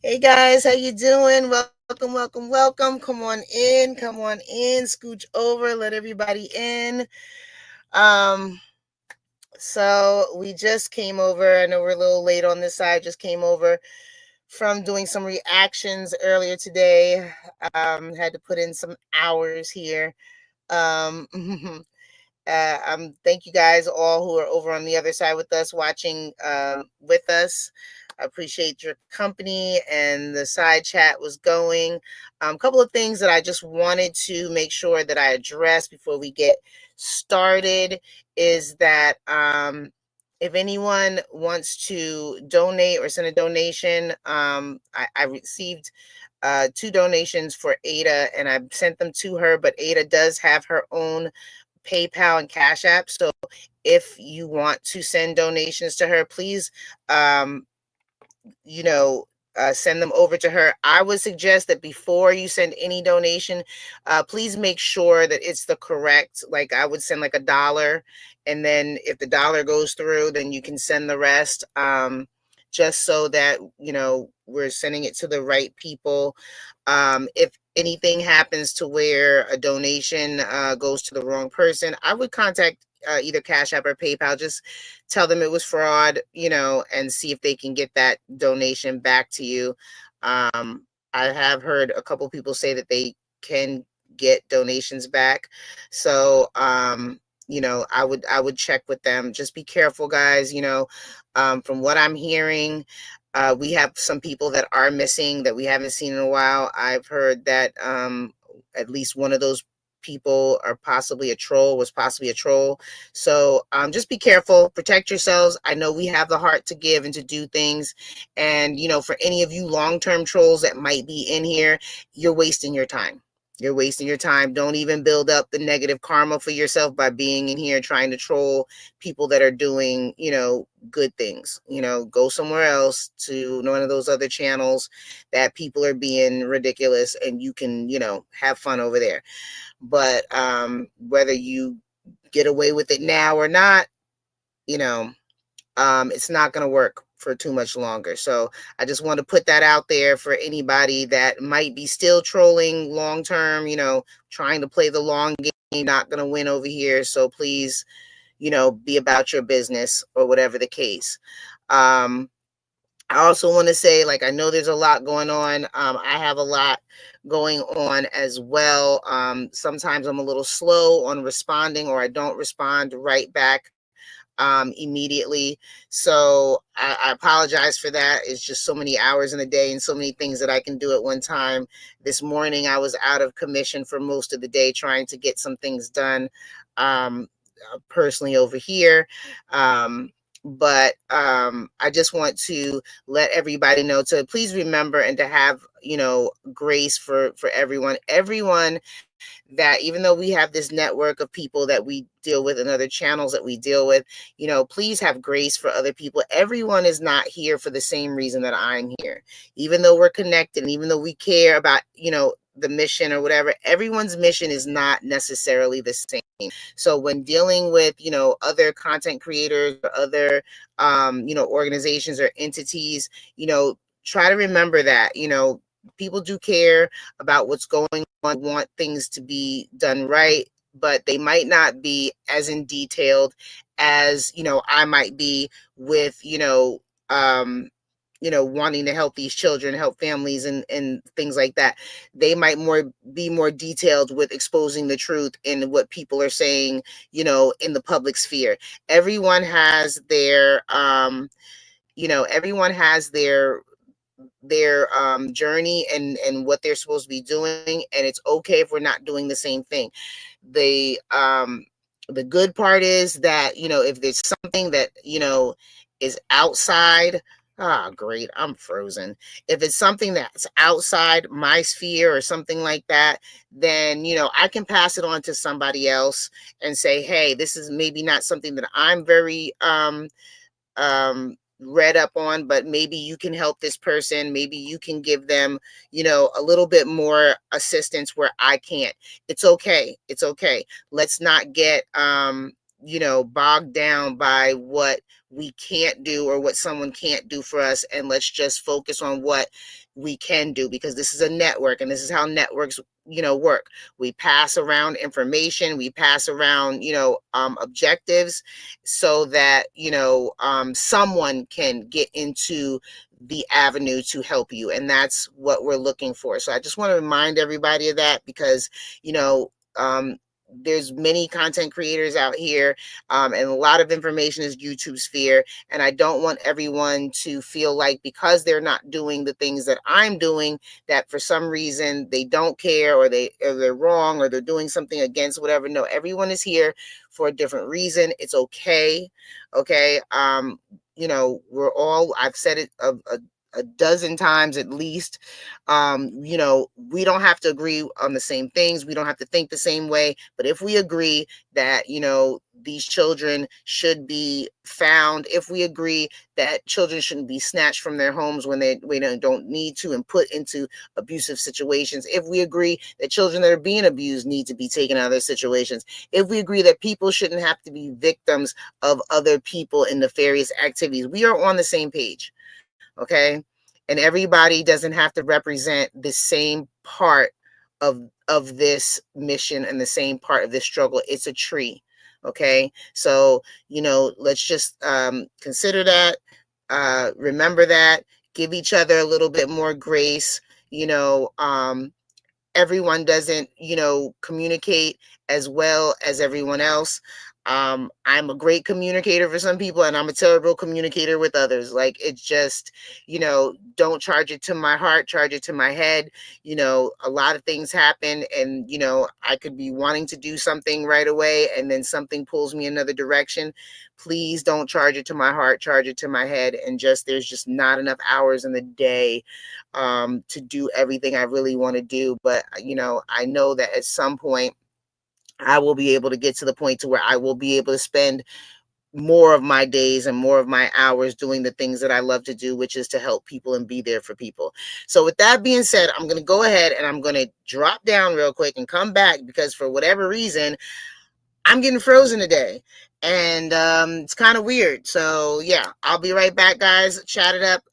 Hey guys, how you doing? Welcome, welcome, welcome. Come on in, come on in. Scooch over, let everybody in. Um, so we just came over. I know we're a little late on this side. Just came over from doing some reactions earlier today. Had to put in some hours here. Um, thank you guys all who are over on the other side with us, watching with us. I appreciate your company, and the side chat was going. A couple of things that I just wanted to make sure that I address before we get started is that if anyone wants to donate or send a donation, I received two donations for Ada, and I sent them to her, but Ada does have her own PayPal and Cash App. So if you want to send donations to her, please, um, you know, send them over to her. I would suggest that before you send any donation, please make sure that it's the correct, like I would send like $1. And then if the dollar goes through, then you can send the rest. Just so that, we're sending it to the right people. If anything happens to where a donation goes to the wrong person, I would contact either Cash App or PayPal. Just tell them it was fraud, and see if they can get that donation back to you. I have heard a couple people say that they can get donations back. So, I would check with them. Just be careful, guys. From what I'm hearing, we have some people that are missing that we haven't seen in a while. I've heard that at least one of those people are possibly a troll, was possibly a troll. So just be careful, protect yourselves. I know we have the heart to give and to do things. And, for any of you long-term trolls that might be in here, you're wasting your time. You're wasting your time. Don't even build up the negative karma for yourself by being in here trying to troll people that are doing, good things. Go somewhere else, to one of those other channels that people are being ridiculous, and you can, have fun over there. But whether you get away with it now or not, it's not going to work for too much longer. So I just want to put that out there for anybody that might be still trolling long term, trying to play the long game, not going to win over here. So please, be about your business, or whatever the case. I also want to say, like, I know there's a lot going on. I have a lot going on as well. Sometimes I'm a little slow on responding, or I don't respond right back immediately. So I apologize for that. It's just so many hours in a day and so many things that I can do at one time. This morning, I was out of commission for most of the day trying to get some things done personally over here. But I just want to let everybody know to please remember and to have, grace for everyone that, even though we have this network of people that we deal with and other channels that we deal with, please have grace for other people. Everyone is not here for the same reason that I'm here. Even though we're connected, and even though we care about, the mission or whatever, everyone's mission is not necessarily the same. So when dealing with, other content creators or other, organizations or entities, try to remember that, people do care about what's going on, want things to be done right, but they might not be as in detailed as, I might be with, wanting to help these children, help families, and things like that. They might be more detailed with exposing the truth in what people are saying, in the public sphere. Everyone has their, everyone has their journey and what they're supposed to be doing, and it's okay if we're not doing the same thing. The good part is that, if there's something that, is outside. Ah, great, I'm frozen. If it's something that's outside my sphere or something like that, then, I can pass it on to somebody else and say, hey, this is maybe not something that I'm very read up on, but maybe you can help this person. Maybe you can give them, a little bit more assistance where I can't. It's okay. It's okay. Let's not get bogged down by what we can't do or what someone can't do for us, and let's just focus on what we can do, because this is a network, and this is how networks work. We pass around information, we pass around objectives, so that someone can get into the avenue to help you, and that's what we're looking for. So I just want to remind everybody of that, because you know um, there's many content creators out here, and a lot of information is YouTube sphere, and I don't want everyone to feel like because they're not doing the things that I'm doing, that for some reason they don't care, or they're wrong, or they're doing something against whatever. No, everyone is here for a different reason. It's okay. Okay. We're all, I've said it a dozen times at least. We don't have to agree on the same things. We don't have to think the same way. But if we agree that, these children should be found, if we agree that children shouldn't be snatched from their homes when they don't need to, and put into abusive situations, if we agree that children that are being abused need to be taken out of their situations, if we agree that people shouldn't have to be victims of other people in nefarious activities, we are on the same page. Okay. And everybody doesn't have to represent the same part of this mission and the same part of this struggle. It's a tree. Okay. So let's just consider that, remember that, give each other a little bit more grace. Everyone doesn't communicate as well as everyone else. I'm a great communicator for some people, and I'm a terrible communicator with others. Like, it's just, don't charge it to my heart, charge it to my head. A lot of things happen, and I could be wanting to do something right away, and then something pulls me another direction. Please don't charge it to my heart, charge it to my head. And just, there's just not enough hours in the day to do everything I really want to do. But, I know that at some point I will be able to get to the point to where I will be able to spend more of my days and more of my hours doing the things that I love to do, which is to help people and be there for people. So with that being said, I'm going to go ahead and I'm going to drop down real quick and come back, because for whatever reason, I'm getting frozen today, and it's kind of weird. So yeah, I'll be right back, guys. Chat it up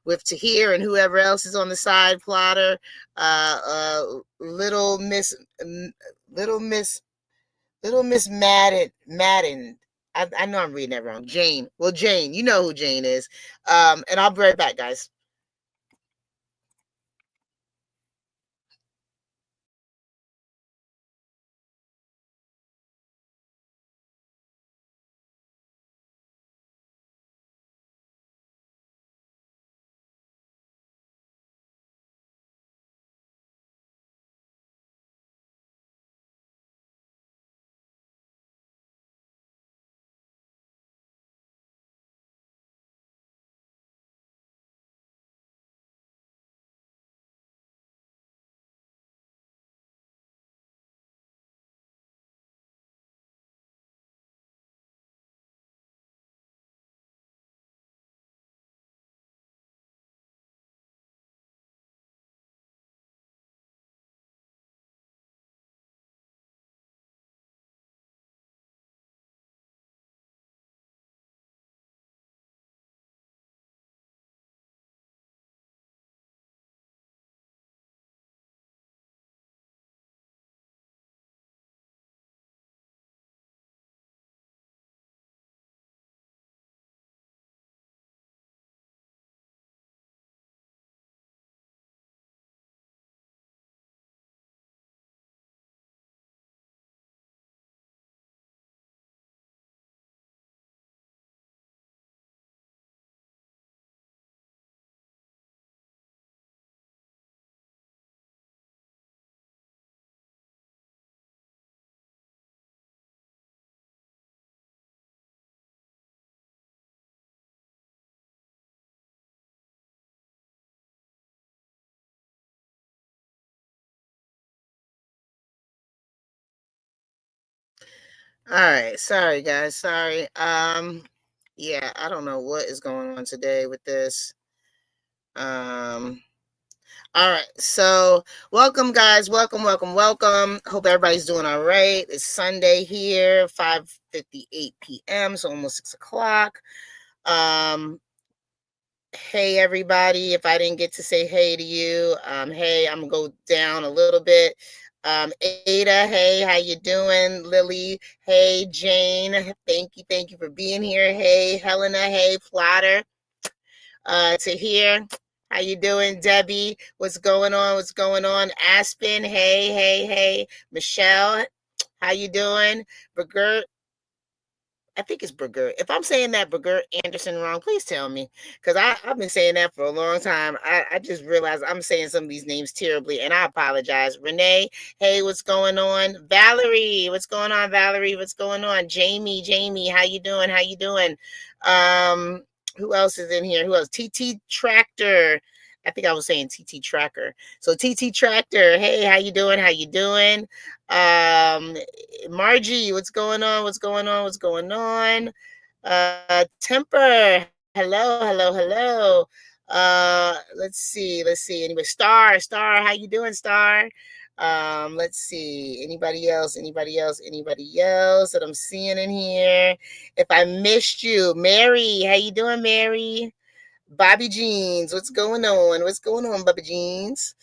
with Tahir and whoever else is on the side plotter. Little Miss, Little Miss, Little Miss Madden. I know I'm reading that wrong. Jane. Well, Jane, you know who Jane is. And I'll be right back, guys. All right. Sorry, guys. Sorry. Yeah, I don't know what is going on today with this. Um, All right. So, welcome, guys. Welcome, welcome, welcome. Hope everybody's doing all right. It's Sunday here, 5:58 p.m., so almost 6 o'clock. Hey, everybody. If I didn't get to say hey to you, hey, I'm going to go down a little bit. Ada, hey, how you doing? Lily, hey, Jane, thank you for being here. Hey, Helena, hey, Plotter. To hear. How you doing, Debbie? What's going on? What's going on? Aspen, hey, hey, hey. Michelle, how you doing? Berger, I think it's Berger. If I'm saying that Berger Anderson wrong, please tell me. Because I've been saying that for a long time. I just realized I'm saying some of these names terribly, and I apologize. Renee, hey, what's going on? Valerie, what's going on, Valerie? What's going on? Jamie, how you doing? How you doing? Um, who else is in here? Who else? TT Tractor. I think I was saying TT Tracker. So TT Tractor, hey, how you doing? How you doing? Margie, what's going on? What's going on? What's going on? Temper, hello. Let's see. Anyway, Star, how you doing, Star? Let's see. Anybody else that I'm seeing in here? If I missed you, Mary, how you doing, Mary? Bobby Jeans, what's going on? What's going on, Bobby Jeans?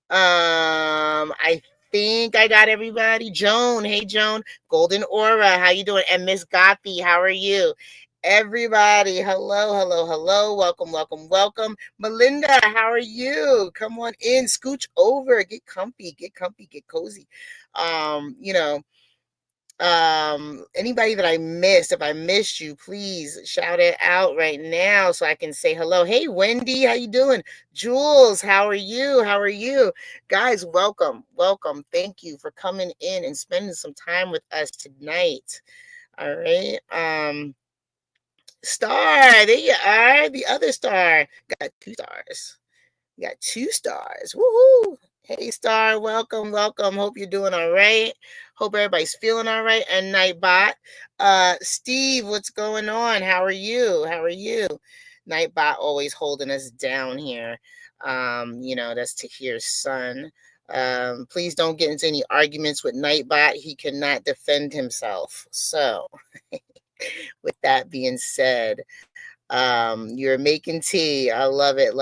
I think I got everybody. Joan, hey Joan. Golden Aura, how you doing? And Miss Gothi, how are you? Everybody, hello. Welcome. Melinda, how are you? Come on in, scooch over, get comfy, get cozy. You know, anybody that I missed, if I missed you, please shout it out right now so I can say hello. Hey Wendy, how you doing? Jules, how are you? Guys, welcome. Thank you for coming in and spending some time with us tonight. All right. Star, there you are, the other star. Got 2 stars. We got 2 stars. Woohoo! Hey, Star, welcome. Hope you're doing all right. Hope everybody's feeling all right. And Nightbot, Steve, what's going on? How are you? Nightbot always holding us down here. That's Tahir's son. Please don't get into any arguments with Nightbot. He cannot defend himself. So, with that being said, you're making tea. I love it.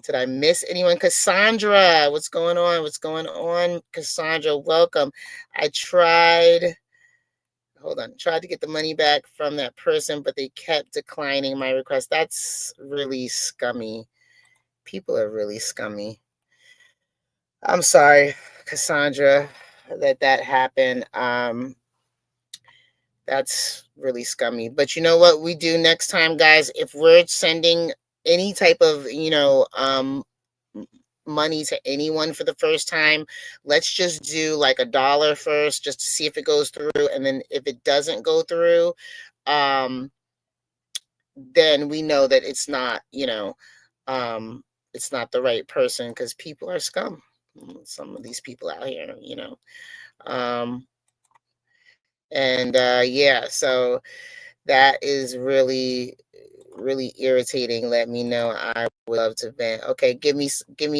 Did I miss anyone? Cassandra, what's going on? Cassandra, welcome. I tried to get the money back from that person, but they kept declining my request. That's really scummy. People are really scummy. I'm sorry, Cassandra, that happened. That's really scummy. But you know what we do next time, guys? If we're sending any type of, money to anyone for the first time, let's just do like $1 first, just to see if it goes through. And then if it doesn't go through, um, then we know that it's not the right person, because people are scum. Some of these people out here. Um, and yeah, so that is really, really irritating. Let me know. I would love to vent. Okay, give me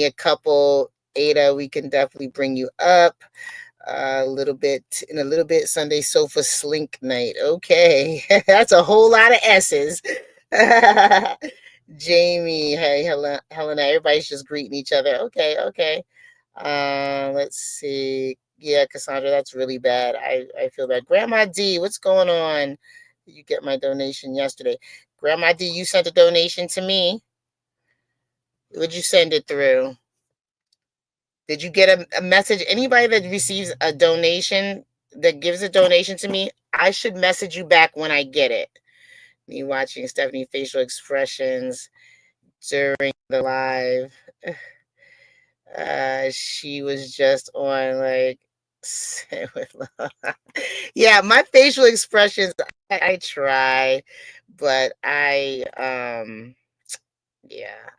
a couple. Ada, we can definitely bring you up a little bit in a little bit. Sunday sofa slink night. Okay, that's a whole lot of S's. Jamie, hey, Helena. Everybody's just greeting each other. Okay. Let's see. Yeah, Cassandra, that's really bad. I feel bad. Grandma D, what's going on? Did you get my donation yesterday? Grandma D, you sent a donation to me. Would you send it through? Did you get a message? Anybody that receives a donation, that gives a donation to me, I should message you back when I get it. Me watching Stephanie facial expressions during the live. She was just on like with love. Yeah, my facial expressions, I try, but yeah,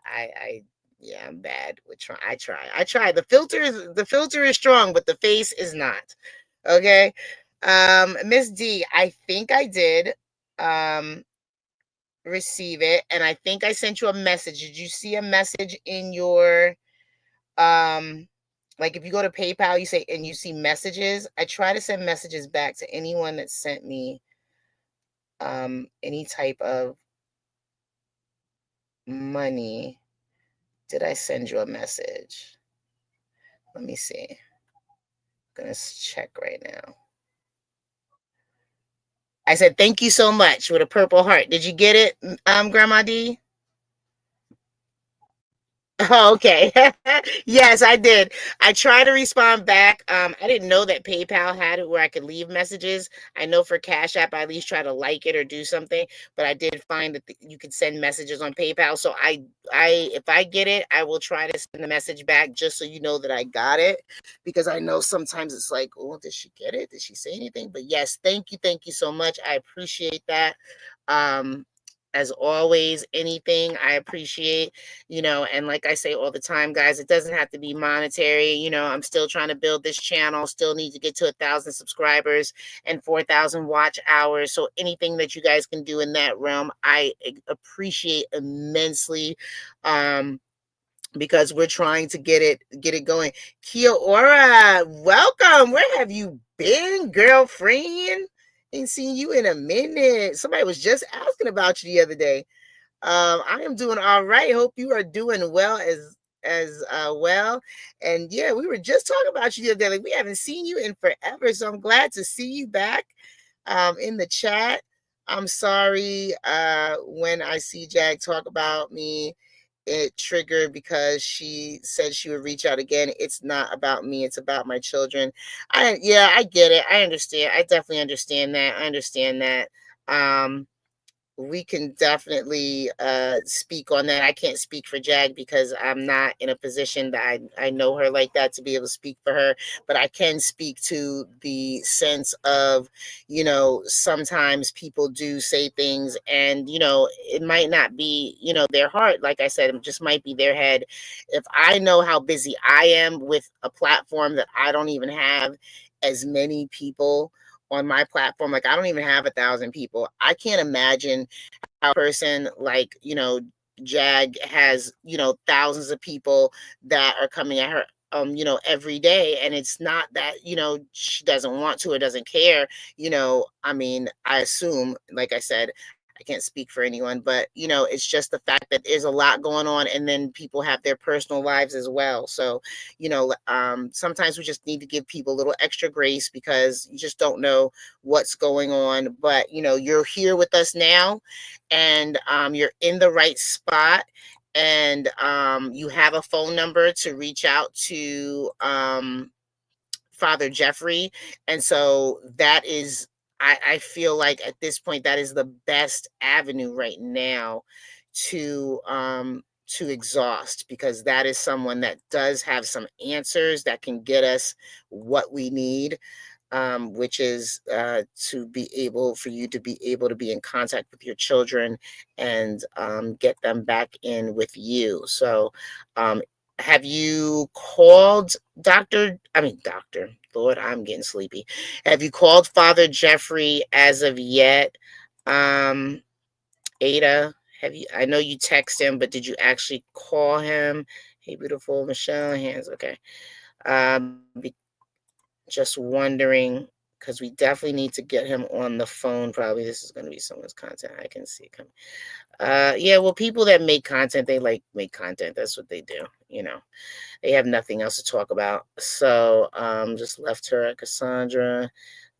I yeah, I'm bad with trying. I try. The filter is strong, but the face is not. Okay. Miss D, I think I did. Um receive it. And I think I sent you a message. Did you see a message in your um like if you go to PayPal, you say and you see messages? I try to send messages back to anyone that sent me any type of money. Did I send you a message? Let me see. I'm gonna check right now. I said thank you so much with a purple heart. Did you get it, Grandma D? Oh, okay. Yes, I did. I tried to respond back. I didn't know that PayPal had it where I could leave messages. I know for Cash App, I at least try to like it or do something, but I did find that you could send messages on PayPal. So if I get it, I will try to send the message back just so you know that I got it, because I know sometimes it's like, oh, did she get it? Did she say anything? But yes, thank you so much. I appreciate that. Um, as always, anything I appreciate, and like I say all the time, guys, it doesn't have to be monetary. I'm still trying to build this channel, still need to get to 1,000 subscribers and 4,000 watch hours. So anything that you guys can do in that realm, I appreciate immensely. Because we're trying to get it going. Kia ora, welcome. Where have you been, girlfriend? Ain't seen you in a minute. Somebody was just asking about you the other day. I am doing all right. Hope you are doing well as well. And yeah, we were just talking about you the other day. Like, we haven't seen you in forever, so I'm glad to see you back in the chat. I'm sorry when I see Jag talk about me, it triggered because she said she would reach out again. It's not about me, it's about my children. I get it. I understand. I definitely understand that. I understand that. We can definitely speak on that. I can't speak for Jag because I'm not in a position that I know her like that to be able to speak for her, but I can speak to the sense of, sometimes people do say things and, it might not be, their heart. Like I said, it just might be their head. If I know how busy I am with a platform that I don't even have as many people on my platform, like I don't even have 1,000 people. I can't imagine how a person like, Jag has, thousands of people that are coming at her, every day. And it's not that, she doesn't want to or doesn't care. I mean, I assume, like I said, I can't speak for anyone, but it's just the fact that there's a lot going on, and then people have their personal lives as well. So, sometimes we just need to give people a little extra grace because you just don't know what's going on. But you're here with us now, and you're in the right spot, and you have a phone number to reach out to Father Jeffrey. And so that is, I feel like at this point, that is the best avenue right now to exhaust, because that is someone that does have some answers that can get us what we need, which is to be able for you to be able to be in contact with your children and get them back in with you. So have you called Doctor, Lord, I'm getting sleepy. Have you called Father Jeffrey as of yet? Ada, have you? I know you text him, but did you actually call him? Hey, beautiful Michelle, hands. Okay. Just wondering, because we definitely need to get him on the phone. Probably this is going to be someone's content I can see coming. Yeah, well, people that make content, they like make content. That's what they do. They have nothing else to talk about. So just left her at Cassandra.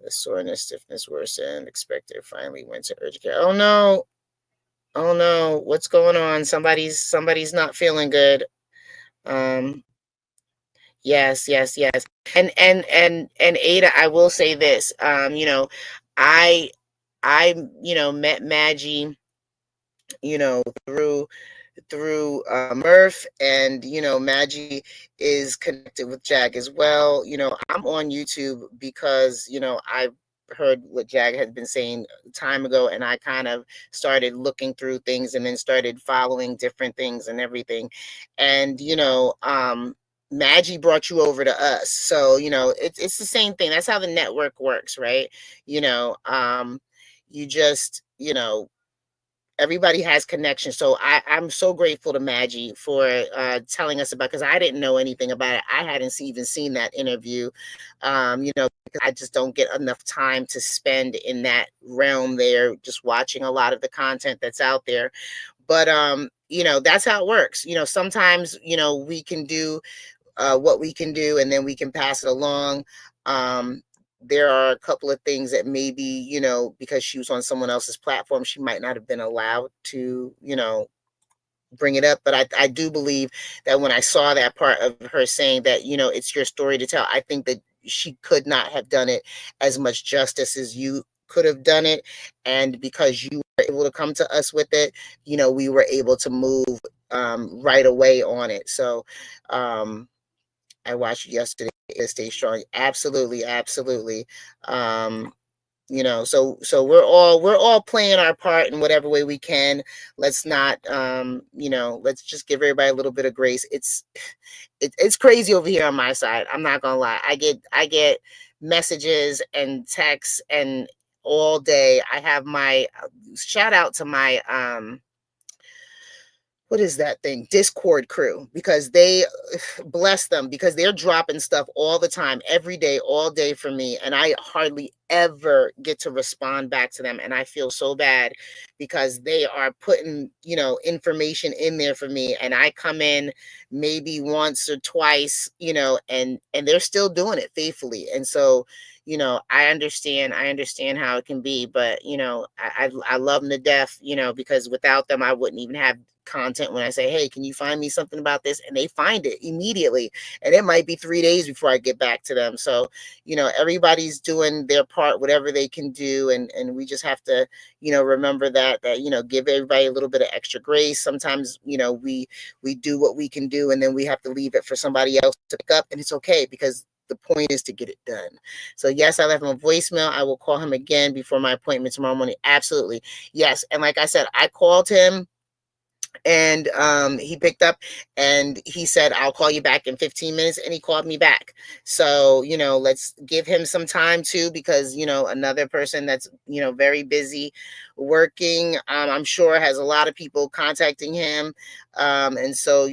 The soreness, stiffness worsened. Expected. Finally went to urgent care. Oh no. Oh no. What's going on? Somebody's not feeling good. Yes. And Ada, I will say this. I I met Maggie, through Murph, and Maggie is connected with Jag as well. I'm on YouTube because I heard what Jag had been saying time ago, and I kind of started looking through things and then started following different things and everything. And Maggie brought you over to us, so it's the same thing. That's how the network works, right? You just everybody has connections. So I'm so grateful to Maggie for telling us about, because I didn't know anything about it. I hadn't even seen that interview, because I just don't get enough time to spend in that realm there, just watching a lot of the content that's out there. But that's how it works. Sometimes we can do what we can do, and then we can pass it along. There are a couple of things that maybe, because she was on someone else's platform, she might not have been allowed to, bring it up. But I do believe that when I saw that part of her saying that, it's your story to tell, I think that she could not have done it as much justice as you could have done it. And because you were able to come to us with it, we were able to move right away on it. So, I watched yesterday. Stay strong. Absolutely, absolutely. Um, so we're all playing our part in whatever way we can. Let's not, let's just give everybody a little bit of grace. It's crazy over here on my side. I'm not gonna lie. I get messages and texts and all day. I have my shout out to my what is that thing? Discord crew, because they bless them, because they're dropping stuff all the time, every day, all day for me. And I hardly ever get to respond back to them. And I feel so bad, because they are putting, information in there for me. And I come in maybe once or twice, and they're still doing it faithfully. And so, I understand how it can be, but I love them to death, because without them, I wouldn't even have content. When I say, hey, can you find me something about this, and they find it immediately, and it might be 3 days before I get back to them. So everybody's doing their part, whatever they can do, and we just have to remember that give everybody a little bit of extra grace. Sometimes we do what we can do, and then we have to leave it for somebody else to pick up, and it's okay, because the point is to get it done. So yes, I left him a voicemail. I will call him again before my appointment tomorrow morning. Absolutely. Yes. And like I said, I called him, and he picked up, and he said, I'll call you back in 15 minutes. And he called me back. So, let's give him some time too, because, another person that's, very busy working, I'm sure has a lot of people contacting him. And so,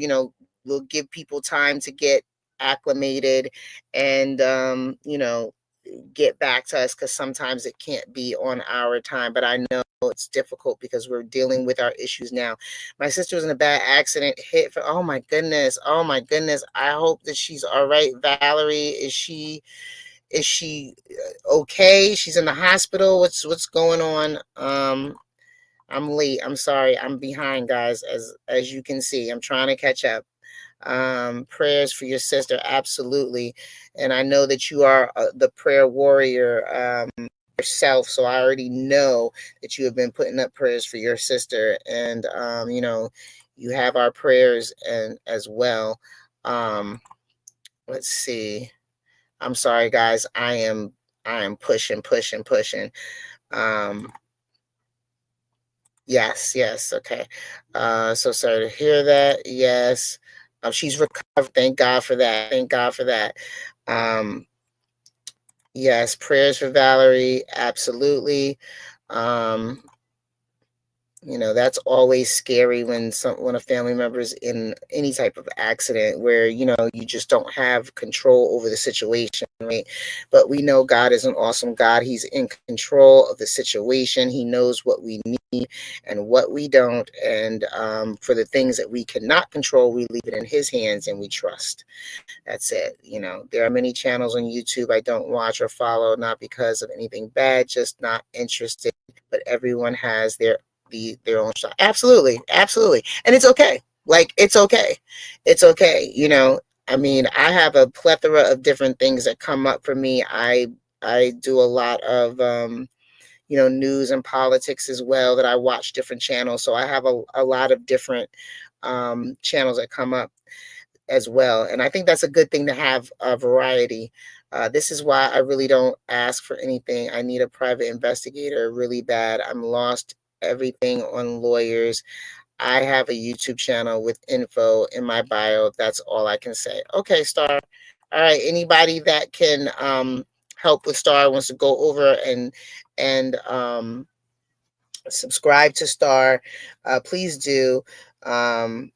we'll give people time to get acclimated and, get back to us, because sometimes it can't be on our time. But I know it's difficult because we're dealing with our issues now. My sister was in a bad accident, hit for, oh my goodness, I hope that she's all right. Valerie, is she okay? She's in the hospital. What's going on? I'm late. I'm sorry. I'm behind, guys. As you can see, I'm trying to catch up. Prayers for your sister, absolutely. And I know that you are the prayer warrior yourself, so I already know that you have been putting up prayers for your sister, and you have our prayers and as well. Let's see. I'm sorry, guys. I am pushing. Um, yes, okay. So sorry to hear that. Yes. She's recovered. Thank God for that. Thank God for that. Um, yes, prayers for Valerie. Absolutely. Um, that's always scary when a family member is in any type of accident where you just don't have control over the situation, right? But we know God is an awesome God. He's in control of the situation. He knows what we need and what we don't, and for the things that we cannot control, we leave it in his hands and we trust. That's it. There are many channels on YouTube I don't watch or follow, not because of anything bad, just not interested. But everyone has their own style. Absolutely. And it's okay. Like, it's okay. I mean, I have a plethora of different things that come up for me. I do a lot of news and politics as well, that I watch different channels. So I have a lot of different channels that come up as well. And I think that's a good thing, to have a variety. This is why I really don't ask for anything. I need a private investigator really bad. I'm lost everything on lawyers. I have a YouTube channel with info in my bio. That's all I can say. Okay, Star. All right. Anybody that can help with Star wants to go over and subscribe to Star. Please do. Um,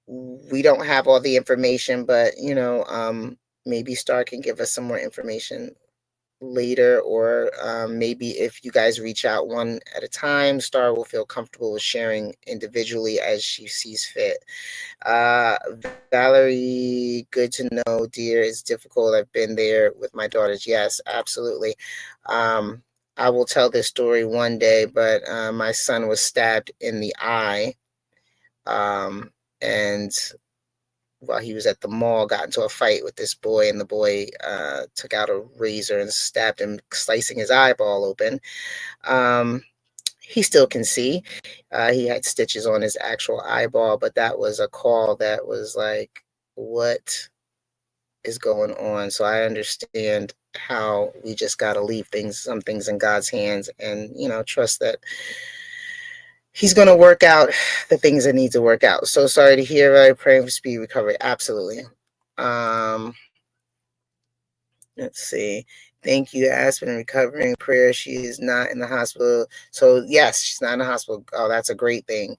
we don't have all the information, but maybe Star can give us some more information later, or maybe if you guys reach out one at a time, Star will feel comfortable with sharing individually as she sees fit. Uh, Valerie, good to know, dear. It's difficult. I've been there with my daughters. Yes, absolutely. Um, I will tell this story one day, but my son was stabbed in the eye. And while he was at the mall, got into a fight with this boy, and the boy took out a razor and stabbed him, slicing his eyeball open. Um, he still can see. He had stitches on his actual eyeball, but that was a call that was like, what is going on? So I understand how we just got to leave some things in God's hands, and, trust that He's going to work out the things that need to work out. So sorry to hear. Very praying for speedy recovery. Absolutely. Um, Let's see. Thank you. Aspen recovering prayer. She is not in the hospital. So yes, she's not in the hospital. Oh, that's a great thing.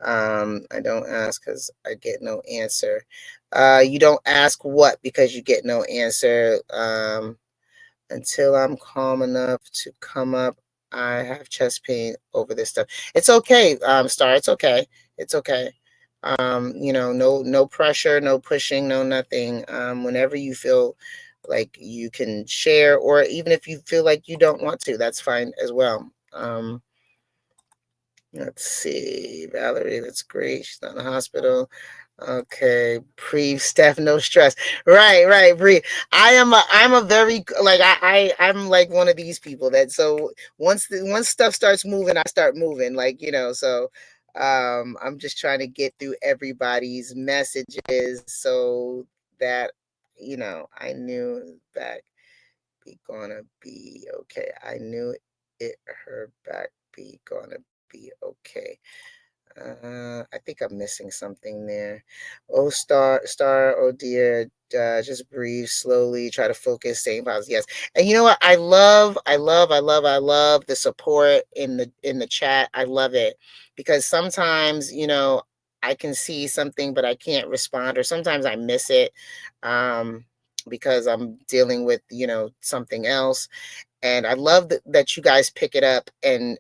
I don't ask because I get no answer. You don't ask what because you get no answer. Until I'm calm enough to come up, I have chest pain over this stuff. It's okay, Star. It's okay. It's okay. No pressure, no pushing, no nothing. Whenever you feel like you can share, or even if you feel like you don't want to, that's fine as well. Let's see, Valerie, that's great. She's not in the hospital. Okay, breathe, Steph, no stress. Right, breathe. I'm a very, like, I'm like one of these people that, so once stuff starts moving, I start moving, like, so I'm just trying to get through everybody's messages so that, I knew that be gonna be okay. I knew it, her back be gonna be okay. I think I'm missing something there. Oh, star, oh dear. Just breathe slowly. Try to focus. Staying positive. Yes, and you know what? I love the support in the chat. I love it because sometimes I can see something but I can't respond, or sometimes I miss it because I'm dealing with something else. And I love that you guys pick it up and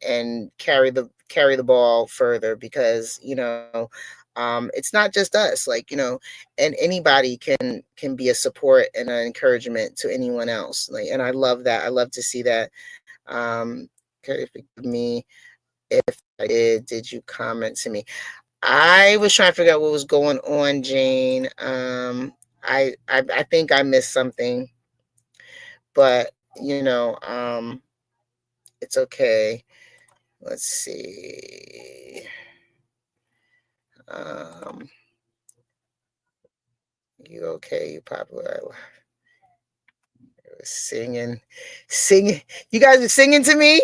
carry the ball further, because it's not just us, like, and anybody can be a support and an encouragement to anyone else, like, and I love that. I love to see that. Okay, forgive me if I did you comment to me? I was trying to figure out what was going on, Jane. I think I missed something, but it's okay. Let's see. Um, you okay? You popular? Singing, singing. You guys are singing to me.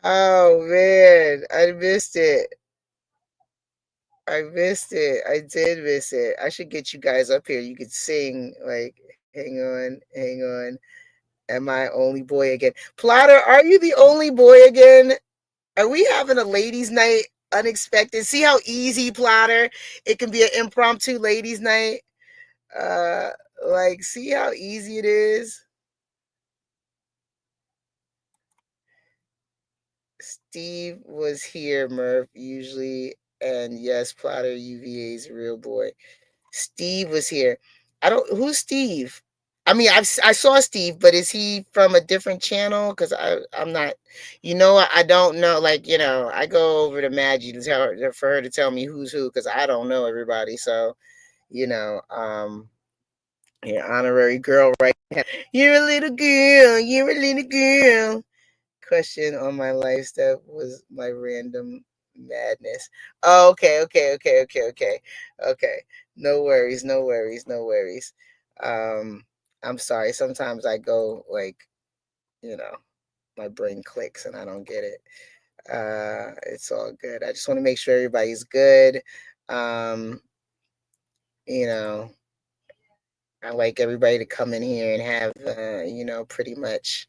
Oh man, I missed it. I missed it. I did miss it. I should get you guys up here. You could sing, like, hang on, hang on. Am I only boy again? Plotter, are you the only boy again? Are we having a ladies' night unexpected? See how easy, Plotter, it can be an impromptu ladies' night? Uh like, see how easy it is? Steve was here, Murph, usually. And yes, Plotter UVA's real boy. Steve was here. I don't, who's Steve? I mean, I saw Steve, but is he from a different channel? Because I'm not, I don't know. Like, I go over to Maggie to tell her, for her to tell me who's who, because I don't know everybody. So, you know, um, your honorary girl, right? You're a little girl. You're a little girl. Question on my life step was my random madness. Oh, okay. No worries, no worries, no worries. I'm sorry. Sometimes I go, like, you know, my brain clicks and I don't get it. It's all good. I just want to make sure everybody's good. Um, you know, I like everybody to come in here and have, pretty much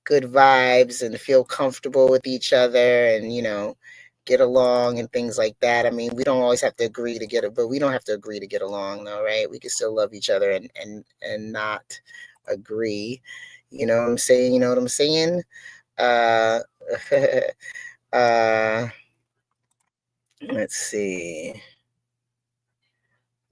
good vibes and feel comfortable with each other and, get along and things like that. I mean, we don't always have to agree to get it, but we don't have to agree to get along though, right? We can still love each other and not agree. You know what I'm saying? You know what I'm saying? Uh, uh, let's see.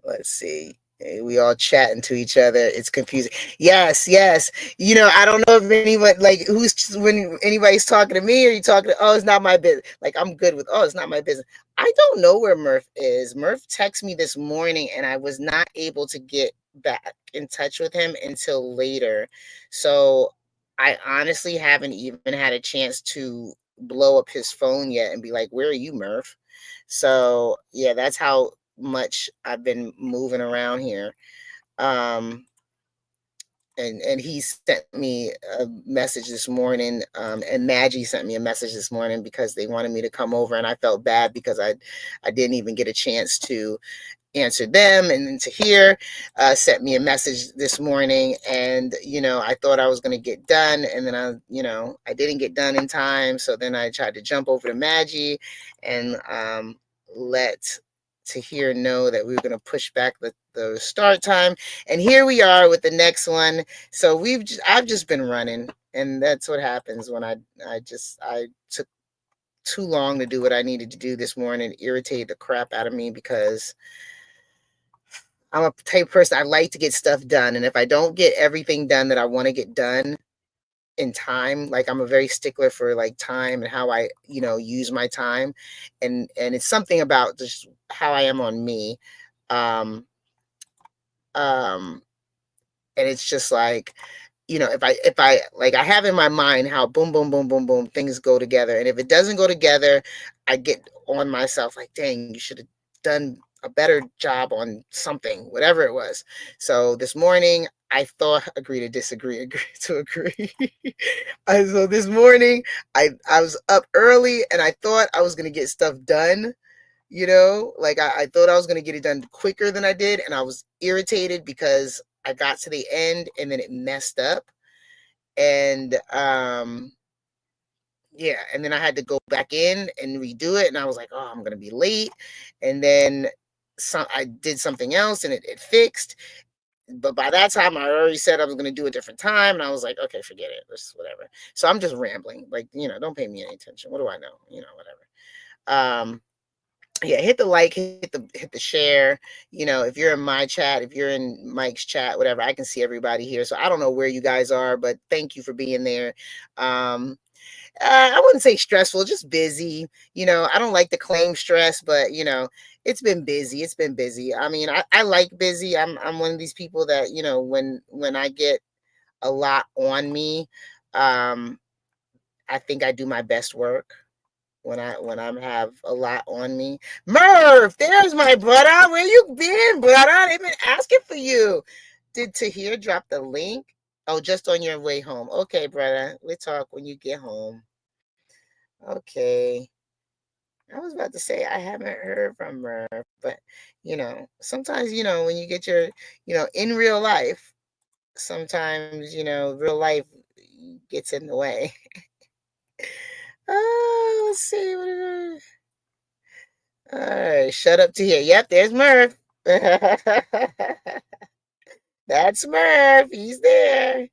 Let's see. We all chatting to each other. It's confusing. Yes, yes. I don't know if anyone like who's when anybody's talking to me or you talking to, oh, it's not my business. Like I'm good with, oh, it's not my business. I don't know where Murph is. Murph texted me this morning and I was not able to get back in touch with him until later. So I honestly haven't even had a chance to blow up his phone yet and be like, where are you, Murph? So yeah, that's how much I've been moving around here. Um, and he sent me a message this morning, and Maggie sent me a message this morning because they wanted me to come over, and I felt bad because I didn't even get a chance to answer them. And then Tahir sent me a message this morning, and I thought I was going to get done, and then I didn't get done in time. So then I tried to jump over to Maggie and let Tahir know that we were going to push back the start time. And here we are with the next one. So I've just been running, and that's what happens when I took too long to do what I needed to do this morning. It irritated the crap out of me because I'm a type of person, I like to get stuff done. And if I don't get everything done that I want to get done in time, like I'm a very stickler for like time and how I, use my time. And it's something about just how I am on me. Um, um, and it's just like, if I like I have in my mind how boom boom boom boom boom things go together, and if it doesn't go together, I get on myself like, dang, you should have done a better job on something, whatever it was. So this morning I thought, agree to disagree, agree to agree. So this morning I was up early and I thought I was going to get stuff done. Like I thought I was going to get it done quicker than I did, and I was irritated because I got to the end and then it messed up. And yeah, and then I had to go back in and redo it, and I was like, oh, I'm going to be late. And then I did something else and it fixed. But by that time I already said I was going to do a different time, and I was like, okay, forget it. It's whatever. So I'm just rambling. Like, don't pay me any attention. What do I know? Whatever. Yeah, hit the like, hit the share. If you're in my chat, if you're in Mike's chat, whatever, I can see everybody here. So I don't know where you guys are, but thank you for being there. I wouldn't say stressful, just busy. I don't like to claim stress, but it's been busy. It's been busy. I mean, I like busy. I'm one of these people that, when I get a lot on me, I think I do my best work when I have a lot on me. Murph, there's my brother. Where you been, brother? They've been asking for you. Did Tahir drop the link? Oh, just on your way home. Okay, brother. We'll talk when you get home. Okay. I was about to say I haven't heard from Murph, but sometimes when you get your, in real life, sometimes real life gets in the way. Oh, let's see what it is. All right, shut up to here. Yep, there's Murph. That's Murph. He's there.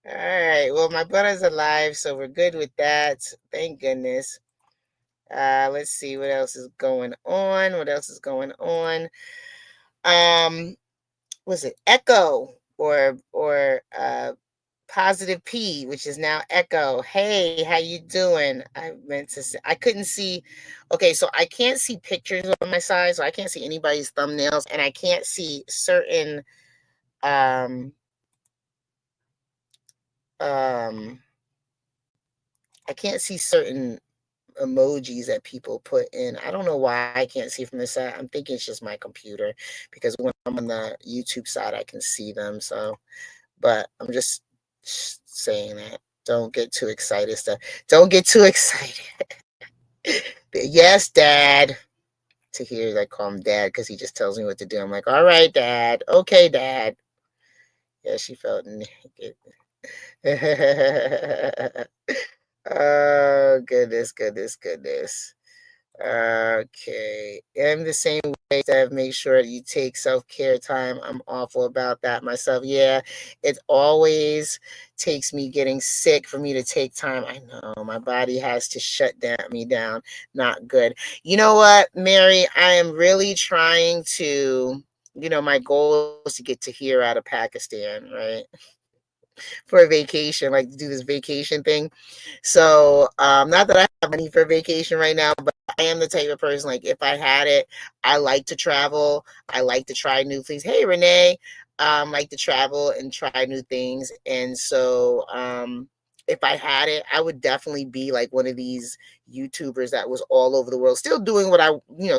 All right. Well, my brother's alive, so we're good with that. Thank goodness. Let's see what else is going on. What else is going on? Was it Echo or Positive P, which is now Echo? Hey, how you doing? I meant to say I couldn't see. Okay, so I can't see pictures on my side, so I can't see anybody's thumbnails, and I can't see certain um um I can't see certain emojis that people put in. I don't know why I can't see from the side. I'm thinking it's just my computer, because when I'm on the YouTube side I can see them. So, but I'm just saying that. Don't get too excited. Don't get too excited. Yes, Dad. To hear I call him Dad because he just tells me what to do. I'm like, all right, Dad. Okay, Dad. Yeah, she felt naked. Oh, goodness, goodness, goodness. Okay. I'm the same way to make sure you take self-care time. I'm awful about that myself. Yeah, it always takes me getting sick for me to take time. I know my body has to shut down me down. Not good. You know what, Mary? I am really trying to, my goal is to get to here out of Pakistan, right? For a vacation, like to do this vacation thing. So, not that I have money for vacation right now, but I am the type of person, like if I had it, I like to travel. I like to try new things. Hey, Renee, like to travel and try new things. And so, if I had it, I would definitely be like one of these YouTubers that was all over the world, still doing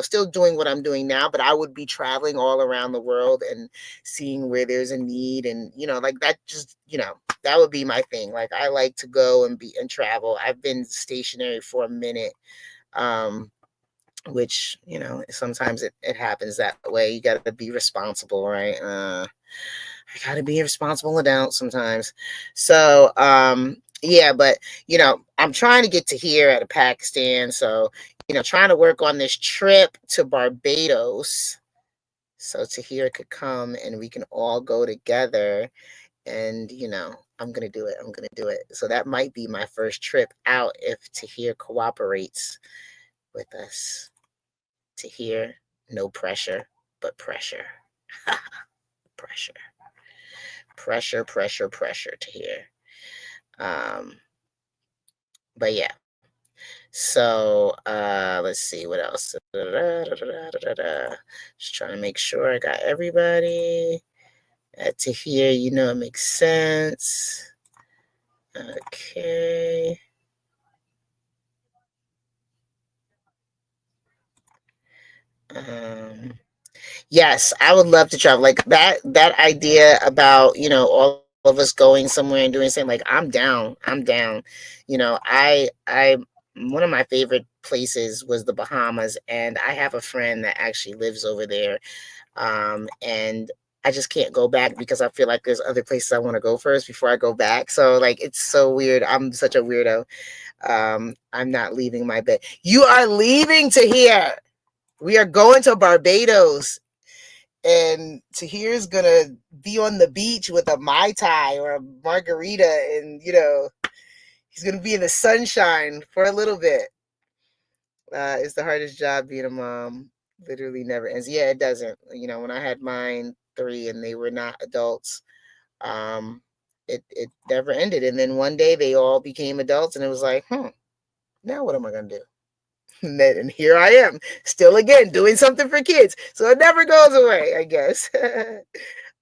still doing what I'm doing now, but I would be traveling all around the world and seeing where there's a need, and like that, just that would be my thing. Like I like to go and be and travel. I've been stationary for a minute, um, which sometimes it happens that way. You got to be responsible, right? I got to be a responsible adult sometimes. So yeah, but I'm trying to get to here out of Pakistan. So trying to work on this trip to Barbados. So Tahir could come and we can all go together, and I'm gonna do it. I'm gonna do it. So that might be my first trip out if Tahir cooperates with us. Tahir, no pressure, but pressure. Pressure, pressure, Tahir. Um, but yeah. So let's see what else. Just trying to make sure I got everybody. Tahir, it makes sense. Okay. Um, yes, I would love to travel. Like that idea about, all of us going somewhere and doing something, like I'm down. I'm down. I one of my favorite places was the Bahamas, and I have a friend that actually lives over there. And I just can't go back because I feel like there's other places I want to go first before I go back. So like it's so weird. I'm such a weirdo. I'm not leaving my bed. You are leaving to here. We are going to Barbados, and Tahir's gonna be on the beach with a Mai Tai or a margarita, and he's gonna be in the sunshine for a little bit. It's the hardest job being a mom. Literally never ends. Yeah, it doesn't. When I had mine 3 and they were not adults, um, it never ended. And then one day they all became adults, and it was like, now what am I gonna do? And here I am, still again doing something for kids. So it never goes away, I guess.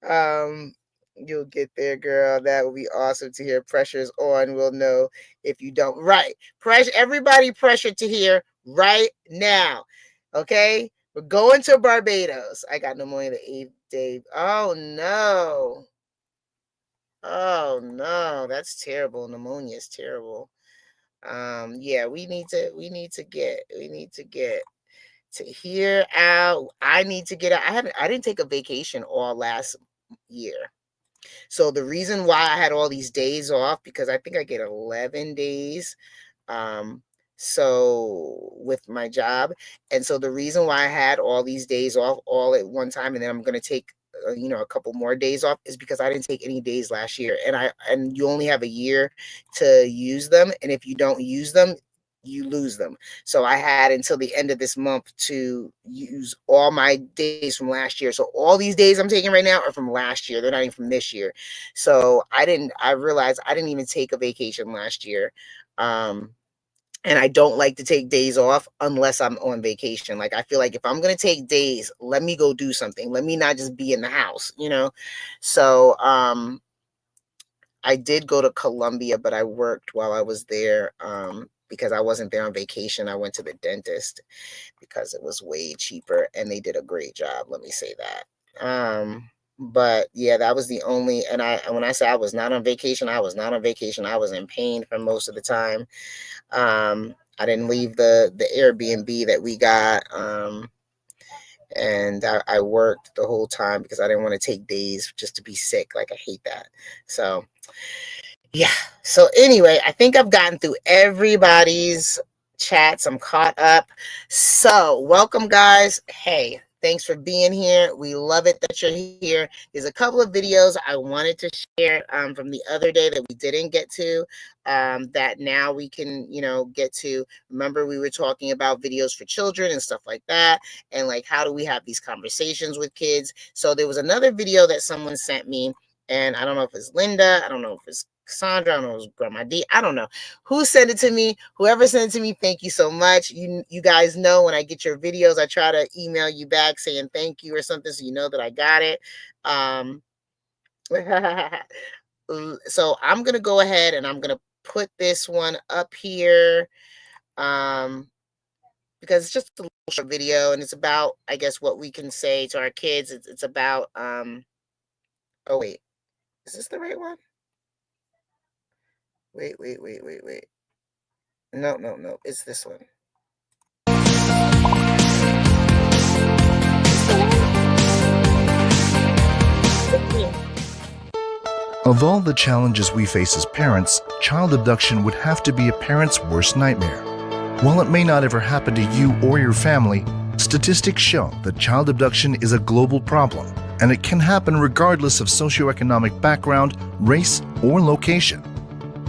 um, you'll get there, girl. That will be awesome to hear. Pressure's on. We'll know if you don't. Right. Pressure. Everybody pressure to hear right now. Okay. We're going to Barbados. I got pneumonia the 8th day. Oh no. Oh no. That's terrible. Pneumonia is terrible. Yeah, we need to get to hear out. I need to get out. I didn't take a vacation all last year. So the reason why I had all these days off, because I think I get 11 days. Um, so with my job. And so the reason why I had all these days off all at one time, and then I'm going to take a couple more days off, is because I didn't take any days last year, and you only have a year to use them, and if you don't use them, you lose them. So I had until the end of this month to use all my days from last year. So all these days I'm taking right now are from last year. They're not even from this year. So I realized I didn't even take a vacation last year. And I don't like to take days off unless I'm on vacation. Like I feel like if I'm going to take days, let me go do something. Let me not just be in the house. So I did go to Colombia, but I worked while I was there, because I wasn't there on vacation. I went to the dentist because it was way cheaper, and they did a great job. Let me say that. But yeah, that was the only. And when I say I was not on vacation, I was not on vacation. I was in pain for most of the time. I didn't leave the Airbnb that we got. and I worked the whole time because I didn't want to take days just to be sick. Like, I hate that. So yeah. So anyway, I think I've gotten through everybody's chats. I'm caught up. So welcome, guys. Hey, thanks for being here. We love it that you're here. There's a couple of videos I wanted to share from the other day that we didn't get to, that now we can, get to. Remember, we were talking about videos for children and stuff like that, and like, how do we have these conversations with kids? So there was another video that someone sent me, and I don't know if it's Linda, I don't know if it's Cassandra, I don't know, it was Grandma D, I don't know who sent it to me. Whoever sent it to me, thank you so much. You guys know when I get your videos, I try to email you back saying thank you or something, so you know that I got it. So I'm gonna go ahead and I'm gonna put this one up here, because it's just a little short video, and it's about, I guess, what we can say to our kids. It's about oh wait, is this the right one? Wait. No. It's this one. Of all the challenges we face as parents, child abduction would have to be a parent's worst nightmare. While it may not ever happen to you or your family, statistics show that child abduction is a global problem, and it can happen regardless of socioeconomic background, race, or location.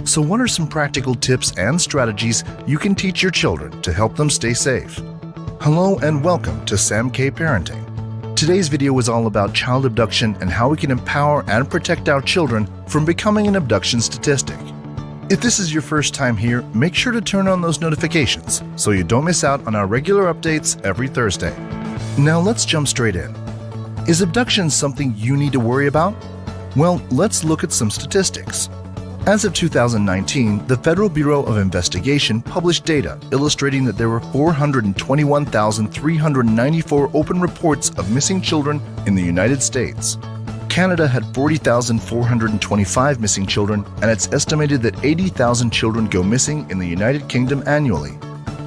So what are some practical tips and strategies you can teach your children to help them stay safe? Hello and welcome to Sam K Parenting. Today's video is all about child abduction and how we can empower and protect our children from becoming an abduction statistic. If this is your first time here, make sure to turn on those notifications so you don't miss out on our regular updates every Thursday. Now let's jump straight in. Is abduction something you need to worry about? Well, let's look at some statistics. As of 2019, the Federal Bureau of Investigation published data illustrating that there were 421,394 open reports of missing children in the United States. Canada had 40,425 missing children, and it's estimated that 80,000 children go missing in the United Kingdom annually.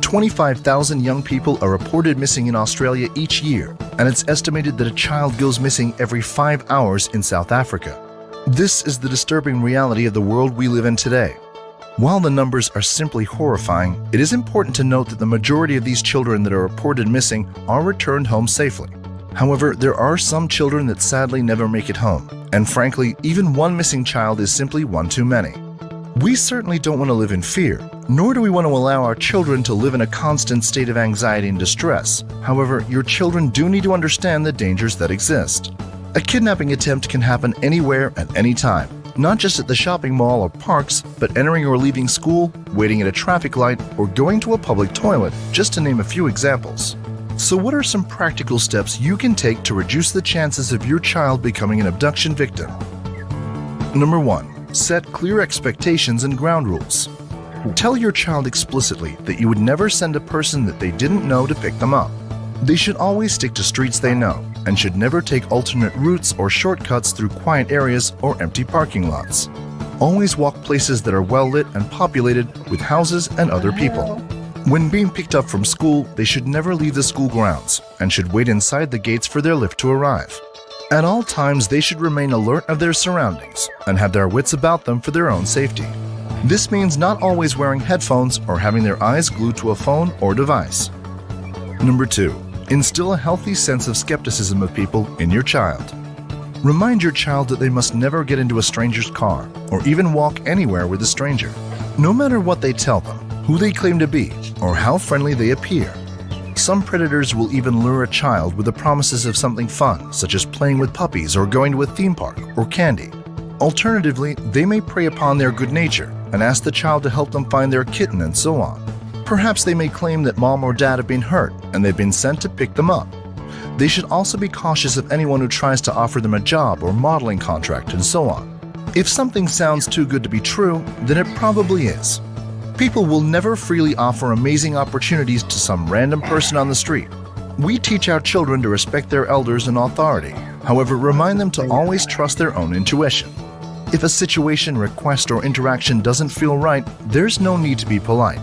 25,000 young people are reported missing in Australia each year, and it's estimated that a child goes missing every 5 hours in South Africa. This is the disturbing reality of the world we live in today. While the numbers are simply horrifying, it is important to note that the majority of these children that are reported missing are returned home safely. However, there are some children that sadly never make it home, and frankly, even one missing child is simply one too many. We certainly don't want to live in fear, nor do we want to allow our children to live in a constant state of anxiety and distress. However, your children do need to understand the dangers that exist. A kidnapping attempt can happen anywhere at any time, not just at the shopping mall or parks, but entering or leaving school, waiting at a traffic light, or going to a public toilet, just to name a few examples. So what are some practical steps you can take to reduce the chances of your child becoming an abduction victim? Number 1. Set clear expectations and ground rules. Tell your child explicitly that you would never send a person that they didn't know to pick them up. They should always stick to streets they know, and should never take alternate routes or shortcuts through quiet areas or empty parking lots. Always walk places that are well lit and populated with houses and other people. When being picked up from school, they should never leave the school grounds and should wait inside the gates for their lift to arrive. At all times, they should remain alert of their surroundings and have their wits about them for their own safety. This means not always wearing headphones or having their eyes glued to a phone or device. Number 2. Instill a healthy sense of skepticism of people in your child. Remind your child that they must never get into a stranger's car or even walk anywhere with a stranger, no matter what they tell them, who they claim to be, or how friendly they appear. Some predators will even lure a child with the promises of something fun, such as playing with puppies or going to a theme park or candy. Alternatively, they may prey upon their good nature and ask the child to help them find their kitten and so on. Perhaps they may claim that mom or dad have been hurt and they've been sent to pick them up. They should also be cautious of anyone who tries to offer them a job or modeling contract and so on. If something sounds too good to be true, then it probably is. People will never freely offer amazing opportunities to some random person on the street. We teach our children to respect their elders and authority, however, remind them to always trust their own intuition. If a situation, request, or interaction doesn't feel right, there's no need to be polite.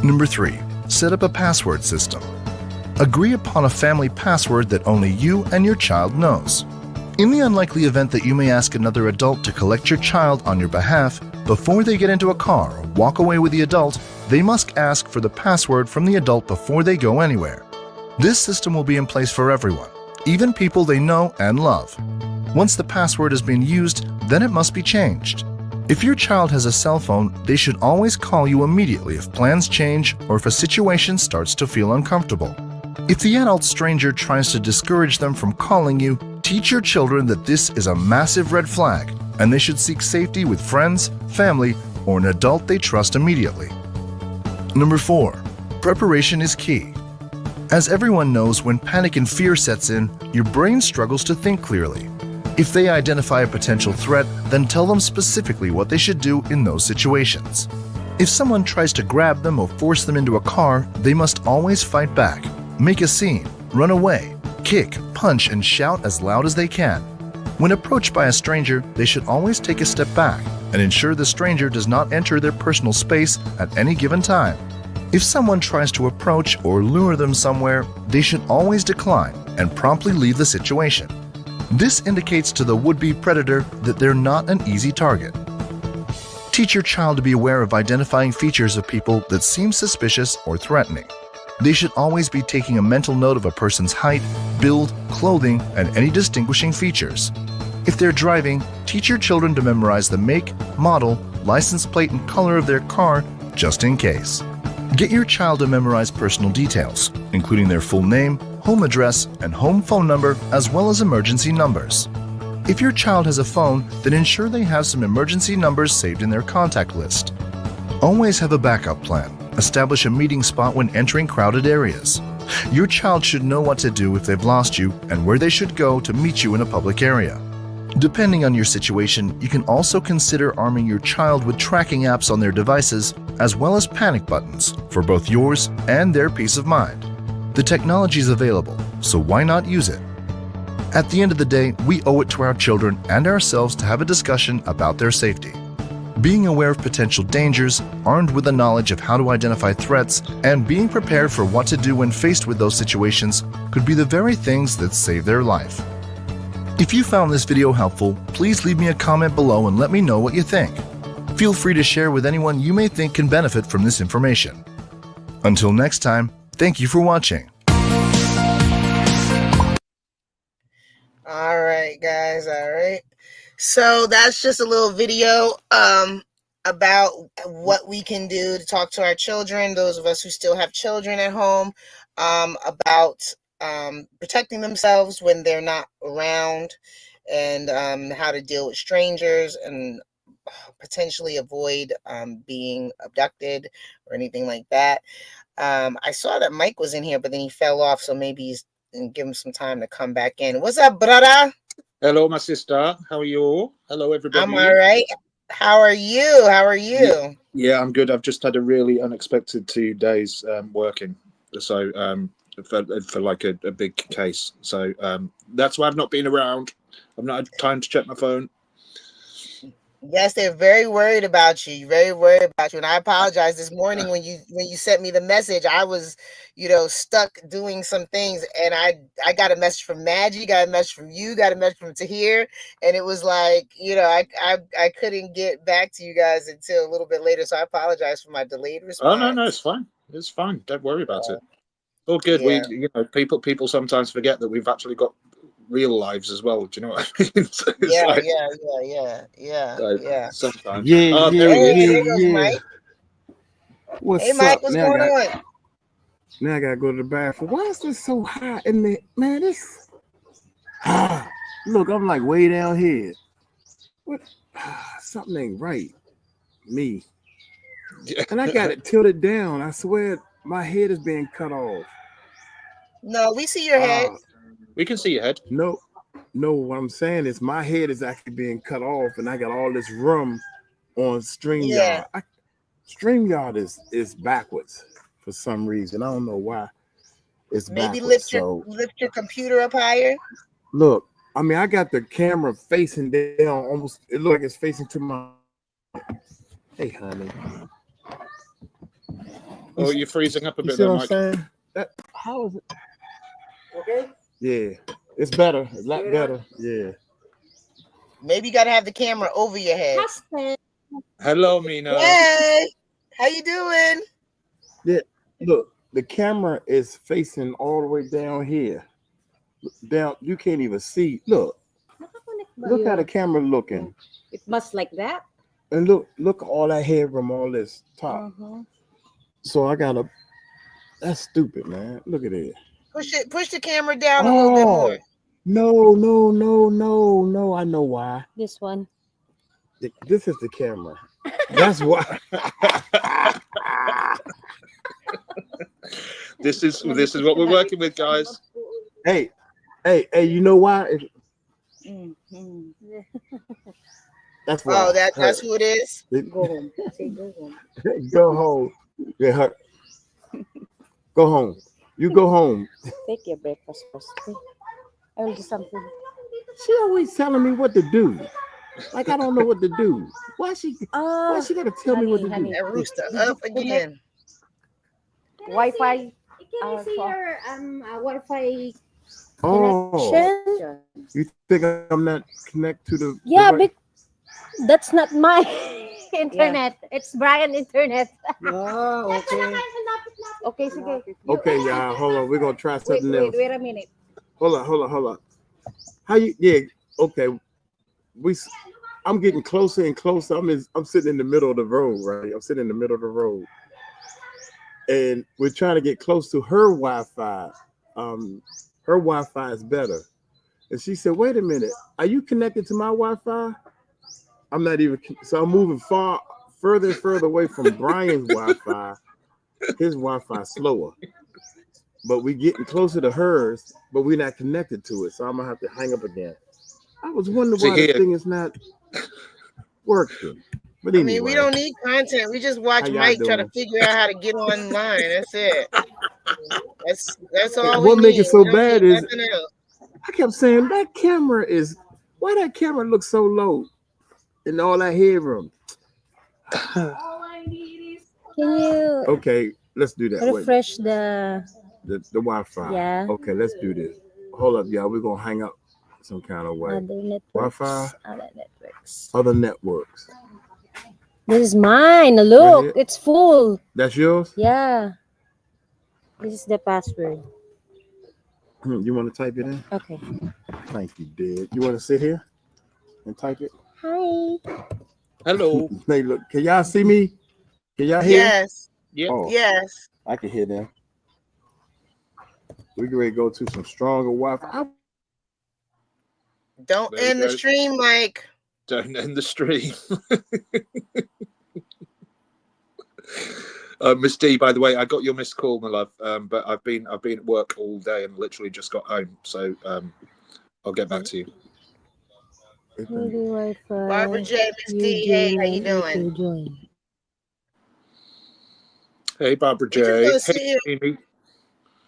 Number 3. Set up a password system. Agree upon a family password that only you and your child knows. In the unlikely event that you may ask another adult to collect your child on your behalf, before they get into a car or walk away with the adult, they must ask for the password from the adult before they go anywhere. This system will be in place for everyone, even people they know and love. Once the password has been used, then it must be changed. If your child has a cell phone, they should always call you immediately if plans change or if a situation starts to feel uncomfortable. If the adult stranger tries to discourage them from calling you, teach your children that this is a massive red flag and they should seek safety with friends, family, or an adult they trust immediately. Number 4. Preparation is key. As everyone knows, when panic and fear sets in, your brain struggles to think clearly. If they identify a potential threat, then tell them specifically what they should do in those situations. If someone tries to grab them or force them into a car, they must always fight back, make a scene, run away, kick, punch, and shout as loud as they can. When approached by a stranger, they should always take a step back and ensure the stranger does not enter their personal space at any given time. If someone tries to approach or lure them somewhere, they should always decline and promptly leave the situation. This indicates to the would-be predator that they're not an easy target. Teach your child to be aware of identifying features of people that seem suspicious or threatening. They should always be taking a mental note of a person's height, build, clothing, and any distinguishing features. If they're driving, teach your children to memorize the make, model, license plate, and color of their car just in case. Get your child to memorize personal details, including their full name, home address, and home phone number, as well as emergency numbers. If your child has a phone, then ensure they have some emergency numbers saved in their contact list. Always have a backup plan. Establish a meeting spot when entering crowded areas. Your child should know what to do if they've lost you and where they should go to meet you in a public area. Depending on your situation, you can also consider arming your child with tracking apps on their devices, as well as panic buttons for both yours and their peace of mind. The technology is available, so why not use it? At the end of the day, we owe it to our children and ourselves to have a discussion about their safety. Being aware of potential dangers, armed with the knowledge of how to identify threats, and being prepared for what to do when faced with those situations could be the very things that save their life. If you found this video helpful, please leave me a comment below and let me know what you think. Feel free to share with anyone you may think can benefit from this information. Until next time, thank you for watching. All right, guys. All right. So that's just a little video about what we can do to talk to our children, those of us who still have children at home, about protecting themselves when they're not around, and how to deal with strangers and potentially avoid being abducted or anything like that. I saw that Mike was in here, but then he fell off, so maybe he's and give him some time to come back in. What's up, brother? Hello, my sister. How are you? Hello, everybody. I'm all right. How are you? How are you? Yeah, I'm good. I've just had a really unexpected 2 days working, so for like a big case. So that's why I've not been around. I've not had time to check my phone. Yes, they're very worried about you. Very worried about you. And I apologize this morning when you sent me the message. I was, stuck doing some things, and I got a message from Maggie, got a message from you, got a message from Tahir, and it was like, I couldn't get back to you guys until a little bit later. So I apologize for my delayed response. Oh no, it's fine. It's fine. Don't worry about it. All good. Yeah. People sometimes forget that we've actually got real lives as well. Do you know what I mean? So yeah. Sometimes. Yeah. Mike. What's hey, Mike, up? what's going on? Now I gotta go to the bathroom. Why is this so hot in there? Man, this look, I'm like way down here. What something ain't right. Me. And I got it tilted down. I swear my head is being cut off. No, we see your head. We can see your head. No, what I'm saying is my head is actually being cut off, and I got all this room on StreamYard. Yeah. StreamYard is backwards for some reason. I don't know why it's maybe backwards. lift your computer up higher. Look, I mean, I got the camera facing down, almost. It looks like it's facing to my. Hey, honey. Oh, you're freezing up a bit See there, what Mike. I'm saying? How is it? Yeah, it's better. It's a lot better. Yeah. Maybe you gotta have the camera over your head. Hello, Mina. Hey, how you doing? Yeah. Look, the camera is facing all the way down here. Down, you can't even see. Look how the camera looking. It must like that. And look all that hair from all this top. So I gotta. That's stupid, man. Look at it. Push the camera down a little bit more. No. I know why. This one. This is the camera. That's why. This is what we're working with, guys. Hey, you know why? That's why. Oh, that's who it is. Go home. Say go home. Go home. Yeah, go home. You go home. Take your breakfast first. I will do something. She always telling me what to do. Like I don't know what to do. Why she gotta tell me what to do? That rooster up again. Wi-Fi. Can you see your Wi-Fi Oh, connection? you think I'm not connected to the? Yeah, the right- that's not my internet. It's Brian internet. Oh, okay. Okay, sige. Okay, y'all. Hold on. We're gonna try something else. Wait a minute. Hold on. How you? Yeah. Okay. I'm getting closer and closer. I'm sitting in the middle of the road, right? I'm sitting in the middle of the road, and we're trying to get close to her Wi-Fi. Her Wi-Fi is better, and she said, "Wait a minute, are you connected to my Wi-Fi?" I'm not even. So I'm moving further and further away from Brian's Wi-Fi. His Wi-Fi is slower, but we're getting closer to hers, but we're not connected to it. So I'm gonna have to hang up again. I was wondering why the thing is not working. But anyway, I mean, we don't need content. We just watch Mike try to figure out how to get online. That's it. That's all. What makes it so We don't bad need is nothing else. I kept saying that camera is why that camera looks so low in all that headroom. Can you Okay, let's do that. refresh the Wi-Fi? Yeah. Okay, let's do this. Hold up, y'all. We're gonna hang up some kind of way. other networks? Wi-Fi? Other networks. Other networks. This is mine. Look, here? it's full. That's yours? Yeah. This is the password. You want to type it in? Okay. Thank you, Dad. You want to sit here and type it? Hi. Hello. Hey, look, can y'all see me? Can y'all hear? Yes. Yeah. Oh, Yes. I can hear them. We can ready to go to some stronger Wi-Fi. Don't There you end the go. stream, Mike. Don't end the stream. Miss D, by the way, I got your missed call, my love. But I've been at work all day and literally just got home. So I'll get back to you. Wi-Fi. Barbara J, Miss D, hey, how you doing? Join. Hey, Barbara We just J. gonna sit Hey, here. Amy.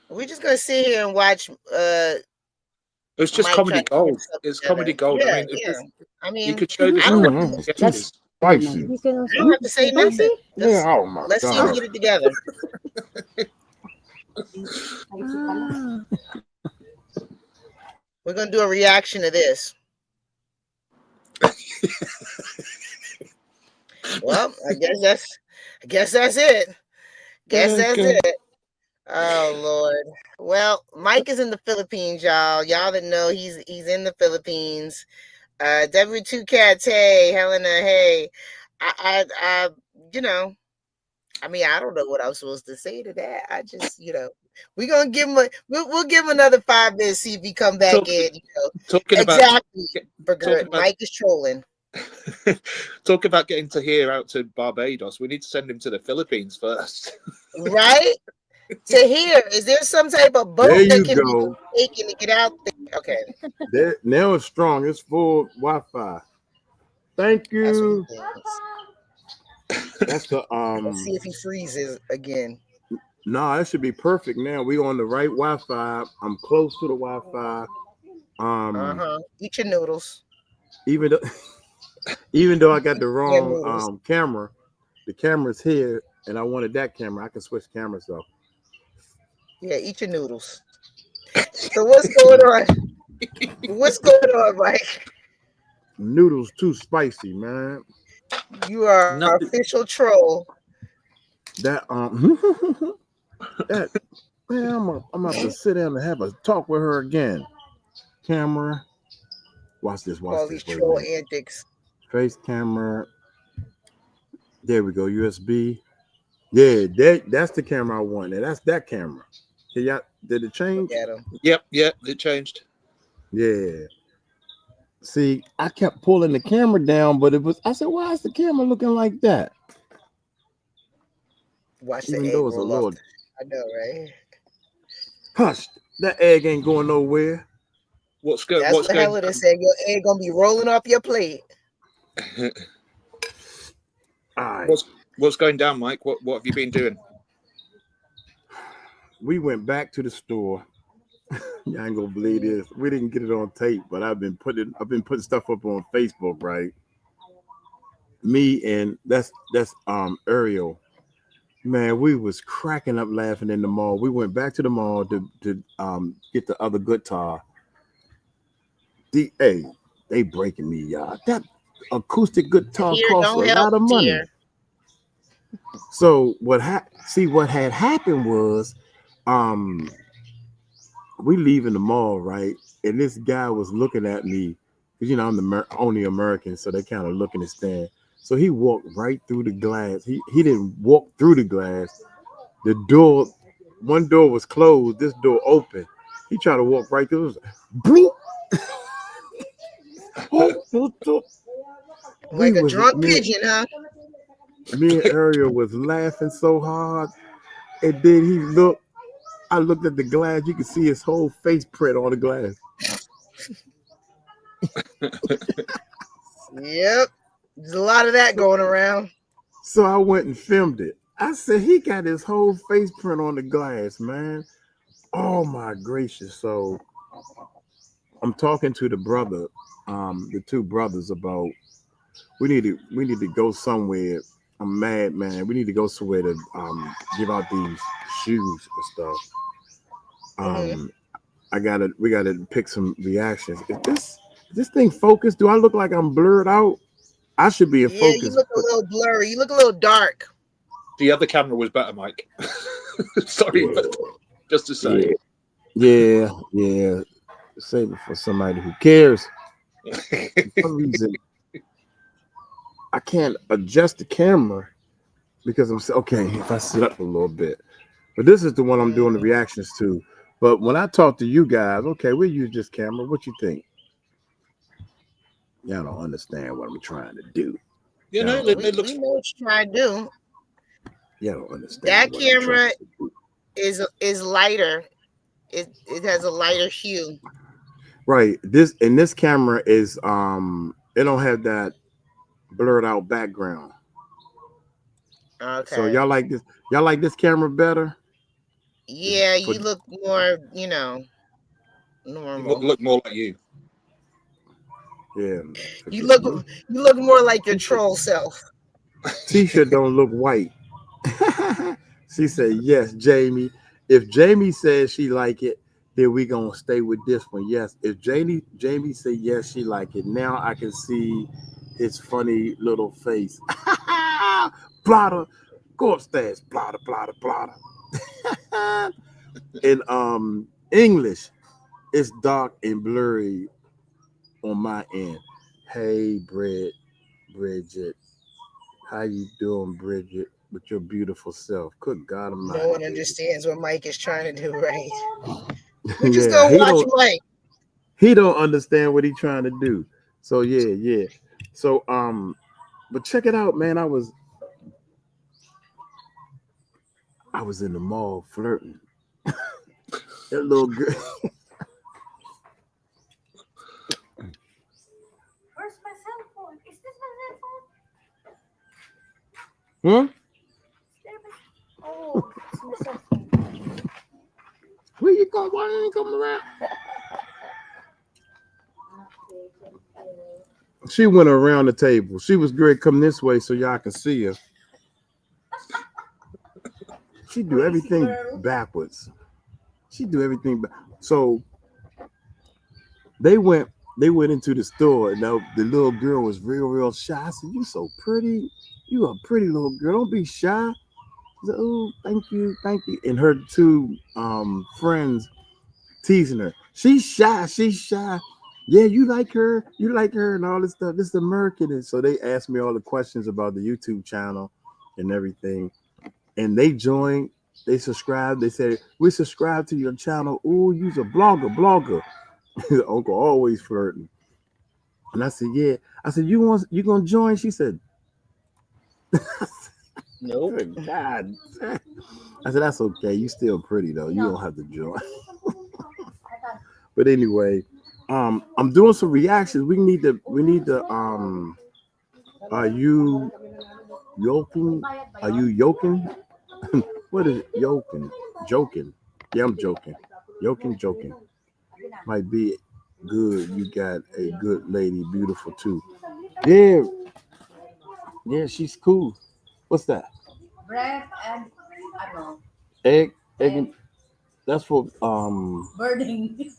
We're just gonna sit here and watch. It's just Mike comedy try to get gold. himself It's together. comedy gold. Yeah, I mean, yeah. I mean, you could show this. I don't, That's spicy. You can I don't have to say nothing. Yeah, oh my Let's see him God. get it together. We're gonna do a reaction to this. Well, I guess that's it. Guess that's Okay. it. Oh Lord. Well, Mike is in the Philippines, y'all. Y'all that know he's in the Philippines. W2 Cats, hey, Helena, hey. I you know, I mean, I don't know what I'm supposed to say to that. I just, we're gonna give him we'll give him another 5 minutes, see if he come back in. Talking Exactly. talking about- Mike is trolling. Talk about getting to here out to Barbados. We need to send him to the Philippines first. Right? To here, is there some type of boat There you that can go. be taken to get out there? Okay. There, now it's strong. It's full Wi-Fi. Thank That's what you. he thinks. That's the Let's see if he freezes again. No, that should be perfect now. We on the right Wi-Fi. I'm close to the Wi-Fi. Eat your noodles. Even though I got the wrong camera, the camera's here, and I wanted that camera. I can switch cameras though. Yeah, eat your noodles. So what's going on? What's going on, Mike? Noodles too spicy, man. You are our Nothing. official troll. That that man, I'm about to sit down and have a talk with her again. Camera, watch this. All these Wait a troll minute. antics. Face camera. There we go. USB. Yeah, that's the camera I want. And that's that camera. Can y'all, did it change? Look at him. Yep, it changed. Yeah. See, I kept pulling the camera down, but I said, why is the camera looking like that? Watch the Even egg though it's a roll off. little I know, right? hush, that egg ain't going nowhere. What's That's going? what Helena said. Your egg gonna be rolling off your plate. All right. What's going down, Mike? What have you been doing? We went back to the store. Y'all ain't gonna believe this. We didn't get it on tape, but I've been putting stuff up on Facebook, right? Me and that's Ariel. Man, we was cracking up laughing in the mall. We went back to the mall to get the other guitar. They breaking me, y'all. That acoustic guitar costs a lot of money. Dear. So what had happened was we leaving the mall, right? And this guy was looking at me because I'm the only American, so they kind of looking and stand. So he walked right through the glass. He didn't walk through the glass. The door, one door was closed. This door open. He tried to walk right through. It was bloop. Like a drunk pigeon, huh? Me and Ariel was laughing so hard, and then he looked. I looked at the glass. You could see his whole face print on the glass. Yep. There's a lot of that going around. So I went and filmed it. I said, he got his whole face print on the glass, man. Oh my gracious. So I'm talking to the brother, the two brothers about we need to go somewhere. I'm mad, man. We need to go somewhere to give out these shoes and stuff. We gotta pick some reactions. Is this thing focused? Do I look like I'm blurred out? I should be in focus. You look a little blurry. You look a little dark. The other camera was better, Mike. Sorry, but just to say. Yeah. Save it for somebody who cares. For some reason, I can't adjust the camera because I'm okay. If I sit up a little bit, but this is the one I'm doing the reactions to. But when I talk to you guys, okay, we'll use this camera. What you think? Y'all don't understand what I'm trying to do. We know what you're trying to do. Y'all don't understand. That camera is lighter. It has a lighter hue. Right. This camera is it don't have that blurred out background. Okay. So y'all like this camera better? Yeah, you look more, normal. You look more like you. Yeah. You look more like your troll self. T-shirt don't look white. She said, yes, Jamie. If Jamie says she like it, then we gonna stay with this one. Yes. If Jamie said yes, she like it. Now I can see his funny little face. Blotter, go upstairs. Blotter. In English, it's dark and blurry on my end. Hey, Bridget. How you doing, Bridget, with your beautiful self? Good God Almighty. No one understands what Mike is trying to do, right? We're just gonna watch Mike. He don't understand what he's trying to do. So yeah. So but check it out, man. I was in the mall flirting. That little girl. Where's my cell phone? Is this my cell phone? Oh, it's my cell phone. Where you going? Why didn't you come around? She went around the table. She was great. Come this way so y'all can see her. She do everything backwards. She do everything. So they went into the store, and the little girl was real shy. I said, "You so pretty. You a pretty little girl. Don't be shy." She said, "Oh, thank you." And her two friends teasing her. She's shy. Yeah, you like her, and all this stuff. This is American. And so they asked me all the questions about the YouTube channel and everything. And they joined, they subscribed. They said, "We subscribe to your channel. Oh, you's a blogger." Uncle always flirting. And I said, "Yeah." I said, you gonna join?" She said, Nope. "Good God." I said, "That's okay. You still pretty though. You don't have to join." But anyway, I'm doing some reactions. We need to are you yoking? Are you yoking? What is it? Yoking. Joking. Yeah, I'm joking. Joking. Might be good. You got a good lady, beautiful too. Yeah. Yeah, she's cool. What's that? Bread and ano, Egg. That's for birding.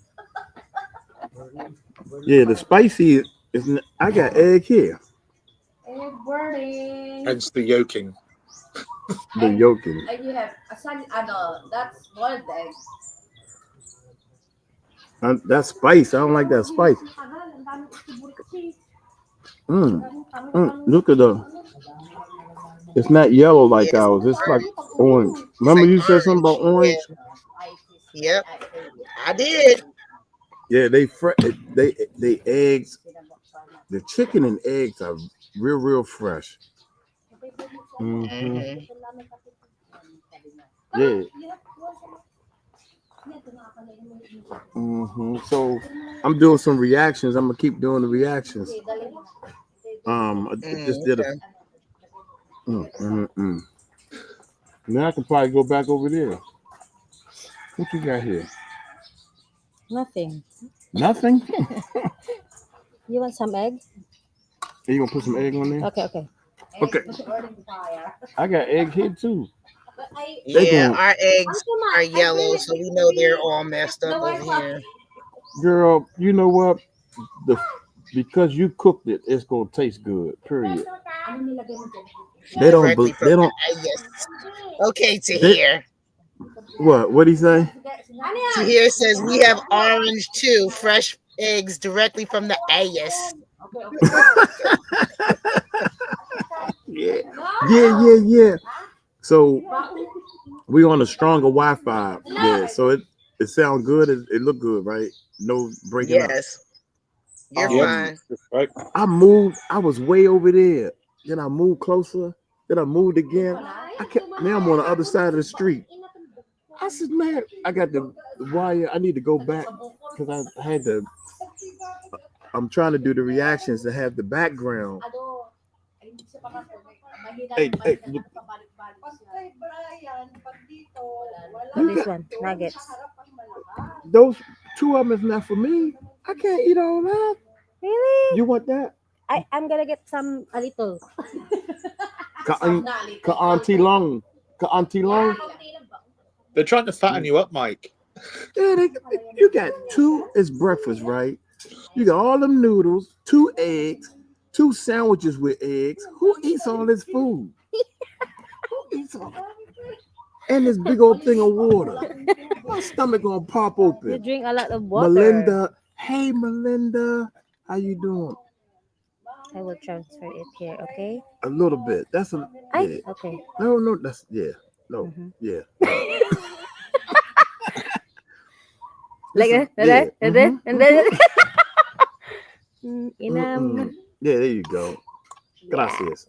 yeah, the spicy is I got egg here. Egg birding. Hence the yoking. The yolking. And you have that's boiled egg. That spice. I don't like that spice. Look at it's not yellow like Yes. ours. It's like orange. Remember like you said something about orange? Yep, I did. Yeah, they eggs. The chicken and eggs are real fresh. Mhm. Yeah. So I'm doing some reactions. I'm gonna keep doing the reactions. I just did a. Okay. Now I can probably go back over there. What you got here? Nothing. Nothing. You want some egg? Are you gonna put some egg on there? Okay. Okay. I got egg here too. Yeah, our eggs are yellow, so we know they're all messed up over here. Girl, you know what? Because you cooked it, it's gonna taste good. Period. They don't. Directly from They don't. yes. Okay, Tahir. What? What'd he say? Tahir says we have orange too, fresh eggs directly from the AS. Yeah. So we on a stronger Wi-Fi. Yeah. So it sounds good. It look good, right? No breaking up. Yes. You're fine. Right. I moved. I was way over there. Then I moved closer. Then I moved again. Now I'm on the other side of the street. I said, man, I got the wire. I need to go back because I had to. I'm trying to do the reactions to have the background. Hey, look. This one, nuggets. Those two of them is not for me. I can't eat all that. Really? You want that? I'm gonna get some a little. Ka Auntie Long. They're trying to fatten you up, Mike. Yeah, you got two. It's breakfast, right? You got all them noodles, 2 eggs, 2 sandwiches with eggs. Who eats all this food? Who eats all that? And this big old thing of water. My stomach gonna pop open. You drink a lot of water. Melinda, hey Melinda, how you doing? I will transfer it here, okay? A little bit. That's a yeah. Okay. No, that's yeah. No, yeah. Like that, yeah. and then Inam. Yeah, there you go. Gracias.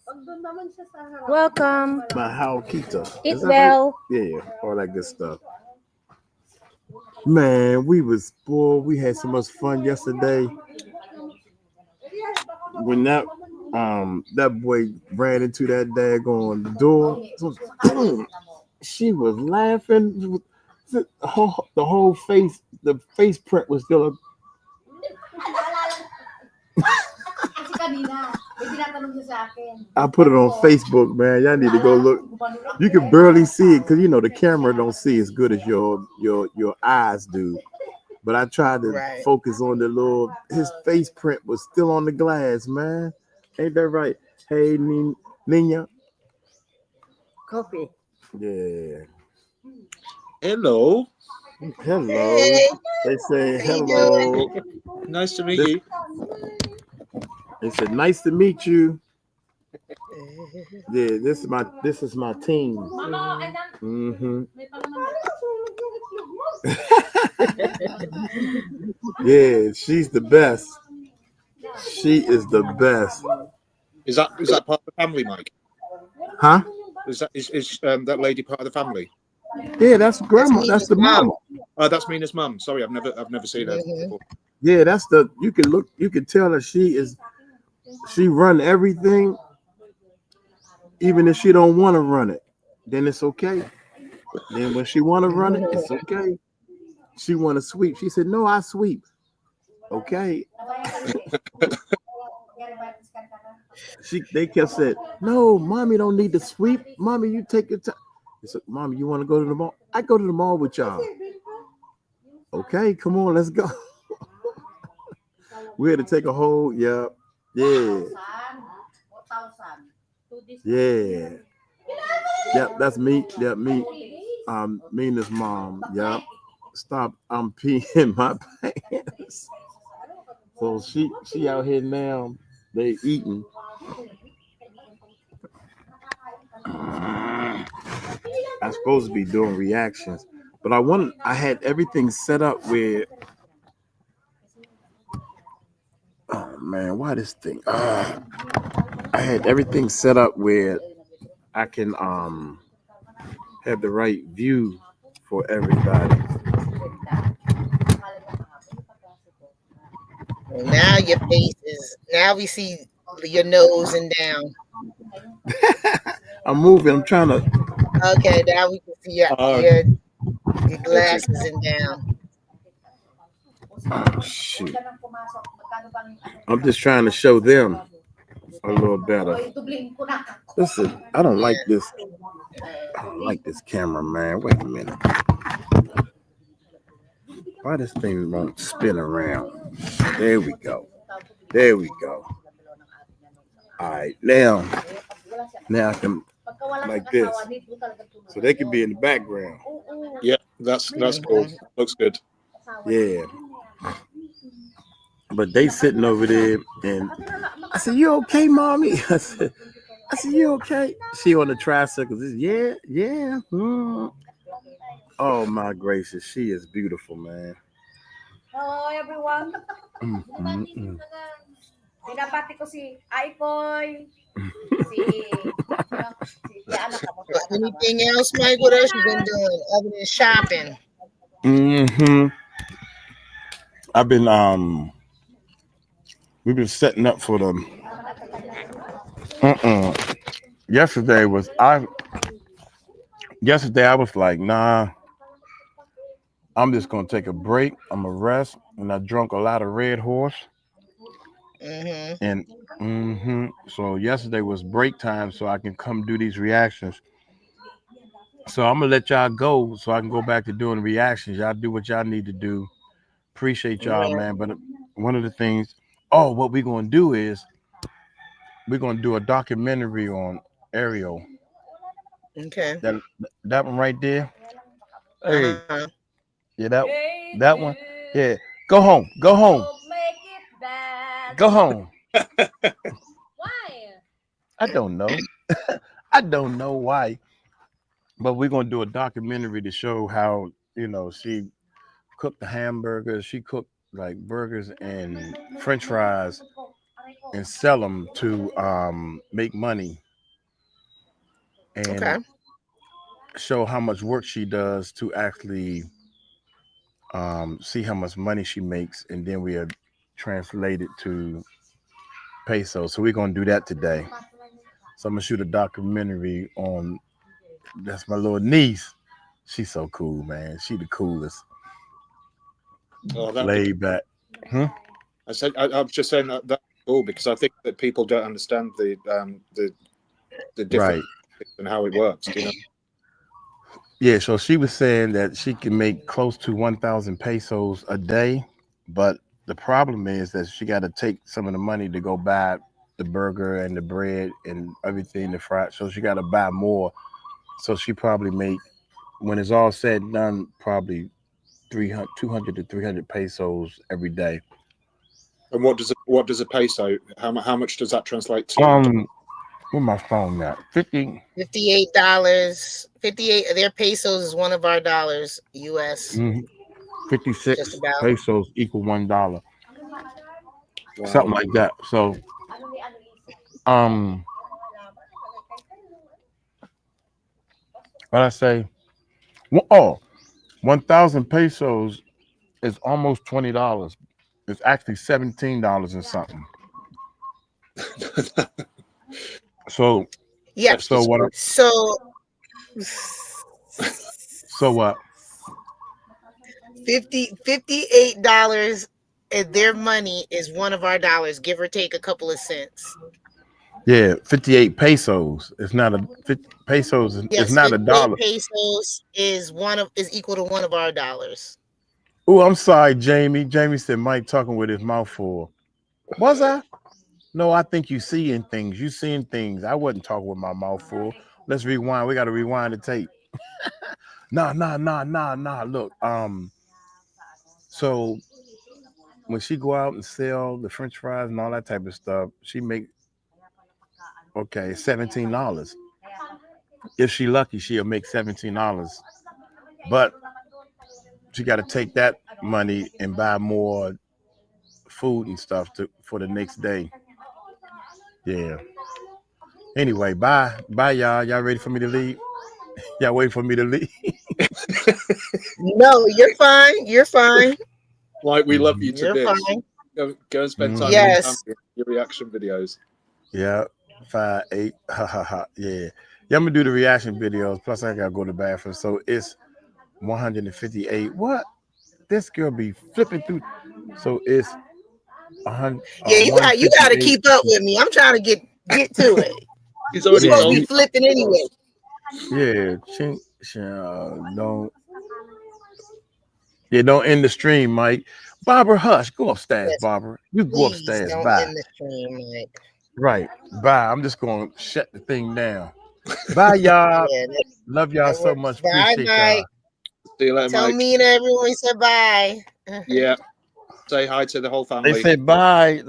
Welcome. Mahal-kita. Eat well. Right? Yeah, all that good stuff. Man, we had so much fun yesterday. When that boy ran into that daggone door, she was laughing. The whole face, the face print was still I put it on Facebook, man. Y'all need to go look. You can barely see it because you know the camera don't see as good as your eyes do. But I tried to Right. focus on the little. His face print was still on the glass, man. Ain't that right? Hey, Nina. Coffee. Yeah. Hello. Hello. Hey, They say how you doing? hello. Nice to meet This- you. They said nice to meet you. Yeah, this is my team. Mm-hmm. Yeah, she's the best. She is the best. Is that part of the family, Mike? Huh? Is that lady part of the family? Yeah, that's grandma. That's Mina's the mom. mama. Oh, that's Mina's mum. Sorry, I've never seen her Mhm. before. Yeah, that's the. You can tell that she run everything, even if she don't want to run it. Then it's okay. Then when she want to run it, it's okay. She want to sweep. She said, "No, I sweep." Okay. They kept saying, "No, mommy don't need to sweep. Mommy, you take your time." I said, "Mommy, you want to go to the mall? I go to the mall with y'all." Okay, come on, let's go. We had to take a whole, yeah. Yep, that's me. Yep, me. Mina's mom. Yep. Stop. I'm peeing my pants. So she out here now. They eating. I'm supposed to be doing reactions, but I had everything set up where. Oh man, why this thing? I had everything set up where I can have the right view for everybody. Now your face is. Now we see your nose and down. I'm moving. I'm trying to. Okay, now we can see your Oh, your, your that's it. glasses and down. Oh, shoot. I'm just trying to show them a little better. Listen, I don't like Yeah. this. I don't like this camera, man. Wait a minute. Why this thing won't spin around? There we go. There we go. All right, now I can like this, so they can be in the background. Yeah, that's cool. Mhm. Looks good. Yeah, but they sitting over there, and I said, "You okay, mommy?" I said, "You okay?" She on the tricycle. Yeah, yeah. Oh my gracious, she is beautiful, man. Hello everyone. Mm. Pinapati ko si Aikoy, si anak ko. But anything else, Mike? What else you been doing other than shopping? Mm-hmm. I've been we've been setting up for them. Yesterday I was like, nah, I'm just gonna take a break. I'm gonna rest, and I drunk a lot of Red Horse, Mm-hmm. and so yesterday was break time, so I can come do these reactions. So I'm gonna let y'all go, so I can go back to doing reactions. Y'all do what y'all need to do. Appreciate y'all, Yeah. man. But one of the things, what we're gonna do is we're gonna do a documentary on Ariel. Okay. That one right there. Hey, Uh-huh. yeah, that one. Yeah, go home. Go home. Go home. Why? I don't know. I don't know why, but we're gonna do a documentary to show how she cooked the hamburgers. She cooked like burgers and French fries and sell them to make money and Okay. show how much work she does to actually see how much money she makes, and then we are translate it to pesos. So we're gonna do that today. So I'm gonna shoot a documentary on. That's my little niece. She's so cool, man. She the coolest. Oh, that'd be. Laid back. Hmm? I was just saying that cool because I think that people don't understand the different Right. and how it works. You know. Yeah, so she was saying that she can make close to 1,000 pesos a day, but the problem is that she got to take some of the money to go buy the burger and the bread and everything, the fry. So she got to buy more. So she probably make, when it's all said and done, probably 300, 200 to 300 pesos every day. And what does a peso? How much does that translate to? Where my phone at? 50. $58. 58. Their pesos is one of our dollars, US. 56 Just about. pesos equal $1, Wow. something like that. So, what I say? Oh, 1,000 pesos is almost $20. It's actually $17 and something. So, Yeah. so what? So What? $58 and their money is one of our dollars, give or take a couple of cents. Yeah, 58 pesos. It's not a 50 pesos. It's Yes, not a 58 dollar. pesos is equal to one of our dollars. Oh, I'm sorry, Jamie. Jamie said Mike talking with his mouth full. Was I? No, I think you seeing things. You seeing things. I wasn't talking with my mouth full. Let's rewind. We got to rewind the tape. Nah. Look, so when she go out and sell the French fries and all that type of stuff, she make $17. If she lucky, she'll make $17. But she got to take that money and buy more food and stuff for the next day. Yeah. Anyway, bye y'all. Y'all ready for me to leave? Y'all wait for me to leave? No, you're fine. You're fine. Like we love you to You're bits. fine. Go and spend time Yes. with your reaction videos. Yeah, 5, 8. Ha ha ha. Yeah. I'm gonna do the reaction videos. Plus, I gotta go to the bathroom. So it's 158. What? This girl be flipping through. So it's 100. Yeah, you got to 158. keep up with me. I'm trying to get to it. He's You're already supposed to told be me. flipping anyway. Yeah, don't end the stream, Mike. Barbara, hush. Go upstairs, Yes, Barbara. You go please upstairs. don't Bye. end the stream, Mike. Right. Bye. I'm just gonna shut the thing down. Bye, y'all. Yeah, Love y'all that so works. much. Bye, Appreciate Mike. y'all. See you later, Tell Mike. me and everyone we said bye. Yeah. Say hi to the whole family. They said bye.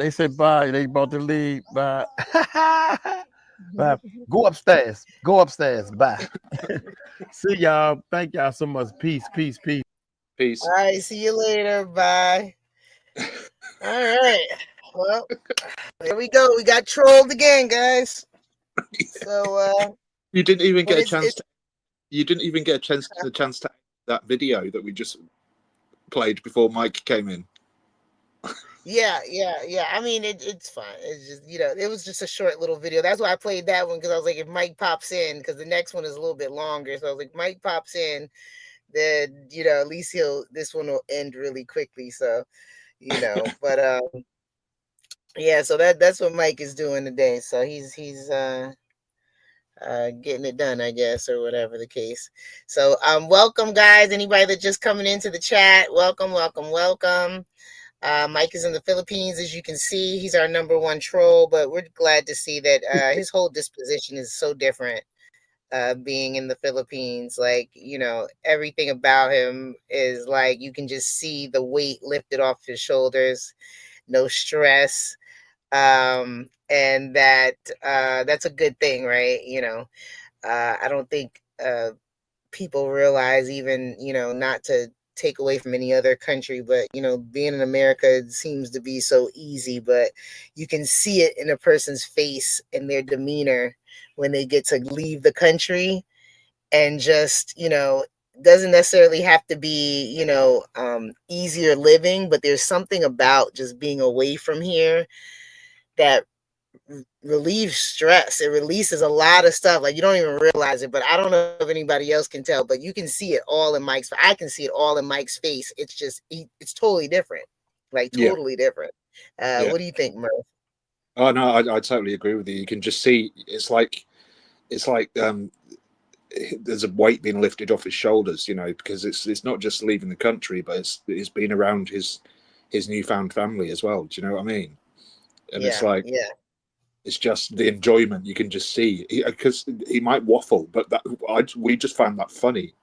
They about to leave. Bye. Bye. Go upstairs. Bye. See y'all. Thank y'all so much. Peace. Peace. All right. See you later. Bye. All right. Well, there we go. We got trolled again, guys. So you didn't even get a it's- chance. You didn't even get the chance to that video that we just played before Mike came in. yeah. I mean, it's fine. It's just, it was just a short little video. That's why I played that one, because I was like, if Mike pops in, because the next one is a little bit longer. So I was like, Mike pops in, then at least this one will end really quickly. So but yeah. So that's what Mike is doing today. So he's getting it done, I guess, or whatever the case. So welcome, guys. Anybody that just coming into the chat, welcome. Mike is in the Philippines, as you can see. He's our number one troll, but we're glad to see that his whole disposition is so different, being in the Philippines. Like, everything about him is like, you can just see the weight lifted off his shoulders, no stress. And that's a good thing, right? I don't think people realize, even, not to take away from any other country, but being in America, it seems to be so easy, but you can see it in a person's face and their demeanor when they get to leave the country, and just doesn't necessarily have to be easier living, but there's something about just being away from here that relieves stress. It releases a lot of stuff. Like, you don't even realize it, but I don't know if anybody else can tell, but you can see it all in Mike's. I can see it all in Mike's face. It's just, it's totally different. Like, totally different. What do you think, Murph? Oh no, I totally agree with you. You can just see it's like there's a weight being lifted off his shoulders, you know, because it's not just leaving the country, but it's being around his newfound family as well. Do you know what I mean? And it's Yeah, like yeah. it's just the enjoyment you can just see because he might waffle, but we just found that funny.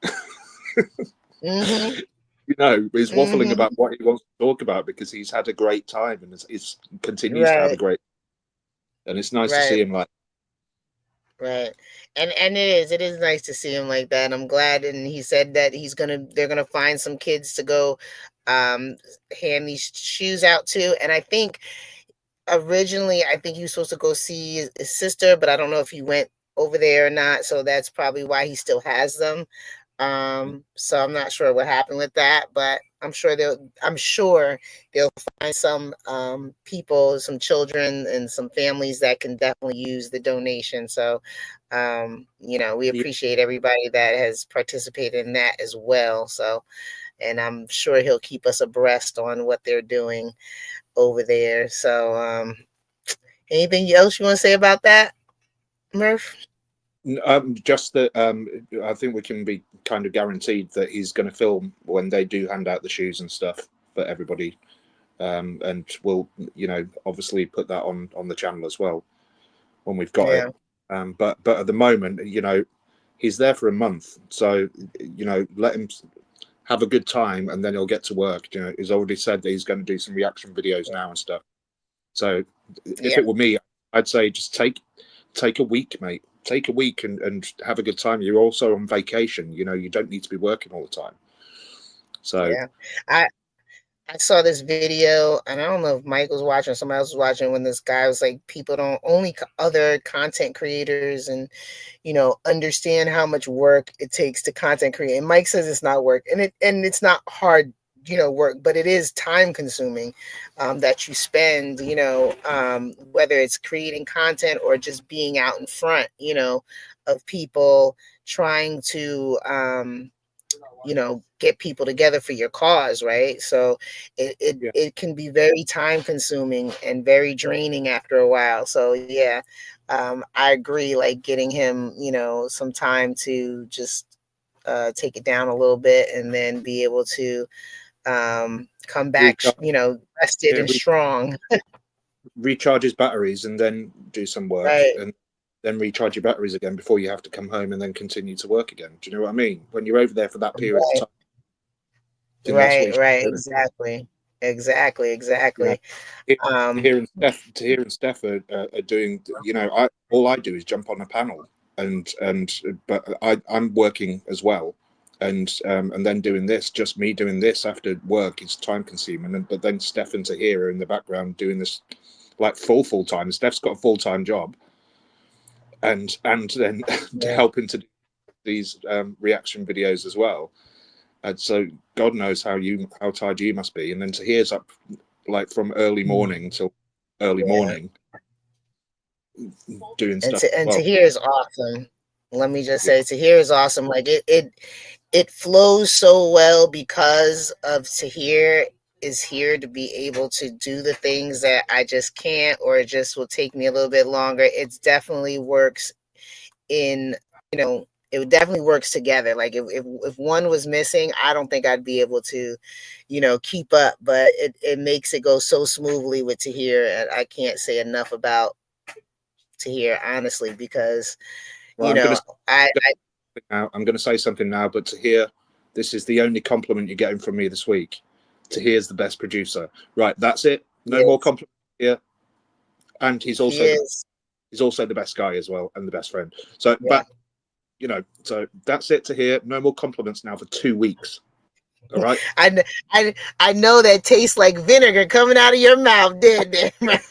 Mm-hmm. You know, he's waffling Mm-hmm. about what he wants to talk about because he's had a great time and is continues to have a Right, great. And it's nice to right. see him like. Right. And it is nice to see him like that. I'm glad, and he said that they're gonna find some kids to go um hand these shoes out to. And I think originally I think he was supposed to go see his sister, but I don't know if he went over there or not. So that's probably why he still has them. So I'm not sure what happened with that, but I'm sure they'll find some people, some children and some families that can definitely use the donation. So we Yeah, appreciate everybody that has participated in that as well. So, and I'm sure he'll keep us abreast on what they're doing over there. So anything else you want to say about that, Murph? just that I think we can be kind of guaranteed that he's going to film when they do hand out the shoes and stuff for everybody, and we'll obviously put that on the channel as well when we've got it. Yeah. But at the moment, he's there for a month, so let him have a good time, and then he'll get to work. He's already said that he's going to do some reaction videos now and stuff. So if Yeah. it were me, I'd say just take a week, mate. Take a week and have a good time. You're also on vacation. You don't need to be working all the time. So Yeah. I saw this video, and I don't know if Mike was watching or somebody else was watching, when this guy was like, people don't only other content creators and understand how much work it takes to content create. And Mike says it's not work, and it's not hard, work, but it is time consuming, that you spend, whether it's creating content or just being out in front, of people trying to get people together for your cause, right? So it, it yeah, it can be very time consuming and very draining after a while. So yeah, I agree, like getting him some time to just take it down a little bit and then be able to come back recharge, rested yeah, and strong. recharge his batteries and then do some work Right, and then recharge your batteries again before you have to come home and then continue to work again. Do you know what I mean? When you're over there for that period of right, time, I think that's what right, you should right. be doing. Exactly, You know, exactly. um Tahir and Steph are doing. All I do is jump on a panel, and but I'm working as well, and then doing this. Just me doing this after work is time consuming, but then Steph and Tahir are in the background doing this like full time. Steph's got a full time job, and then yeah. helping to do these reaction videos as well. And so God knows how tired you must be. And then Tahir's up like from early morning till early Yeah. morning doing and stuff to as and well. to hear is awesome. Let me just Yeah, say, to hear is awesome. Like it flows so well because of Tahir is here to be able to do the things that I just can't, or it just will take me a little bit longer. It definitely works in, it definitely works together. Like if one was missing, I don't think I'd be able to, keep up. But it makes it go so smoothly with Tahir, and I can't say enough about Tahir, honestly, because well, you know, I, I'm going to say something now, but Tahir, this is the only compliment you're getting from me this week. Tahir's the best producer. Right, that's it. No more yes, compliments here. And he's he also is. the best guy as well and the best friend. So, Yeah. but so that's it. Tahir, no more compliments now for 2 weeks. All right. I know that tastes like vinegar coming out of your mouth, didn't it?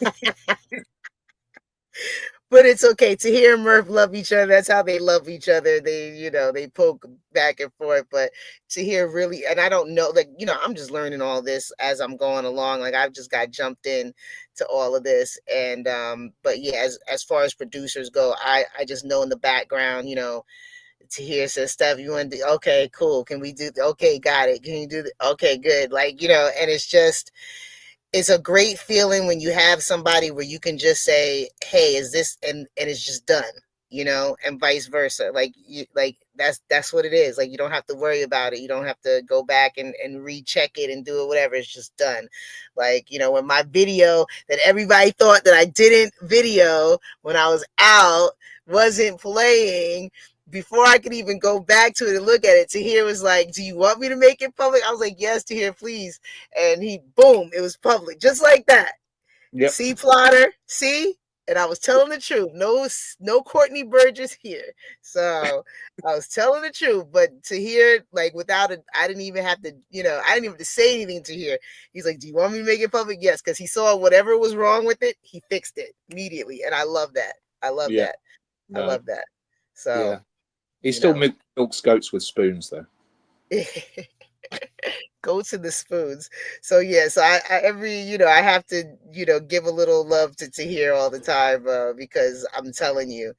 But it's okay. To hear Murph love each other, that's how they love each other. They poke back and forth. But to hear really, and I don't know, like, I'm just learning all this as I'm going along. Like, I've just got jumped in to all of this. And but yeah, as far as producers go, I just know in the background, to hear says stuff you want to do. Okay, cool. Can we do? Okay, got it. Can you do? Okay, good. Like, and it's just it's a great feeling when you have somebody where you can just say, hey, is this, and it's just done, you know, and vice versa. Like that's what it is. Like, you don't have to worry about it. You don't have to go back and recheck it and do it, whatever. It's just done. Like, you know, when my video that everybody thought that I didn't video when I was out wasn't playing, before I could even go back to it and look at it, Tahir was like, do you want me to make it public? I was like, yes, Tahir, please. And he, boom, it was public, just like that. Yep. See, plotter, see? And I was telling the truth. No Courtney Burgess here. So I was telling the truth. But Tahir, like, without it, I didn't even have to, you know, I didn't even have to say anything to Tahir. He's like, do you want me to make it public? Yes, because he saw whatever was wrong with it, he fixed it immediately. And I love that. I love that. No. I love that. So yeah. He still milks goats with spoons, though. Goats and the spoons. So yeah, so I every, you know, I have to, you know, give a little love to Tahir all the time, because I'm telling you,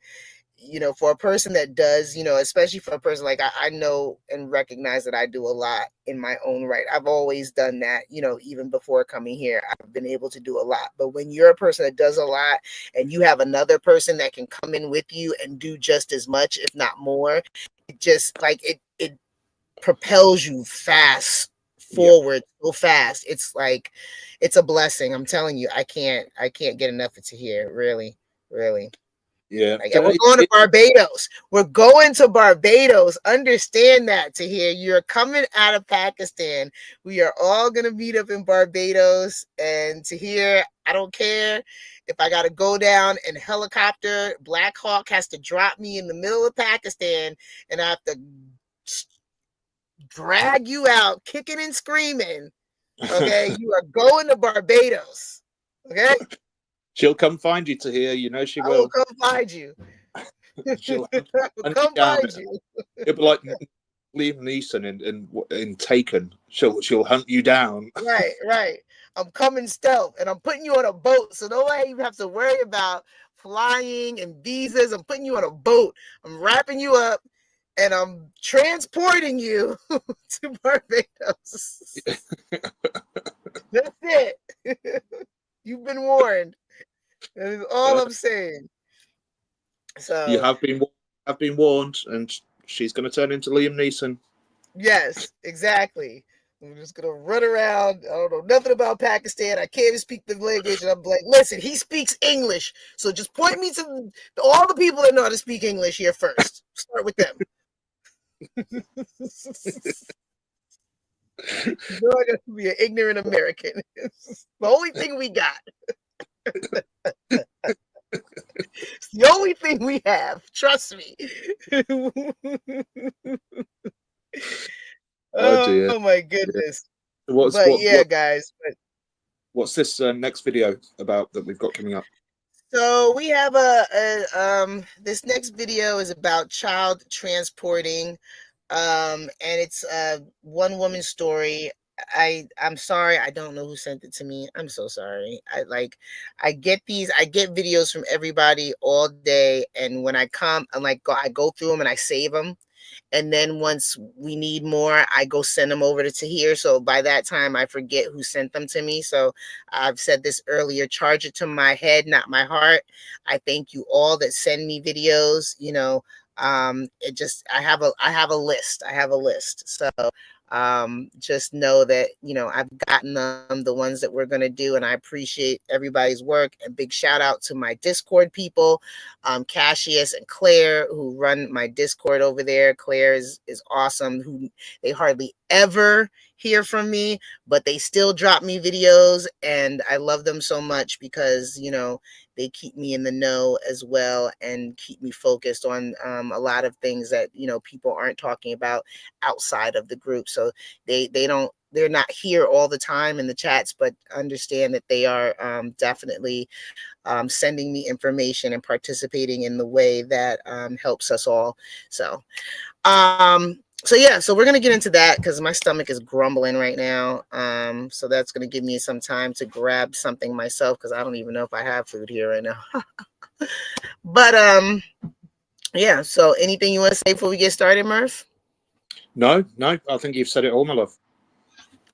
you know, for a person that does, you know, especially for a person like I know and recognize that I do a lot in my own right. I've always done that, you know, even before coming here, I've been able to do a lot. But when you're a person that does a lot and you have another person that can come in with you and do just as much, if not more, it just like it propels you fast forward so fast. It's like, it's a blessing. I'm telling you, I can't get enough of Tahir, really. Yeah. Like, and we're going to Barbados. We're going to Barbados. Understand that, Tahir. You're coming out of Pakistan. We are all going to meet up in Barbados. And Tahir, I don't care if I got to go down in helicopter. Black Hawk has to drop me in the middle of Pakistan, and I have to drag you out, kicking and screaming. Okay, you are going to Barbados. Okay, she'll come find you, Tahir. You know she will. I will come find you. She'll come find you. It'll be like Liam Neeson in Taken. She'll hunt you down. Right. I'm coming stealth, and I'm putting you on a boat, so no way you have to worry about flying and visas. I'm putting you on a boat. I'm wrapping you up, and I'm transporting you to Barbados. That's it. You've been warned. That is all I'm saying. So you have been warned, and she's going to turn into Liam Neeson. Yes, exactly. I'm just gonna run around. I don't know nothing about Pakistan. I can't even speak the language. And I'm like, listen, he speaks English. So just point me to all the people that know how to speak English here first. Start with them. I got to be an ignorant American. It's the only thing we got. It's the only thing we have. Trust me. Oh dear. Oh my goodness. Yeah. Guys. What's this next video about that we've got coming up? So we have this next video is about child transporting, and it's a one woman story. I'm sorry, I don't know who sent it to me. I'm so sorry. I get videos from everybody all day, and when I come, I go through them and I save them. And then once we need more, I go send them over to Tahir. So by that time, I forget who sent them to me. So I've said this earlier, charge it to my head, not my heart. I thank you all that send me videos. You know, I have a list. So just know that, you know, I've gotten them, the ones that we're going to do, and I appreciate everybody's work. And big shout out to my Discord people, Cassius and Claire, who run my Discord over there. Claire is awesome. Who they hardly ever hear from me, but they still drop me videos, and I love them so much because, you know, they keep me in the know as well and keep me focused on a lot of things that, you know, people aren't talking about outside of the group. So they're not here all the time in the chats, but understand that they are definitely sending me information and participating in the way that helps us all. So so we're going to get into that because my stomach is grumbling right now. So that's going to give me some time to grab something myself because I don't even know if I have food here right now. But yeah, so anything you want to say before we get started, Murph? No, I think you've said it all, my love.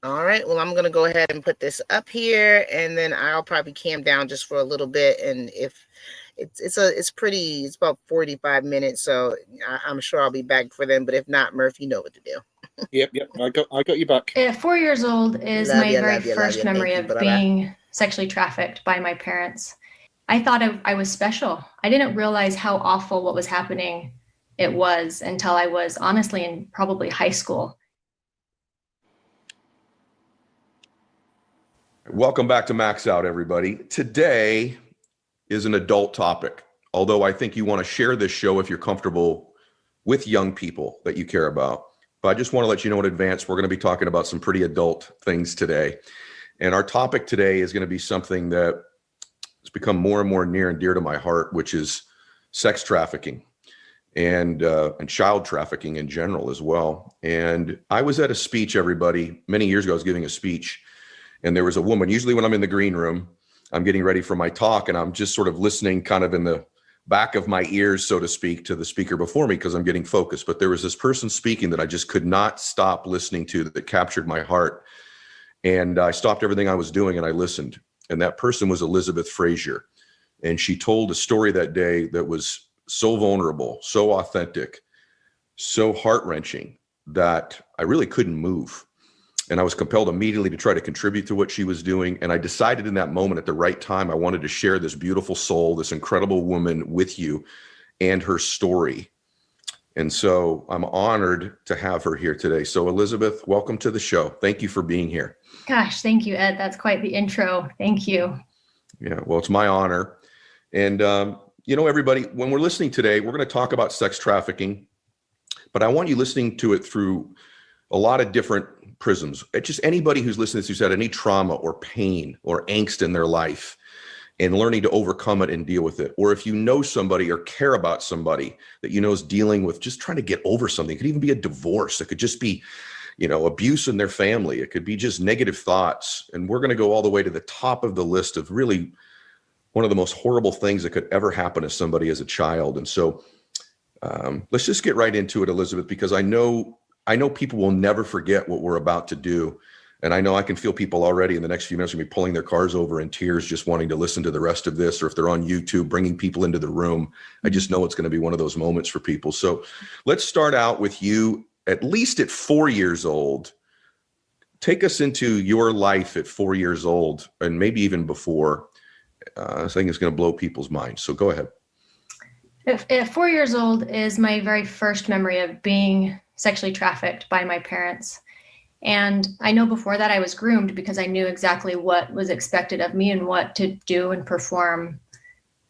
All right. Well, I'm going to go ahead and put this up here, and then I'll probably cam down just for a little bit. And if it's about 45 minutes, so I'm sure I'll be back for them. But if not, Murph, you know what to do. Yep. I got you back. At 4 years old is Love my ya, very love ya, love first ya. memory Thank you, of brother. being sexually trafficked by my parents. I thought I was special. I didn't realize how awful what was happening it was until I was honestly in probably high school. Welcome back to Max Out, everybody. Today is an adult topic, although I think you want to share this show if you're comfortable with young people that you care about. But I just want to let you know in advance, we're going to be talking about some pretty adult things today. And our topic today is going to be something that has become more and more near and dear to my heart, which is sex trafficking and child trafficking in general as well. And I was at a speech, everybody, many years ago. I was giving a speech, and there was a woman. Usually when I'm in the green room, I'm getting ready for my talk, and I'm just sort of listening kind of in the back of my ears, so to speak, to the speaker before me because I'm getting focused. But there was this person speaking that I just could not stop listening to, that captured my heart. And I stopped everything I was doing and I listened. And that person was Elizabeth Frazier. And she told a story that day that was so vulnerable, so authentic, so heart-wrenching that I really couldn't move. And I was compelled immediately to try to contribute to what she was doing. And I decided in that moment, at the right time, I wanted to share this beautiful soul, this incredible woman with you and her story. And so I'm honored to have her here today. So Elizabeth, welcome to the show. Thank you for being here. Gosh, thank you, Ed. That's quite the intro. Thank you. Yeah, well, it's my honor. And, everybody, when we're listening today, we're going to talk about sex trafficking, but I want you listening to it through a lot of different prisms. Just anybody who's listening to this who's had any trauma or pain or angst in their life and learning to overcome it and deal with it. Or if you know somebody or care about somebody that you know is dealing with just trying to get over something. It could even be a divorce. It could just be, abuse in their family. It could be just negative thoughts. And we're going to go all the way to the top of the list of really one of the most horrible things that could ever happen to somebody as a child. And so let's just get right into it, Elizabeth, because I know people will never forget what we're about to do. And I know I can feel people already in the next few minutes going to be pulling their cars over in tears, just wanting to listen to the rest of this, or if they're on YouTube, bringing people into the room. I just know it's going to be one of those moments for people. So let's start out with you, at least at 4 years old. Take us into your life at 4 years old, and maybe even before. I think it's going to blow people's minds. So go ahead. At 4 years old is my very first memory of being sexually trafficked by my parents. And I know before that I was groomed because I knew exactly what was expected of me and what to do and perform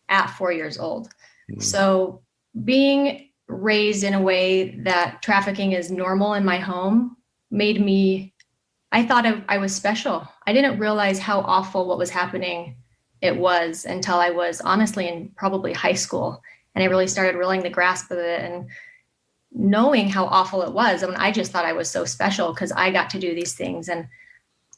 at 4 years old. Mm-hmm. So being raised in a way that trafficking is normal in my home I thought I was special. I didn't realize how awful what was happening it was until I was honestly in probably high school. And I really started realizing the grasp of it and knowing how awful it was. I mean, I just thought I was so special because I got to do these things, and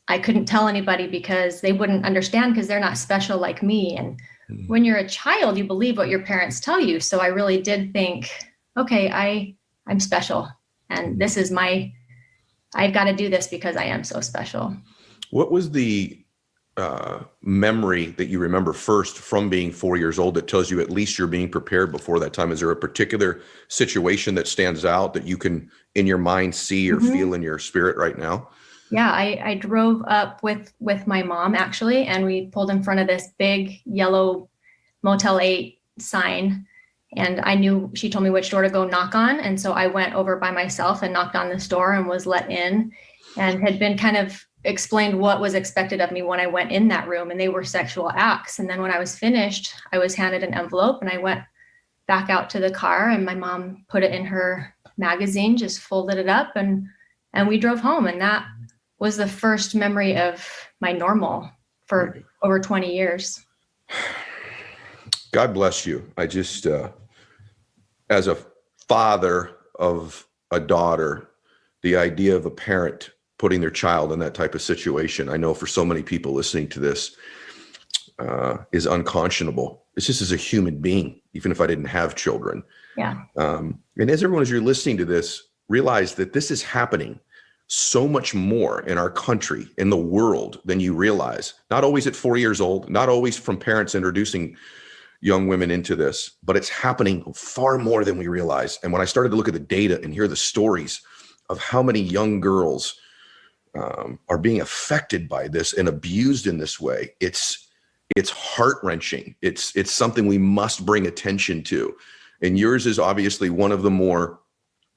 I couldn't tell anybody because they wouldn't understand because they're not special like me. And when you're a child, you believe what your parents tell you. So I really did think, okay, I'm special, and this is I've got to do this because I am so special. What was the memory that you remember first from being 4 years old that tells you at least you're being prepared before that time? Is there a particular situation that stands out that you can in your mind see or feel in your spirit right now? Yeah, I drove up with my mom actually, and we pulled in front of this big yellow Motel 8 sign, and she told me which door to go knock on. And so I went over by myself and knocked on this door and was let in, and had been kind of explained what was expected of me when I went in that room, and they were sexual acts. And then when I was finished, I was handed an envelope, and I went back out to the car, and my mom put it in her magazine, just folded it up, and we drove home. And that was the first memory of my normal for over 20 years. God bless you. I just, as a father of a daughter, the idea of a parent putting their child in that type of situation, I know for so many people listening to this, is unconscionable. It's just as a human being, even if I didn't have children. Yeah. And as you're listening to this, realize that this is happening so much more in our country, in the world, than you realize. Not always at 4 years old, not always from parents introducing young women into this, but it's happening far more than we realize. And when I started to look at the data and hear the stories of how many young girls are being affected by this and abused in this way, it's heart-wrenching. It's something we must bring attention to. And yours is obviously one of the more,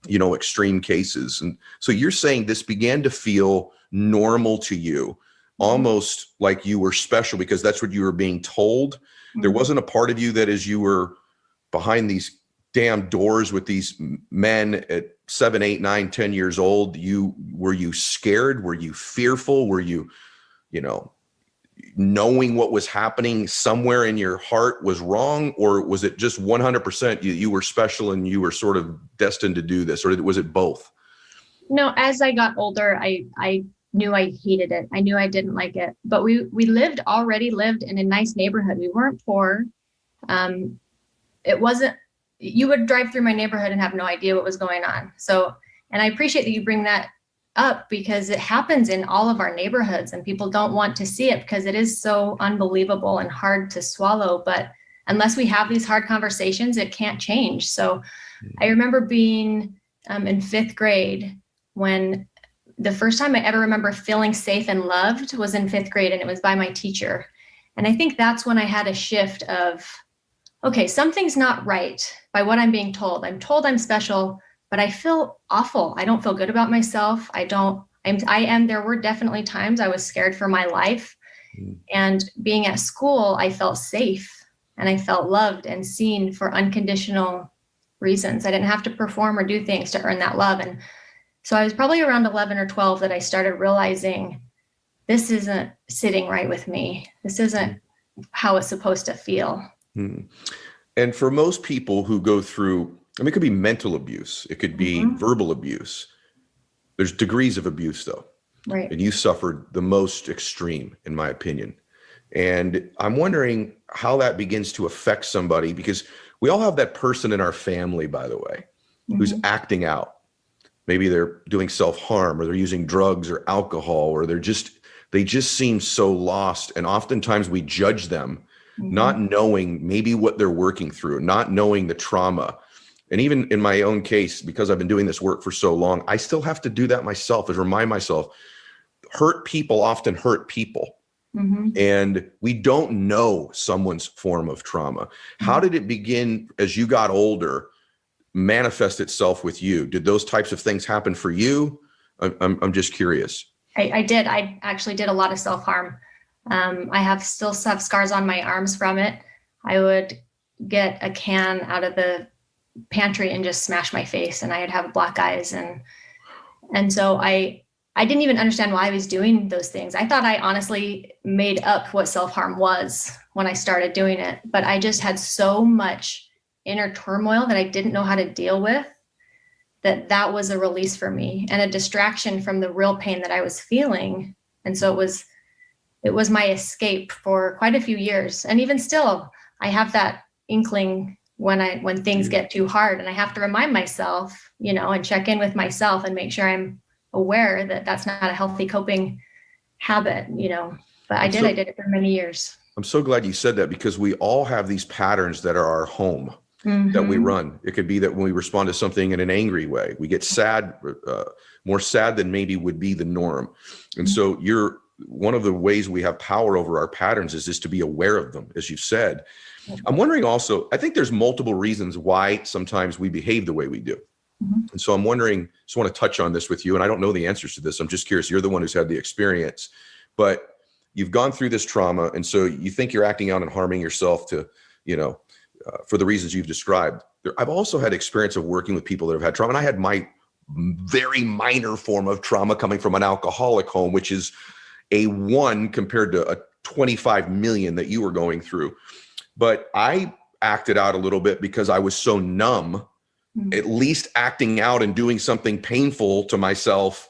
extreme cases. And so you're saying this began to feel normal to you, almost like you were special because that's what you were being told. Mm-hmm. There wasn't a part of you that as you were behind these damn doors with these men at 7, 8, 9, 10 years old, were you scared? Were you fearful? Were you, knowing what was happening somewhere in your heart was wrong? Or was it just 100% you were special and you were sort of destined to do this? Or was it both? No, as I got older, I knew I hated it. I knew I didn't like it, but we already lived in a nice neighborhood. We weren't poor. It wasn't, you would drive through my neighborhood and have no idea what was going on. So, and I appreciate that you bring that up because it happens in all of our neighborhoods and people don't want to see it because it is so unbelievable and hard to swallow. But unless we have these hard conversations, it can't change. So I remember being in 5th grade when the first time I ever remember feeling safe and loved was in 5th grade, and it was by my teacher. And I think that's when I had a shift of, okay, something's not right by what I'm being told. I'm told I'm special, but I feel awful. I don't feel good about myself. There were definitely times I was scared for my life. And being at school, I felt safe and I felt loved and seen for unconditional reasons. I didn't have to perform or do things to earn that love. And so I was probably around 11 or 12 that I started realizing this isn't sitting right with me. This isn't how it's supposed to feel. And for most people who go through, it could be mental abuse. It could be verbal abuse. There's degrees of abuse though. Right. And you suffered the most extreme, in my opinion. And I'm wondering how that begins to affect somebody, because we all have that person in our family, by the way, who's acting out. Maybe they're doing self-harm or they're using drugs or alcohol, or they just seem so lost. And oftentimes we judge them, not knowing maybe what they're working through, not knowing the trauma. And even in my own case, because I've been doing this work for so long, I still have to do that myself, is remind myself, hurt people often hurt people. And we don't know someone's form of trauma. How did it begin as you got older, manifest itself with you? Did those types of things happen for you? I'm just curious. I did. I actually did a lot of self-harm. I still have scars on my arms from it. I would get a can out of the pantry and just smash my face, and I'd have black eyes. And so I didn't even understand why I was doing those things. I thought I honestly made up what self-harm was when I started doing it, but I just had so much inner turmoil that I didn't know how to deal with, that was a release for me and a distraction from the real pain that I was feeling. And so it was my escape for quite a few years. And even still, I have that inkling when things get too hard, and I have to remind myself, and check in with myself and make sure I'm aware that that's not a healthy coping habit, but I did it for many years. I'm so glad you said that, because we all have these patterns that are our home that we run. It could be that when we respond to something in an angry way, we get sad, more sad than maybe would be the norm. And so one of the ways we have power over our patterns is just to be aware of them, as you said. I'm wondering also, I think there's multiple reasons why sometimes we behave the way we do. And so I'm wondering, just want to touch on this with you, and I don't know the answers to this. I'm just curious. You're the one who's had the experience, but you've gone through this trauma. And so you think you're acting out and harming yourself to, for the reasons you've described. I've also had experience of working with people that have had trauma, and I had my very minor form of trauma coming from an alcoholic home, which is a 1 compared to a 25 million that you were going through. But I acted out a little bit because I was so numb. At least acting out and doing something painful to myself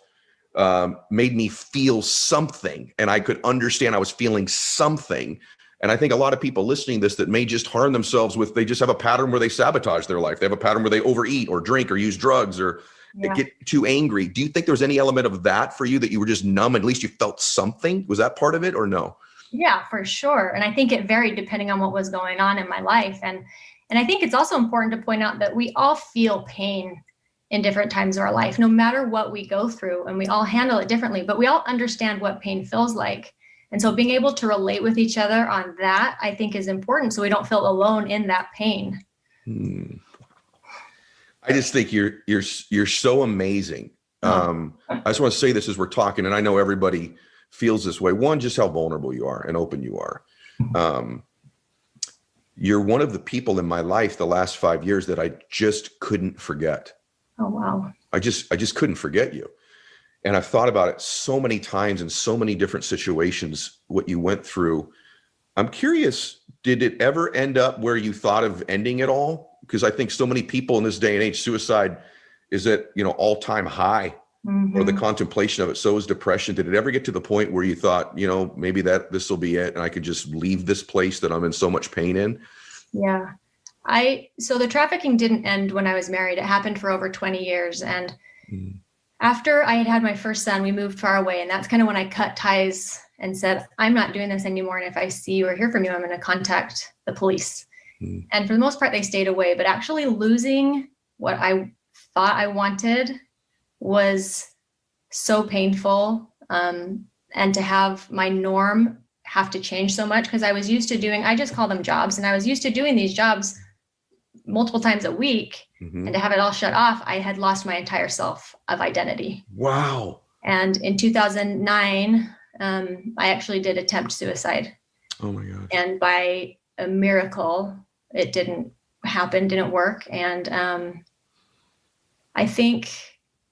made me feel something, and I could understand I was feeling something. And I think a lot of people listening to this that may just harm themselves they just have a pattern where they sabotage their life. They have a pattern where they overeat or drink or use drugs, or Yeah. get too angry. Do you think there was any element of that for you, that you were just numb? At least you felt something. Was that part of it or no? Yeah, for sure. And I think it varied depending on what was going on in my life. And I think it's also important to point out that we all feel pain in different times of our life, no matter what we go through, and we all handle it differently, but we all understand what pain feels like. And so being able to relate with each other on that, I think, is important, so we don't feel alone in that pain. I just think you're so amazing. I just want to say this as we're talking, and I know everybody feels this way. One, just how vulnerable you are and open you are. You're one of the people in my life the last 5 years that I just couldn't forget. Oh, wow. I just couldn't forget you. And I've thought about it so many times in so many different situations, what you went through. I'm curious, did it ever end up where you thought of ending it all? Because I think so many people in this day and age, suicide is at, all-time high, or the contemplation of it. So is depression. Did it ever get to the point where you thought, maybe this will be it, and I could just leave this place that I'm in so much pain in? Yeah. So the trafficking didn't end when I was married. It happened for over 20 years. And after I had my first son, we moved far away. And that's kind of when I cut ties and said, I'm not doing this anymore. And if I see you or hear from you, I'm going to contact the police. And for the most part, they stayed away. But actually losing what I thought I wanted was so painful. And to have my norm have to change so much, because I was used to doing, I just call them jobs. And I was used to doing these jobs multiple times a week. And to have it all shut off, I had lost my entire self of identity. Wow. And in 2009, I actually did attempt suicide. Oh my God. And by a miracle, it didn't work. And I think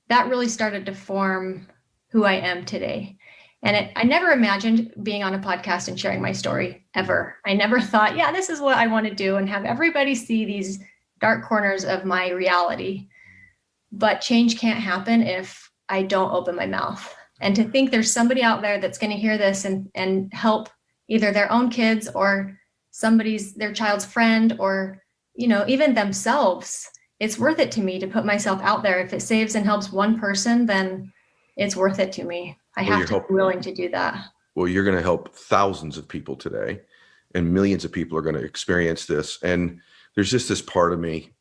that really started to form who I am today. And I never imagined being on a podcast and sharing my story ever. I never thought, this is what I want to do, and have everybody see these dark corners of my reality. But change can't happen if I don't open my mouth. And to think there's somebody out there that's going to hear this and help either their own kids or their child's friend, or, even themselves, it's worth it to me to put myself out there. If it saves and helps one person, then it's worth it to me. I have to be willing to do that. Well, you're going to help thousands of people today, and millions of people are going to experience this. And there's just this part of me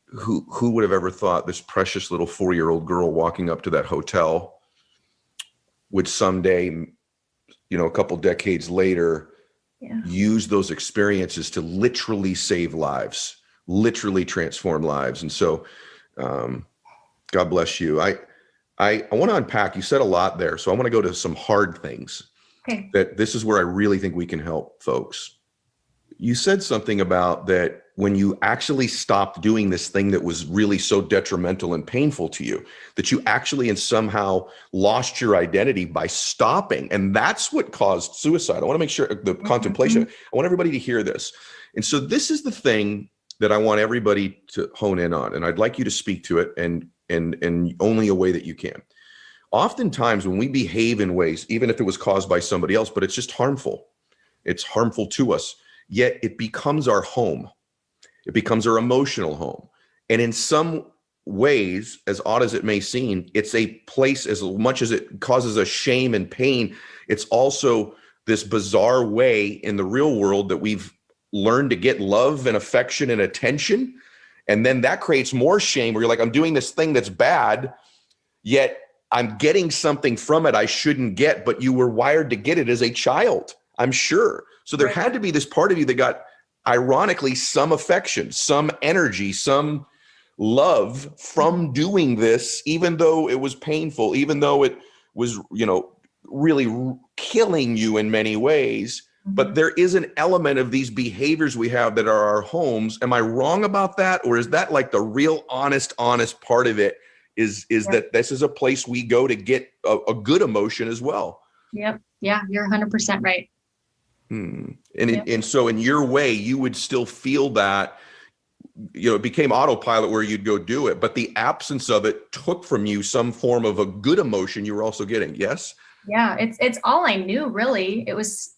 who would have ever thought this precious little 4-year-old girl walking up to that hotel would someday, a couple decades later, use those experiences to literally save lives, literally transform lives. And so, God bless you. I want to unpack, you said a lot there. So I want to go to some hard things. Okay. That this is where I really think we can help folks. You said something about that when you actually stopped doing this thing that was really so detrimental and painful to you, that you actually and somehow lost your identity by stopping. And that's what caused suicide. I want to make sure the contemplation, I want everybody to hear this. And so this is the thing that I want everybody to hone in on. And I'd like you to speak to it and only a way that you can. Oftentimes when we behave in ways, even if it was caused by somebody else, but it's just harmful, it's harmful to us, yet it becomes our home. It becomes our emotional home. And in some ways, as odd as it may seem, it's a place, as much as it causes us shame and pain, it's also this bizarre way in the real world that we've learned to get love and affection and attention. And then that creates more shame, where you're like, I'm doing this thing that's bad, yet I'm getting something from it I shouldn't get, but you were wired to get it as a child, I'm sure. So there had to be this part of you that got, ironically, some affection, some energy, some love from doing this, even though it was painful, even though it was, really killing you in many ways. But there is an element of these behaviors we have that are our homes. Am I wrong about that? Or is that like the real honest part of it is that this is a place we go to get a good emotion as well? Yep. Yeah, you're 100% right. And so in your way, you would still feel that, it became autopilot where you'd go do it, but the absence of it took from you some form of a good emotion you were also getting. Yes. Yeah. It's all I knew, really. It was,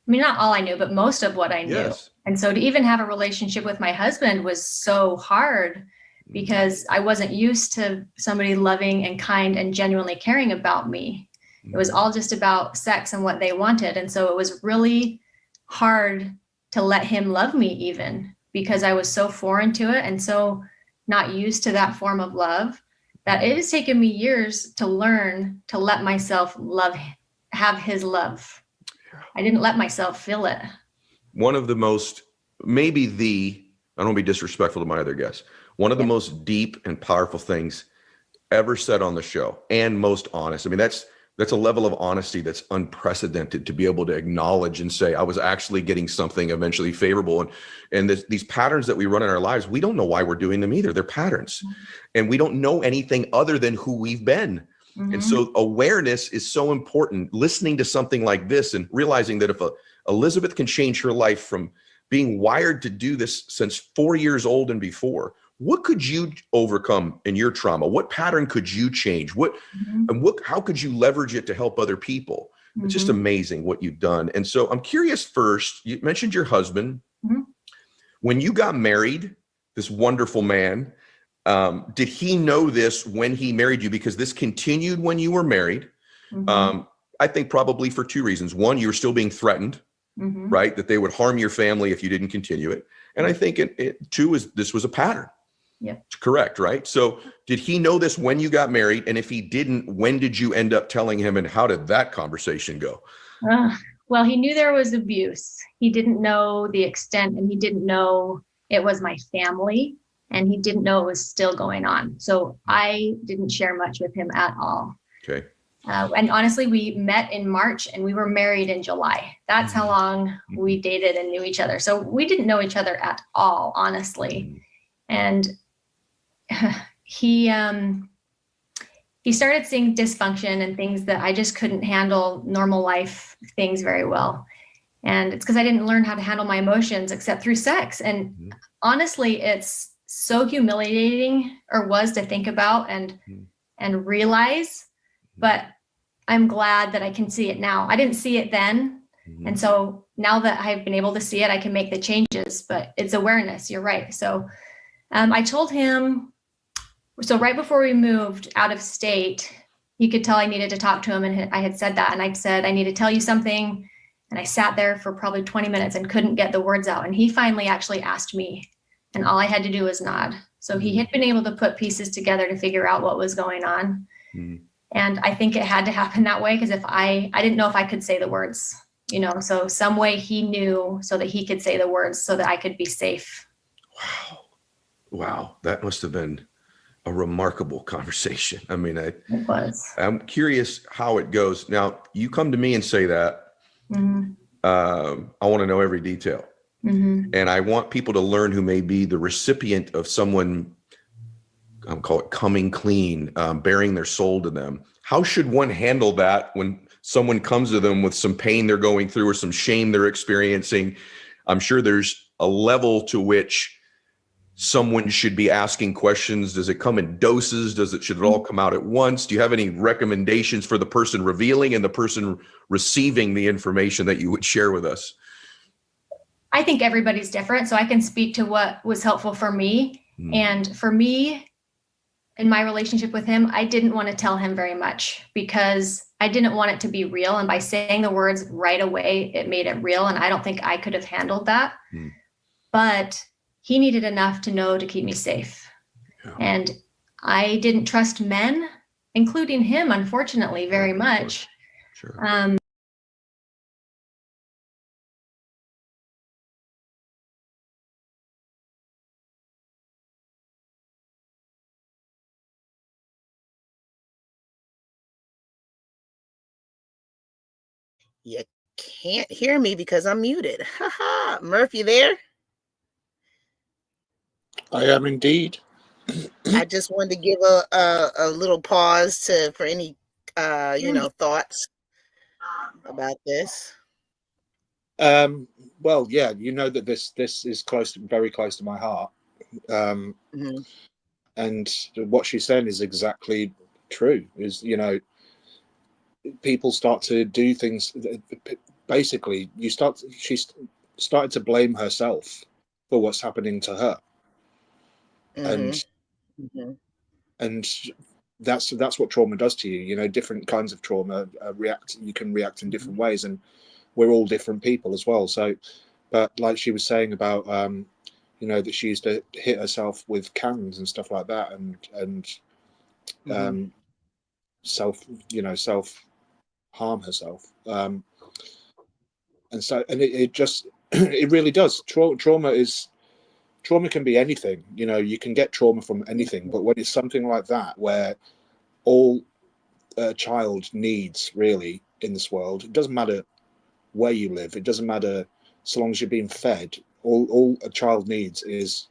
not all I knew, but most of what I knew. Yes. And so to even have a relationship with my husband was so hard because I wasn't used to somebody loving and kind and genuinely caring about me. It was all just about sex and what they wanted. And so it was really hard to let him love me, even because I was so foreign to it and so not used to that form of love, that it has taken me years to learn to let myself have his love. I didn't let myself feel it. One of the most, maybe I don't want to be disrespectful to my other guests, one of the most deep and powerful things ever said on the show, and most honest. I mean, that's a level of honesty that's unprecedented, to be able to acknowledge and say, I was actually getting something eventually favorable. And these patterns that we run in our lives, we don't know why we're doing them either. They're patterns. And we don't know anything other than who we've been. And so awareness is so important. Listening to something like this and realizing that if Elizabeth can change her life from being wired to do this since 4 years old and before, what could you overcome in your trauma? What pattern could you change? How could you leverage it to help other people? It's just amazing what you've done. And so I'm curious, first, you mentioned your husband. When you got married, this wonderful man, did he know this when he married you? Because this continued when you were married. I think probably for two reasons. One, you were still being threatened, right? That they would harm your family if you didn't continue it. And I think two is this was a pattern. Yeah. Correct, right? So did he know this when you got married? And if he didn't, when did you end up telling him, and how did that conversation go? Well, he knew there was abuse. He didn't know the extent, and he didn't know it was my family, and he didn't know it was still going on. So I didn't share much with him at all. Okay. And honestly, we met in March and we were married in July. That's how long we dated and knew each other. So we didn't know each other at all, honestly. And he started seeing dysfunction and things that I just couldn't handle normal life things very well. And it's because I didn't learn how to handle my emotions except through sex. And honestly, it's so humiliating, or was, to think about and realize, but I'm glad that I can see it now. I didn't see it then. And so now that I've been able to see it, I can make the changes, but it's awareness. You're right. So I told him, so right before we moved out of state, he could tell I needed to talk to him. And I had said that. And I said, I need to tell you something. And I sat there for probably 20 minutes and couldn't get the words out. And he finally actually asked me, and all I had to do was nod. So he had been able to put pieces together to figure out what was going on. And I think it had to happen that way, because if I didn't know if I could say the words, so some way he knew so that he could say the words so that I could be safe. Wow. That must have been a remarkable conversation. I mean, it was. I'm curious how it goes. Now, you come to me and say that. I want to know every detail. And I want people to learn who may be the recipient of someone, I'll call it coming clean, bearing their soul to them. How should one handle that when someone comes to them with some pain they're going through or some shame they're experiencing? I'm sure there's a level to which someone should be asking questions. Does it come in doses? Should it all come out at once? Do you have any recommendations for the person revealing and the person receiving the information that you would share with us? I think everybody's different. So I can speak to what was helpful for me. And for me, in my relationship with him, I didn't want to tell him very much because I didn't want it to be real. And by saying the words right away, it made it real. And I don't think I could have handled that. But he needed enough to know to keep me safe. And I didn't trust men, including him, unfortunately, very much. Sure. You can't hear me because I'm muted. Haha. Murph, you there? I am indeed. I just wanted to give a little pause for any thoughts about this. Well, yeah, that this is very close to my heart. And what she's saying is exactly true. Is people start to do things. Basically, she started to blame herself for what's happening to her, and Mhm. And that's what trauma does to you. You know, different kinds of trauma you can react in different ways, and we're all different people as well. So, but like she was saying about you know, that she used to hit herself with cans and stuff like that, and self self harm herself, and so, and it just it really does. Trauma can be anything. You know, you can get trauma from anything, but when it's something like that, where all a child needs really in this world, it doesn't matter where you live, it doesn't matter, so long as you're being fed, all a child needs is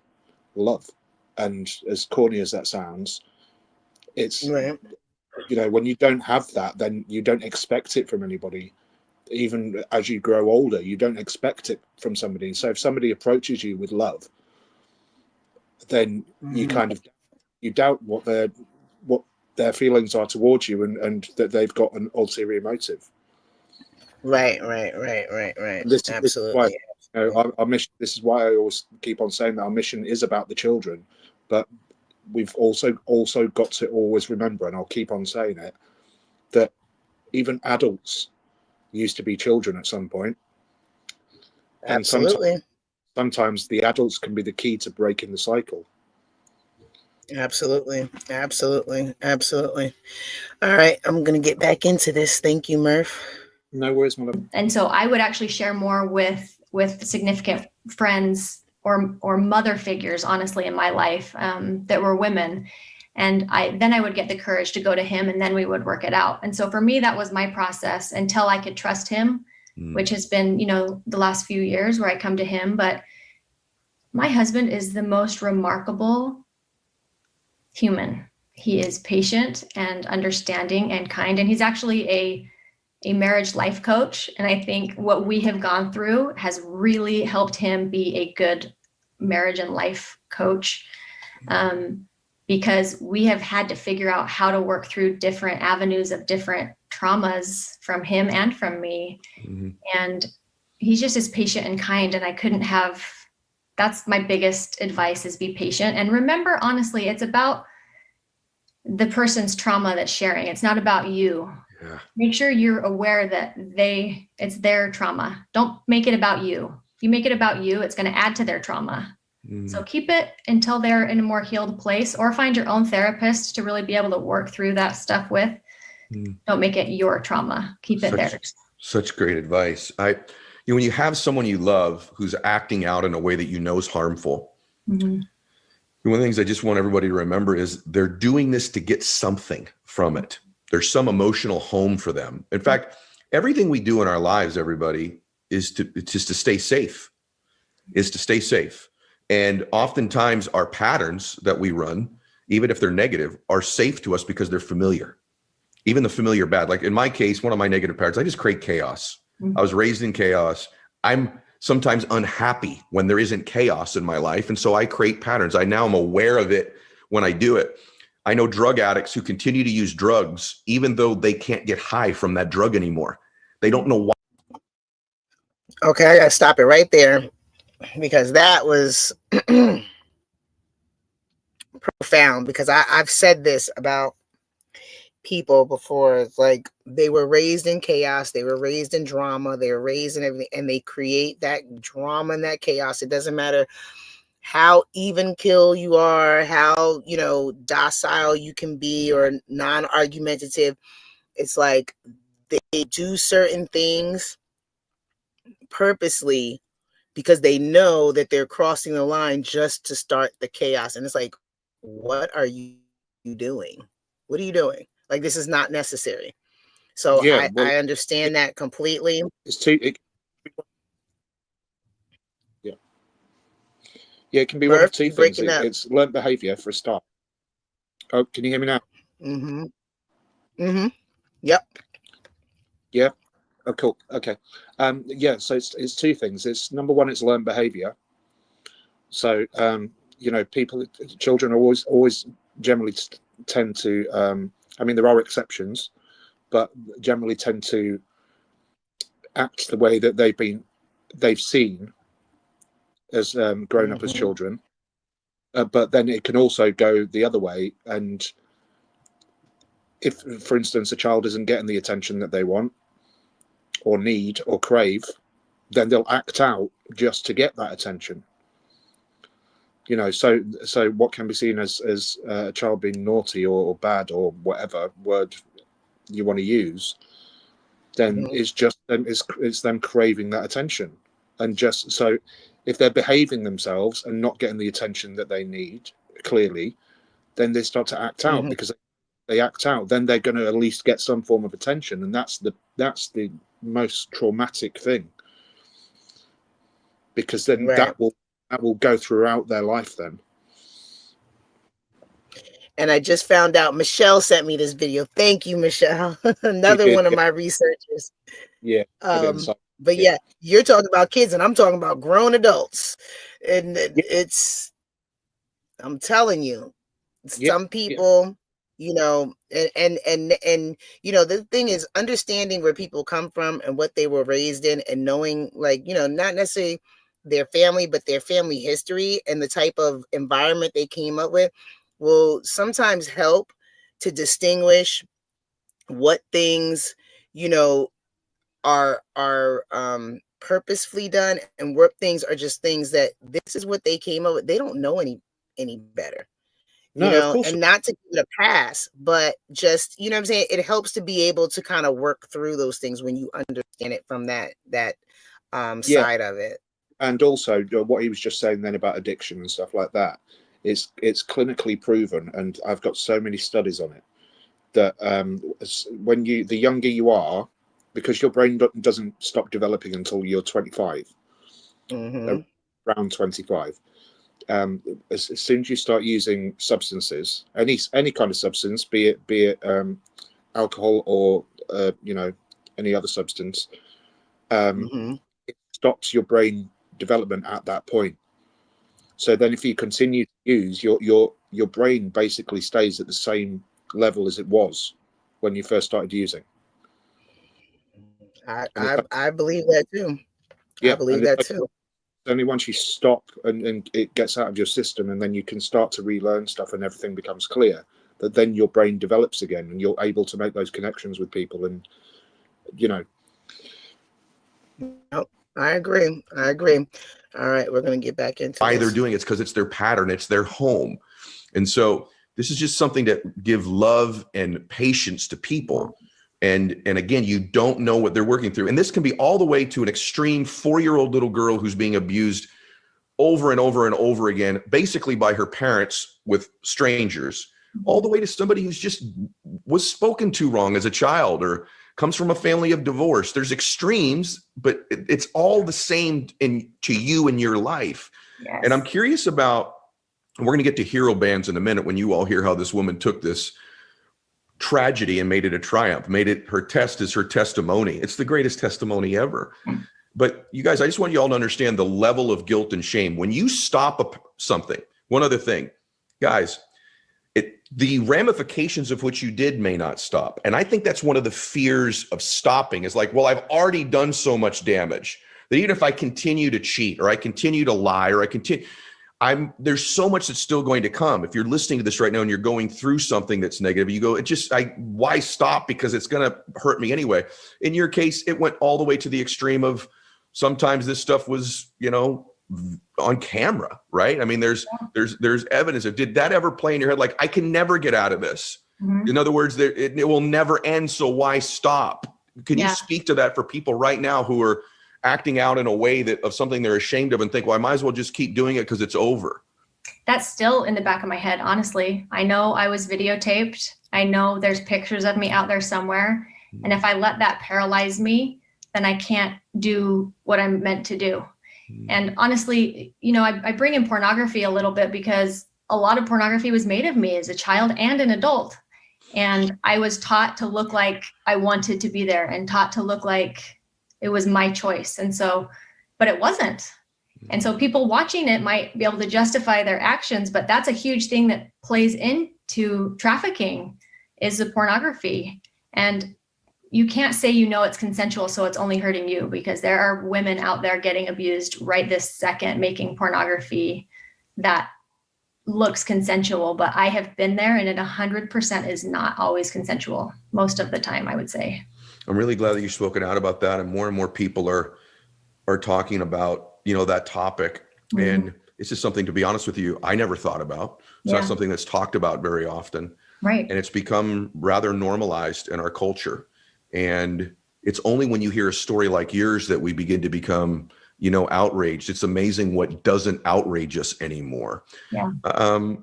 love. And as corny as that sounds, it's, Right. you know, when you don't have that, then you don't expect it from anybody. Even as you grow older, you don't expect it from somebody. So if somebody approaches you with love, then you Mhm. kind of, you doubt what their feelings are towards you, and that they've got an ulterior motive. Right, right, right, right, right. And this is why, Absolutely. you know, our mission. This is why I always keep on saying that our mission is about the children, but we've also got to always remember, and I'll keep on saying it, that even adults used to be children at some point, and Absolutely. sometimes the adults can be the key to breaking the cycle. Absolutely. Absolutely. Absolutely. All right. I'm going to get back into this. Thank you, Murph. No worries, my love. And so I would actually share more with significant friends or mother figures, honestly, in my life, that were women. And then I would get the courage to go to him, and then we would work it out. And so for me, that was my process until I could trust him, which has been, you know, the last few years where I come to him. But my husband is the most remarkable human. He is patient and understanding and kind, and he's actually a marriage life coach. And I think what we have gone through has really helped him be a good marriage and life coach, because we have had to figure out how to work through different avenues of different traumas from him and from me. Mm-hmm. And he's just as patient and kind. And I couldn't have, that's my biggest advice, is be patient. And remember, honestly, it's about the person's trauma that's sharing. It's not about you. Yeah. Make sure you're aware that it's their trauma. Don't make it about you. If you make it about you, it's going to add to their trauma. So keep it until they're in a more healed place, or find your own therapist to really be able to work through that stuff with. Don't make it your trauma. Keep it theirs. Such great advice. When you have someone you love who's acting out in a way that you know is harmful, one of the things I just want everybody to remember is they're doing this to get something from it. There's some emotional home for them. In fact, everything we do in our lives, everybody, is just to stay safe, And oftentimes our patterns that we run, even if they're negative, are safe to us because they're familiar. Even the familiar bad. Like in my case, one of my negative patterns, I just create chaos. I was raised in chaos. I'm sometimes unhappy when there isn't chaos in my life. And so I create patterns. I now am aware of it when I do it. I know drug addicts who continue to use drugs, even though they can't get high from that drug anymore. They don't know why. Okay, I got to stop it right there, because that was profound. Because I've said this about people before. It's like they were raised in chaos, they were raised in drama, they were raised in everything, and they create that drama and that chaos. It doesn't matter how even keel you are, how, you know, docile you can be or non-argumentative. It's like they do certain things purposely because they know that they're crossing the line just to start the chaos. And it's like, what are you doing? What are you doing? Like, this is not necessary. So Yeah, well, I understand that completely. Yeah, it can be one of Murph, two you things. breaking up. It's learned behavior for a start. Oh, can you hear me now? Yep. Yeah. Oh, cool. Okay. Yeah. So it's two things. It's number one, it's learned behavior. So children are always generally tend to. I mean, there are exceptions, but generally tend to act the way that they've seen as grown up as children. but then it can also go the other way. And if, for instance, a child isn't getting the attention that they want or need or crave, then they'll act out just to get that attention. So what can be seen as a child being naughty or bad or whatever word you want to use, then it's them craving that attention. And just so if they're behaving themselves and not getting the attention that they need clearly, then they start to act out, because they act out, then they're going to at least get some form of attention, and that's the most traumatic thing, because then that will go throughout their life then. And I just found out Michelle sent me this video. Thank you, Michelle. Another one of my researchers. Yeah. But yeah, you're talking about kids and I'm talking about grown adults. And I'm telling you, some people, and the thing is understanding where people come from and what they were raised in, and knowing, like, not necessarily their family, but their family history and the type of environment they came up with will sometimes help to distinguish what things, are purposefully done, and what things are just things that this is what they came up with. They don't know any better, of course. And not to give it a pass, but just, what I'm saying, it helps to be able to kind of work through those things when you understand it from that side of it. And also what he was just saying then about addiction and stuff like that, it's clinically proven, and I've got so many studies on it, that when the younger you are, because your brain doesn't stop developing until you're 25, around 25. As soon as you start using substances, any kind of substance, be it alcohol or any other substance, it stops your brain development at that point. So then, if you continue to use, your brain basically stays at the same level as it was when you first started using. I believe that too. Yeah, I believe that too. Only once you stop and it gets out of your system, and then you can start to relearn stuff and everything becomes clear, that then your brain develops again and you're able to make those connections with people. And I agree. All right, we're going to get back into why they're doing it's because it's their pattern, it's their home. And so this is just something to give love and patience to people. And again, you don't know what they're working through. And this can be all the way to an extreme 4-year-old little girl who's being abused over and over and over again, basically by her parents with strangers, all the way to somebody who's just was spoken to wrong as a child or comes from a family of divorce. There's extremes, but it's all the same to you in your life. Yes. And I'm curious about, we're going to get to hero bands in a minute when you all hear how this woman took this tragedy and made it a triumph, made it her test is her testimony. It's the greatest testimony ever. But you guys, I just want you all to understand the level of guilt and shame. When you stop something, one other thing, guys, the ramifications of what you did may not stop. And I think that's one of the fears of stopping is like, well, I've already done so much damage that even if I continue to cheat or I continue to lie or there's so much that's still going to come. If you're listening to this right now and you're going through something that's negative, you go, why stop? Because it's going to hurt me anyway. In your case, it went all the way to the extreme of sometimes this stuff was, on camera, right? I mean, there's evidence of, did that ever play in your head? Like, I can never get out of this. In other words, it will never end. So why stop? Can you speak to that for people right now who are acting out in a way of something they're ashamed of and think, well, I might as well just keep doing it because it's over? That's still in the back of my head, honestly. I know I was videotaped. I know there's pictures of me out there somewhere. And if I let that paralyze me, then I can't do what I'm meant to do. And honestly, I bring in pornography a little bit because a lot of pornography was made of me as a child and an adult. And I was taught to look like I wanted to be there and taught to look like it was my choice. And so, but it wasn't. And so people watching it might be able to justify their actions, but that's a huge thing that plays into trafficking is the pornography. And you can't say, it's consensual, so it's only hurting you, because there are women out there getting abused right this second, making pornography that looks consensual, but I have been there, and it 100% is not always consensual most of the time, I would say. I'm really glad that you've spoken out about that, and more people are talking about, you know, that topic. Mm-hmm. And it's just something, to be honest with you, I never thought about. It's not something that's talked about very often. Right. And it's become rather normalized in our culture. And it's only when you hear a story like yours that we begin to become, you know, outraged. It's amazing what doesn't outrage us anymore. Yeah.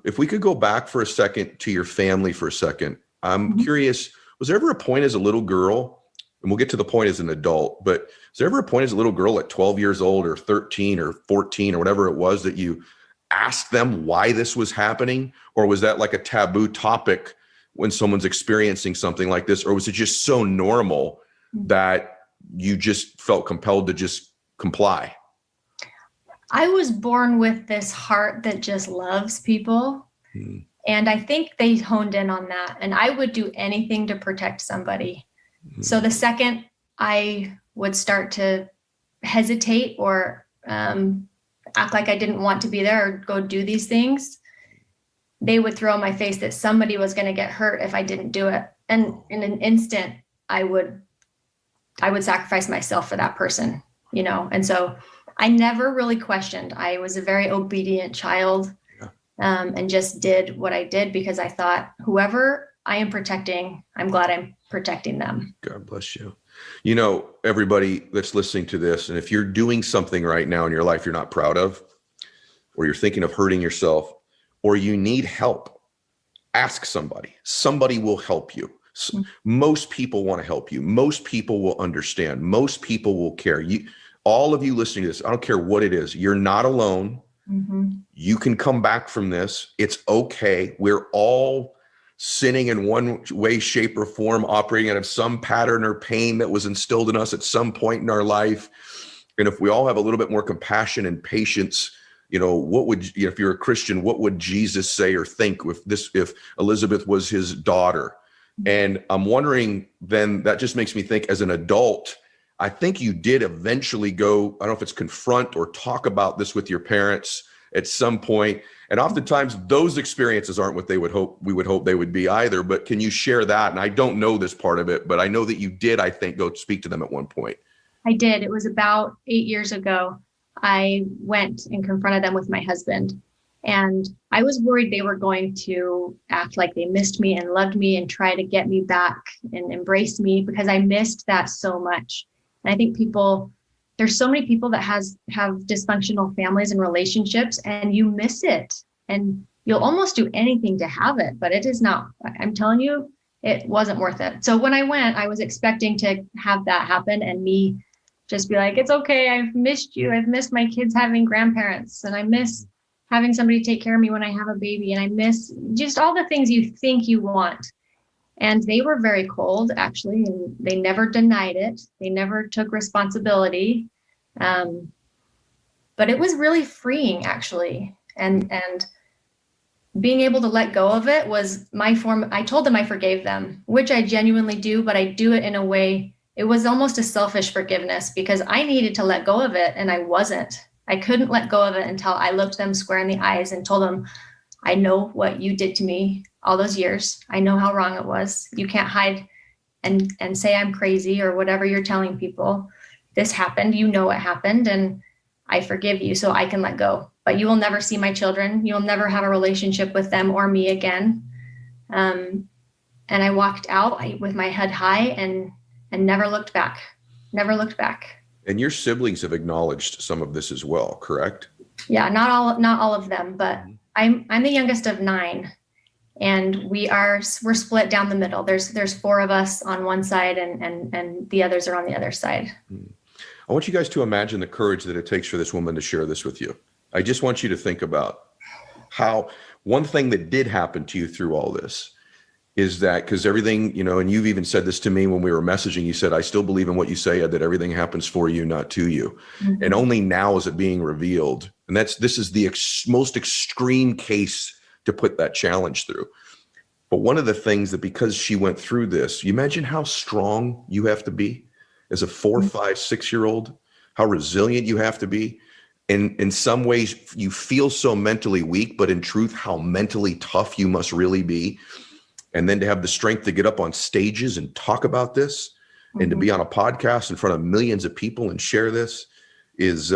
If we could go back for a second to your family for a second, I'm curious, was there ever a point as a little girl, and we'll get to the point as an adult, but was there ever a point as a little girl at 12 years old or 13 or 14 or whatever it was that you asked them why this was happening? Or was that like a taboo topic when someone's experiencing something like this? Or was it just so normal that you just felt compelled to just comply? I was born with this heart that just loves people. And I think they honed in on that. And I would do anything to protect somebody. So the second I would start to hesitate or act like I didn't want to be there or go do these things, they would throw in my face that somebody was going to get hurt if I didn't do it. And in an instant, I would sacrifice myself for that person, you know? And so I never really questioned. I was a very obedient child, and just did what I did because I thought, whoever I am protecting, I'm glad I'm protecting them. God bless you. You know, everybody that's listening to this, and if you're doing something right now in your life you're not proud of, or you're thinking of hurting yourself, or you need help, ask somebody. Somebody will help you. Most people want to help you. Most people will understand. Most people will care. All of you listening to this, I don't care what it is, you're not alone. You can come back from this. It's okay. We're all sinning in one way, shape, or form, operating out of some pattern or pain that was instilled in us at some point in our life. And if we all have a little bit more compassion and patience, you know, if you're a Christian, what would Jesus say or think if Elizabeth was his daughter? And I'm wondering, then that just makes me think, as an adult, I think you did eventually go, I don't know if it's confront or talk about this with your parents at some point. And oftentimes those experiences aren't what we would hope they would be either. But can you share that? And I don't know this part of it, but I know that you did, I think, go speak to them at one point. I did. It was about 8 years ago. I went and confronted them with my husband. And I was worried they were going to act like they missed me and loved me and try to get me back and embrace me, because I missed that so much. And I think there's so many people that have dysfunctional families and relationships, and you miss it. And you'll almost do anything to have it, but it is not. I'm telling you, it wasn't worth it. So when I went, I was expecting to have that happen and me just be like, it's okay. I've missed you. I've missed my kids having grandparents, and I miss having somebody take care of me when I have a baby. And I miss just all the things you think you want. And they were very cold, actually, and they never denied it. They never took responsibility. But it was really freeing, actually. And being able to let go of it was my form. I told them I forgave them, which I genuinely do, but I do it in a way, it was almost a selfish forgiveness, because I needed to let go of it and I wasn't. I couldn't let go of it until I looked them square in the eyes and told them, I know what you did to me all those years. I know how wrong it was. You can't hide and say I'm crazy or whatever you're telling people. This happened. You know what happened, and I forgive you so I can let go. But you will never see my children. You'll never have a relationship with them or me again. And I walked out with my head high and never looked back. Never looked back. And your siblings have acknowledged some of this as well, correct? Yeah, not all of them, but I'm the youngest of 9, and we're split down the middle. There's 4 of us on one side, and the others are on the other side. I want you guys to imagine the courage that it takes for this woman to share this with you. I just want you to think about how one thing that did happen to you through all this is that, because everything, you know, and you've even said this to me when we were messaging, you said, I still believe in what you say, Ed, that everything happens for you, not to you. Mm-hmm. And only now is it being revealed. And this is the most extreme case to put that challenge through. But one of the things that, because she went through this, you imagine how strong you have to be as a 4, 5, 6-year-old, how resilient you have to be. in some ways you feel so mentally weak, but in truth, how mentally tough you must really be. And then to have the strength to get up on stages and talk about this, and to be on a podcast in front of millions of people and share this is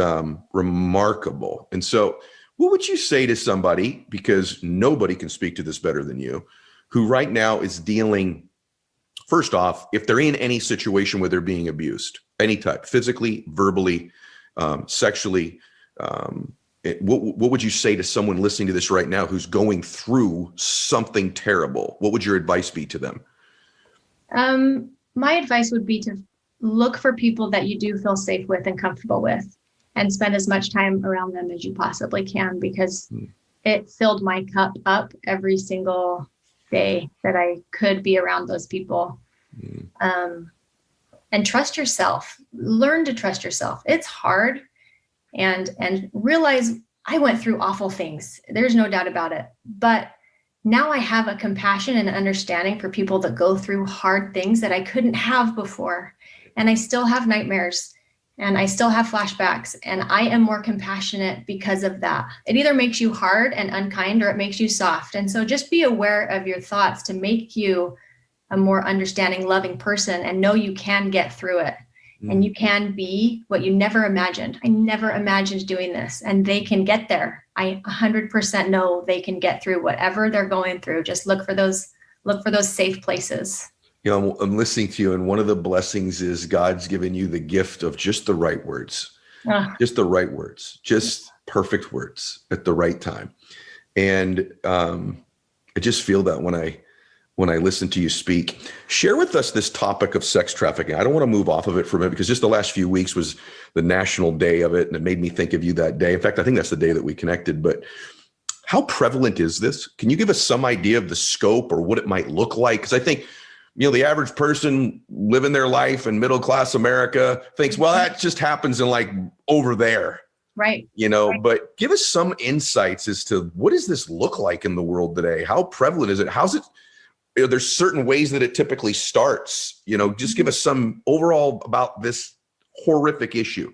remarkable. And so what would you say to somebody, because nobody can speak to this better than you, who right now is dealing, first off, if they're in any situation where they're being abused, any type, physically, verbally, sexually, what would you say to someone listening to this right now who's going through something terrible? What would your advice be to them? My advice would be to look for people that you do feel safe with and comfortable with, and spend as much time around them as you possibly can, because it filled my cup up every single day that I could be around those people. And trust yourself. Learn to trust yourself. It's hard. And realize I went through awful things. There's no doubt about it. But now I have a compassion and understanding for people that go through hard things that I couldn't have before. And I still have nightmares, and I still have flashbacks, and I am more compassionate because of that. It either makes you hard and unkind, or it makes you soft. And so just be aware of your thoughts to make you a more understanding, loving person, and know you can get through it. And you can be what you never imagined. I never imagined doing this, and they can get there. I 100% know they can get through whatever they're going through. Just look for those safe places. You know, I'm listening to you, and one of the blessings is God's given you the gift of just the right words, just the right words, just perfect words at the right time. And I just feel that when I listen to you speak. Share with us this topic of sex trafficking. I don't want to move off of it for a minute, because just the last few weeks was the national day of it, and it made me think of you that day. In fact, I think that's the day that we connected. But how prevalent is this? Can you give us some idea of the scope or what it might look like? Because I think, the average person living their life in middle-class America thinks, well, that just happens in like over there. Right. But give us some insights as to what does this look like in the world today? How prevalent is it? How's it? There's certain ways that it typically starts, just give us some overall about this horrific issue.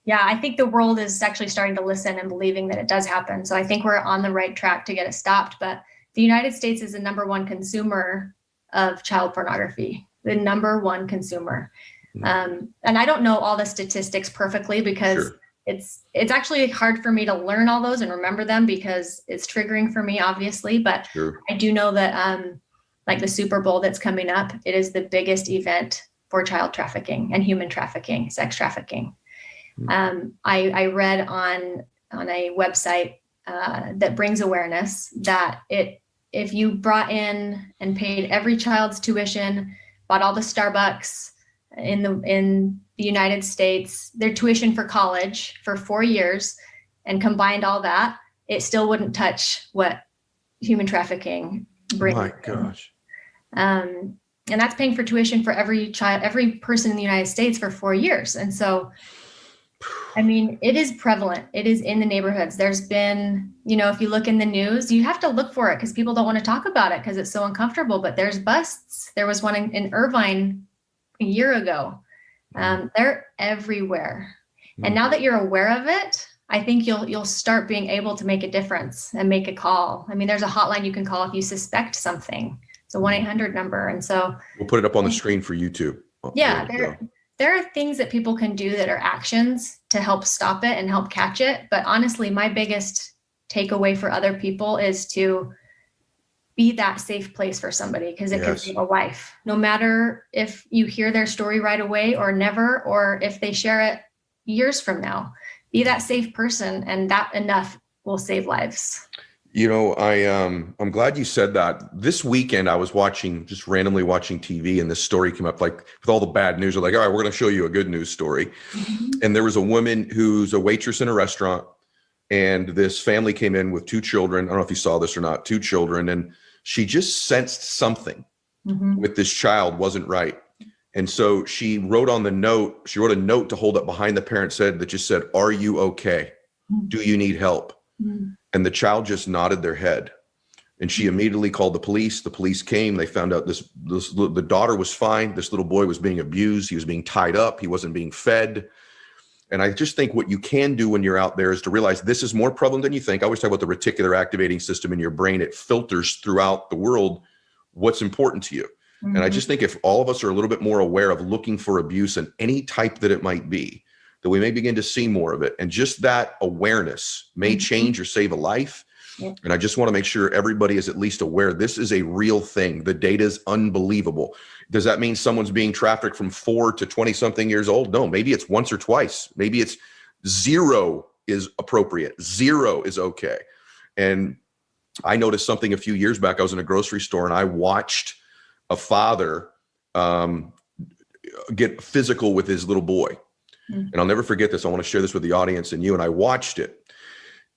Yeah, I think the world is actually starting to listen and believing that it does happen. So I think we're on the right track to get it stopped. But the United States is the number one consumer of child pornography, the number one consumer. And I don't know all the statistics perfectly, because it's actually hard for me to learn all those and remember them, because it's triggering for me, obviously. But I do know that like the Super Bowl that's coming up, it is the biggest event for child trafficking and human trafficking, sex trafficking. I read on a website that brings awareness that if you brought in and paid every child's tuition, bought all the Starbucks in the United States, their tuition for college for 4 years, and combined all that, it still wouldn't touch what human trafficking brings. My gosh. And that's paying for tuition for every child, every person in the United States for 4 years. And so, it is prevalent. It is in the neighborhoods. There's been, if you look in the news, you have to look for it, because people don't want to talk about it because it's so uncomfortable. But there's busts. There was one in Irvine a year ago. They're everywhere. And now that you're aware of it, I think you'll start being able to make a difference and make a call. There's a hotline you can call if you suspect something. It's a 1-800 number. And so we'll put it up on the screen for YouTube. Yeah. There are things that people can do that are actions to help stop it and help catch it. But honestly, my biggest takeaway for other people is to be that safe place for somebody, because it can save a life. No matter if you hear their story right away or never, or if they share it years from now, be that safe person, and that enough will save lives. I'm glad you said that. This weekend, I was just randomly watching TV, and this story came up, like with all the bad news. They're like, all right, we're going to show you a good news story. And there was a woman who's a waitress in a restaurant, and this family came in with 2 children. I don't know if you saw this or not, 2 children. And she just sensed something with this child wasn't right. And so she wrote a note to hold up behind the parent's head that just said, "Are you okay? Do you need help?" And the child just nodded their head. And she immediately called the police. The police came. They found out the daughter was fine. This little boy was being abused. He was being tied up. He wasn't being fed. And I just think what you can do when you're out there is to realize this is more prevalent than you think. I always talk about the reticular activating system in your brain. It filters throughout the world what's important to you. And I just think if all of us are a little bit more aware of looking for abuse in any type that it might be, that we may begin to see more of it. And just that awareness may change or save a life. Yep. And I just want to make sure everybody is at least aware this is a real thing. The data is unbelievable. Does that mean someone's being trafficked from 4 to 20 something years old? No, maybe it's once or twice. Maybe it's 0 is appropriate. 0 is okay. And I noticed something a few years back. I was in a grocery store and I watched a father get physical with his little boy. And I'll never forget this. I want to share this with the audience and you. And I watched it.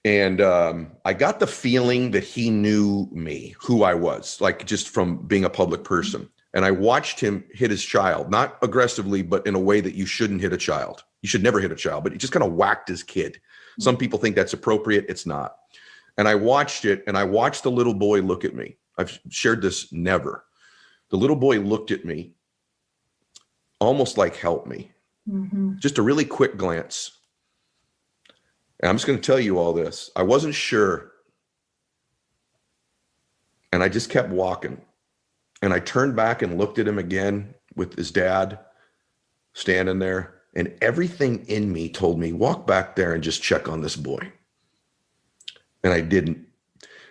And I got the feeling that he knew me, who I was, like just from being a public person. And I watched him hit his child, not aggressively, but in a way that you shouldn't hit a child. You should never hit a child, but he just kind of whacked his kid. Some people think that's appropriate. It's not. And I watched it, and I watched the little boy look at me. I've shared this never. The little boy looked at me almost like, help me. Just a really quick glance. And I'm just going to tell you all this. I wasn't sure. And I just kept walking. And I turned back and looked at him again with his dad standing there. And everything in me told me, walk back there and just check on this boy. And I didn't.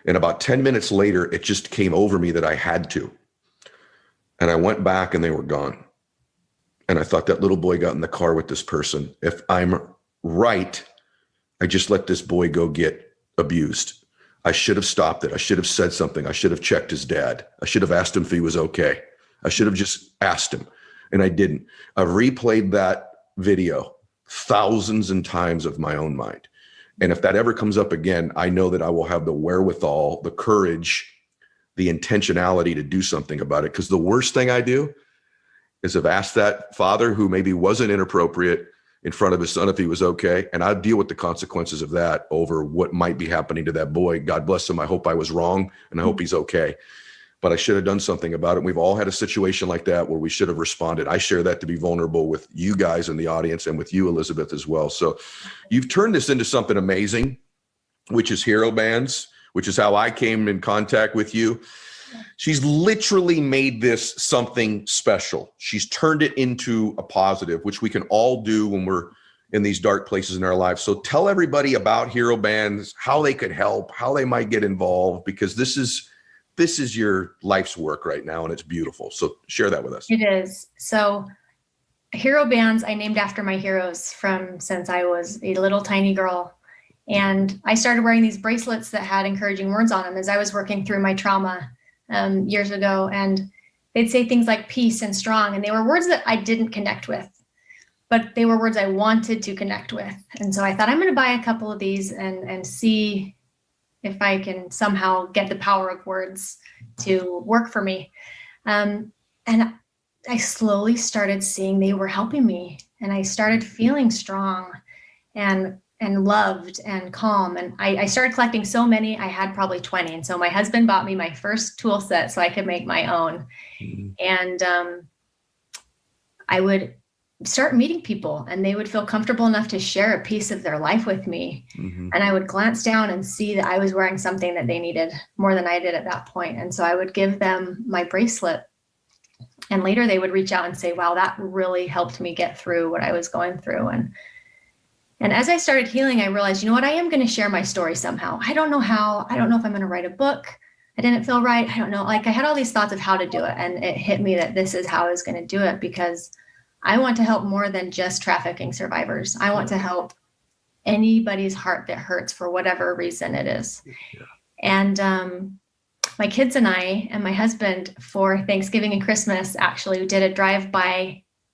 And about 10 minutes later, it just came over me that I had to. And I went back and they were gone. And I thought, that little boy got in the car with this person. If I'm right, I just let this boy go get abused. I should have stopped it. I should have said something. I should have checked his dad. I should have asked him if he was okay. I should have just asked him. And I didn't. I've replayed that video thousands and times of my own mind. And if that ever comes up again, I know that I will have the wherewithal, the courage, the intentionality to do something about it. Because the worst thing I do is I've asked that father who maybe wasn't inappropriate in front of his son if he was okay. And I'd deal with the consequences of that over what might be happening to that boy. God bless him. I hope I was wrong and I hope he's okay. But I should have done something about it. We've all had a situation like that where we should have responded. I share that to be vulnerable with you guys in the audience and with you, Elizabeth, as well. So you've turned this into something amazing, which is Hero Bands, which is how I came in contact with you. She's literally made this something special. She's turned it into a positive, which we can all do when we're in these dark places in our lives. So tell everybody about Hero Bands, how they could help, how they might get involved, because this is your life's work right now, and it's beautiful. So share that with us. It is. So Hero Bands, I named after my heroes from since I was a little tiny girl. And I started wearing these bracelets that had encouraging words on them as I was working through my trauma years ago. And they'd say things like peace and strong. And they were words that I didn't connect with, but they were words I wanted to connect with. And so I thought, I'm going to buy a couple of these and see if I can somehow get the power of words to work for me. And I slowly started seeing they were helping me. And I started feeling strong and loved and calm. And I started collecting so many. I had probably 20. And so my husband bought me my first tool set so I could make my own. And I would start meeting people and they would feel comfortable enough to share a piece of their life with me. And I would glance down and see that I was wearing something that they needed more than I did at that point. And so I would give them my bracelet. And later they would reach out and say, wow, that really helped me get through what I was going through. And as I started healing, I realized, you know what, I am going to share my story somehow. I don't know how. I don't know if I'm going to write a book. I didn't feel right. I don't know. Like I had all these thoughts of how to do it. And it hit me that this is how I was going to do it, because I want to help more than just trafficking survivors. I want to help anybody's heart that hurts for whatever reason it is. Yeah. And my kids and I and my husband for Thanksgiving and Christmas actually did a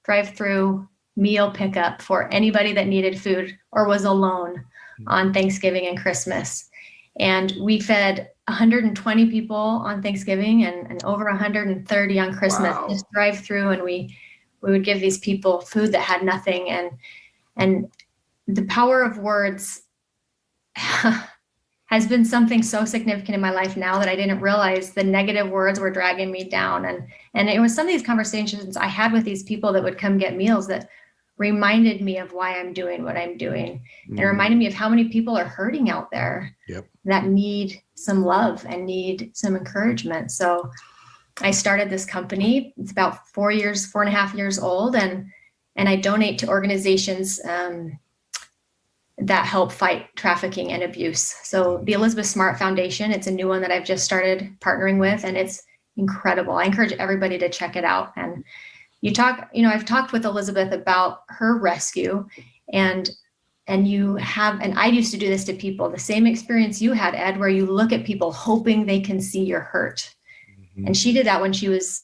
drive-through meal pickup for anybody that needed food or was alone on Thanksgiving and Christmas. And we fed 120 people on Thanksgiving and over 130 on Christmas. Wow. Just drive through, and we would give these people food that had nothing. And the power of words has been something so significant in my life now that I didn't realize the negative words were dragging me down. And it was some of these conversations I had with these people that would come get meals that reminded me of why I'm doing what I'm doing, and Mhm. reminded me of how many people are hurting out there Yep. that need some love and need some encouragement. So I started this company. It's about 4.5 years old, and I donate to organizations that help fight trafficking and abuse. So the Elizabeth Smart Foundation, it's a new one that I've just started partnering with, and it's incredible. I encourage everybody to check it out. And I've talked with Elizabeth about her rescue, and I used to do this to people, the same experience you had, Ed, where you look at people hoping they can see your hurt. Mm-hmm. And she did that when she was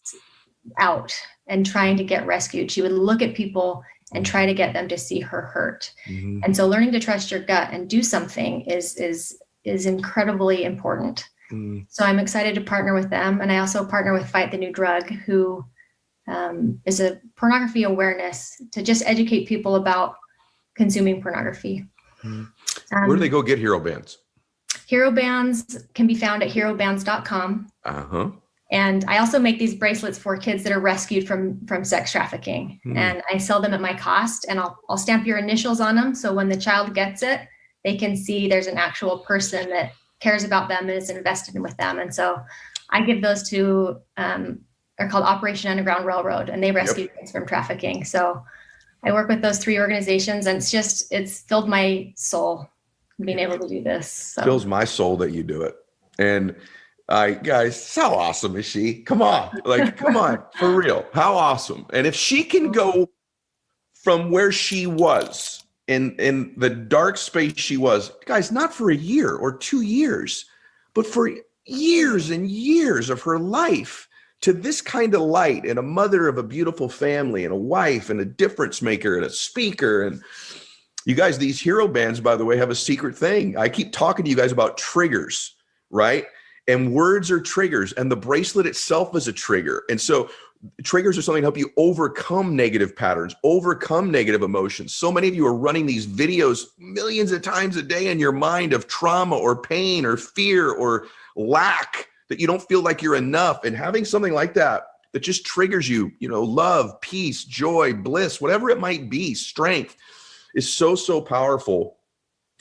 out and trying to get rescued. She would look at people and try to get them to see her hurt. Mm-hmm. And so learning to trust your gut and do something is incredibly important. Mm-hmm. So I'm excited to partner with them. And I also partner with Fight the New Drug, who is a pornography awareness to just educate people about consuming pornography. Mm-hmm. Where do they go get hero bands? Hero bands can be found at herobands.com. Uh-huh. And I also make these bracelets for kids that are rescued from sex trafficking. Mm. And I sell them at my cost, and I'll stamp your initials on them. So when the child gets it, they can see there's an actual person that cares about them and is invested in with them. And so I give those to, are called Operation Underground Railroad, and they rescue kids from trafficking. So I work with those 3 organizations, and it's filled my soul being able to do this. So. Fills my soul that you do it. And guys, how awesome is she? Come on, for real. How awesome. And if she can go from where she was in the dark space she was, guys, not for a year or 2 years, but for years and years of her life, to this kind of light, and a mother of a beautiful family and a wife and a difference maker and a speaker. And you guys, these hero bands, by the way, have a secret thing. I keep talking to you guys about triggers, right? And words are triggers, and the bracelet itself is a trigger. And so triggers are something to help you overcome negative patterns, overcome negative emotions. So many of you are running these videos millions of times a day in your mind of trauma or pain or fear or lack, that you don't feel like you're enough. And having something like that just triggers you, love, peace, joy, bliss, whatever it might be, strength, is so, so powerful.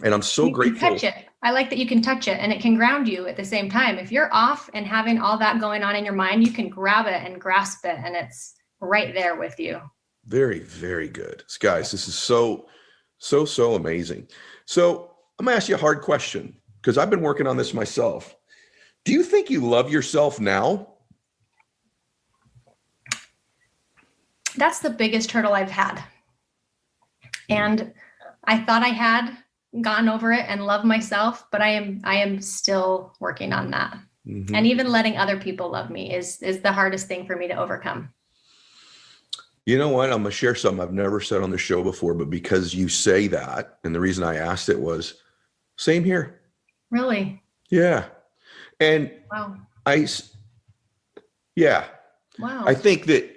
And I'm so grateful. Touch it. I like that you can touch it, and it can ground you at the same time. If you're off and having all that going on in your mind, you can grab it and grasp it, and it's right there with you. Very, very good. Guys, this is so, so, so amazing. So I'm gonna ask you a hard question, because I've been working on this myself. Do you think you love yourself now? That's the biggest hurdle I've had. And I thought I had gotten over it and love myself, but I am still working on that. Mm-hmm. And even letting other people love me is the hardest thing for me to overcome. You know what? I'm going to share something I've never said on the show before, but because you say that, and the reason I asked it was, same here. Really? Yeah. And wow. Wow. I think that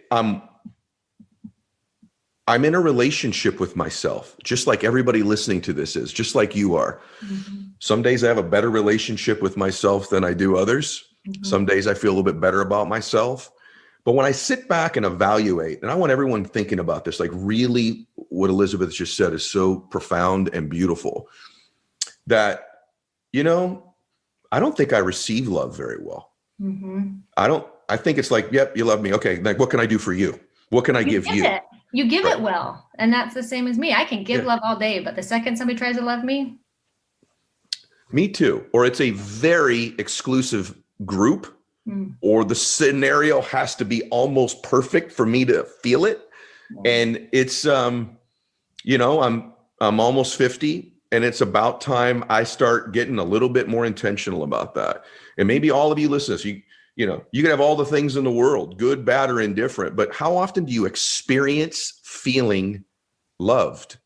I'm in a relationship with myself, just like everybody listening to this is, just like you are. Mm-hmm. Some days I have a better relationship with myself than I do others. Mm-hmm. Some days I feel a little bit better about myself. But when I sit back and evaluate, and I want everyone thinking about this, like really what Elizabeth just said is so profound and beautiful, that, I don't think I receive love very well. Mm-hmm. I think it's like, yep, you love me. Okay, like what can I do for you? What can I give you? You give it well. And that's the same as me. I can give love all day, but the second somebody tries to love me. Me too. Or it's a very exclusive group, or the scenario has to be almost perfect for me to feel it. And it's, I'm almost 50, and it's about time I start getting a little bit more intentional about that. And maybe all of you listeners, you can have all the things in the world, good, bad, or indifferent, but how often do you experience feeling loved?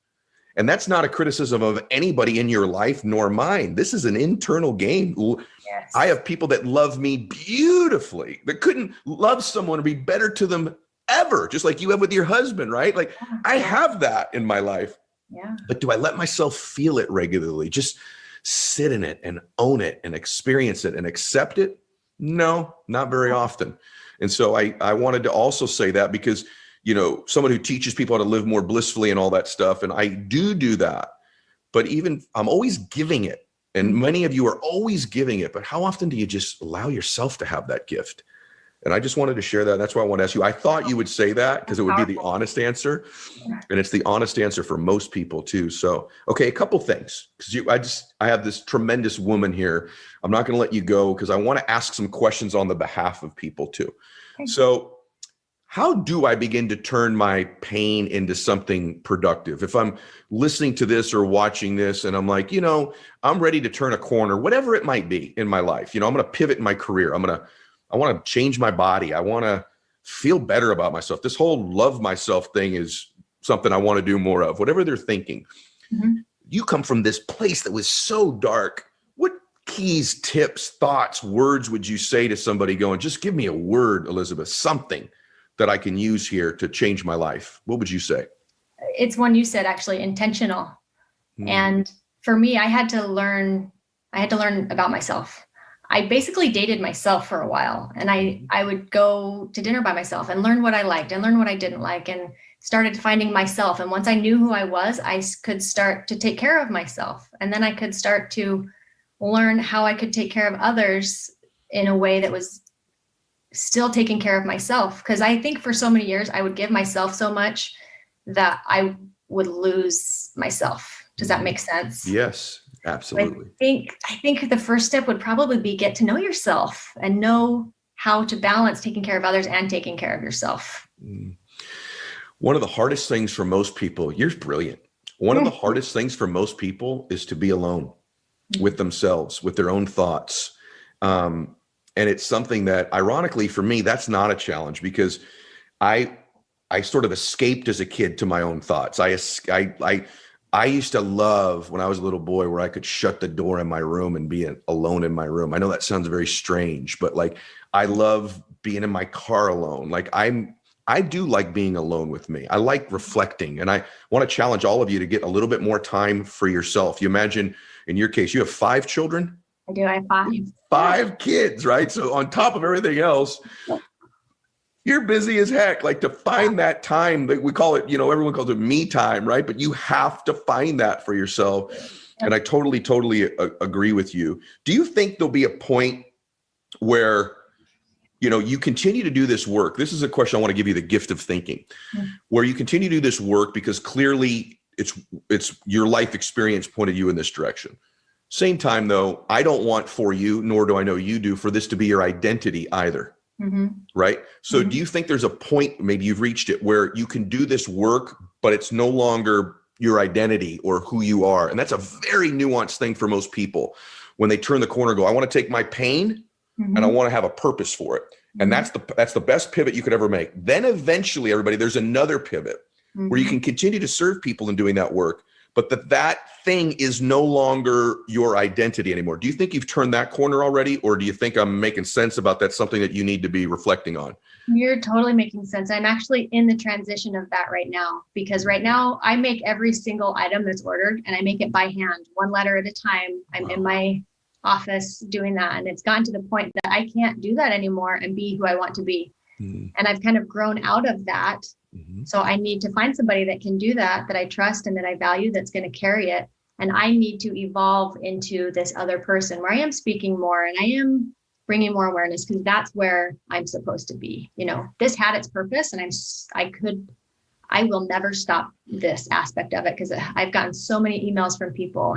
And that's not a criticism of anybody in your life, nor mine. This is an internal game. Yes. I have people that love me beautifully, that couldn't love someone or be better to them ever, just like you have with your husband, right? Like I have that in my life. Yeah. But do I let myself feel it regularly? Just sit in it and own it and experience it and accept it? No, not very often. And so I wanted to also say that, because someone who teaches people how to live more blissfully and all that stuff. And I do that. But even I'm always giving it. And many of you are always giving it. But how often do you just allow yourself to have that gift? And I just wanted to share that. That's why I want to ask you. I thought you would say that because it would be the honest answer. And it's the honest answer for most people too. So, okay, a couple things. Because I have this tremendous woman here. I'm not going to let you go because I want to ask some questions on the behalf of people too. Okay. So how do I begin to turn my pain into something productive? If I'm listening to this or watching this and I'm like, I'm ready to turn a corner, whatever it might be in my life, I'm going to pivot in my career. I want to change my body. I want to feel better about myself. This whole love myself thing is something I want to do more of, whatever they're thinking. Mm-hmm. You come from this place that was so dark. What keys, tips, thoughts, words would you say to somebody going, just give me a word, Elizabeth, something that I can use here to change my life? What would you say? It's one you said, actually, intentional. Mm-hmm. And for me, I had to learn about myself. I basically dated myself for a while, and I would go to dinner by myself and learn what I liked and learn what I didn't like, and started finding myself. And once I knew who I was, I could start to take care of myself. And then I could start to learn how I could take care of others in a way that was still taking care of myself. Because I think for so many years, I would give myself so much that I would lose myself. Does that make sense? Yes. Absolutely. I think the first step would probably be get to know yourself and know how to balance taking care of others and taking care of yourself. One of the hardest things for most people, you're brilliant. One of the hardest things for most people is to be alone with themselves, with their own thoughts. And it's something that, ironically for me, that's not a challenge because I sort of escaped as a kid to my own thoughts. I used to love when I was a little boy where I could shut the door in my room and be alone in my room. I know that sounds very strange, but I love being in my car alone. I do like being alone with me. I like reflecting, and I want to challenge all of you to get a little bit more time for yourself. You imagine in your case, you have 5 children? I do. I have 5. 5 kids, right? So on top of everything else, you're busy as heck, to find that time that we call it, everyone calls it me time, right? But you have to find that for yourself. And I totally agree with you. Do you think there'll be a point where, you continue to do this work? This is a question I want to give you the gift of thinking, where you continue to do this work because clearly it's your life experience pointed you in this direction. Same time though, I don't want for you, nor do I know you do, for this to be your identity either. Mm-hmm. Right. So do you think there's a point, maybe you've reached it, where you can do this work, but it's no longer your identity or who you are? And that's a very nuanced thing for most people. When they turn the corner, go, I want to take my pain and I want to have a purpose for it. And that's the best pivot you could ever make. Then eventually, everybody, there's another pivot where you can continue to serve people in doing that work, but that thing is no longer your identity anymore. Do you think you've turned that corner already? Or do you think I'm making sense about that's something that you need to be reflecting on? You're totally making sense. I'm actually in the transition of that right now, because right now I make every single item that's ordered and I make it by hand, one letter at a time. I'm in my office doing that. And it's gotten to the point that I can't do that anymore and be who I want to be. And I've kind of grown out of that. So I need to find somebody that can do that I trust and that I value, that's going to carry it. And I need to evolve into this other person where I am speaking more and I am bringing more awareness, because that's where I'm supposed to be. This had its purpose, and I will never stop this aspect of it, because I've gotten so many emails from people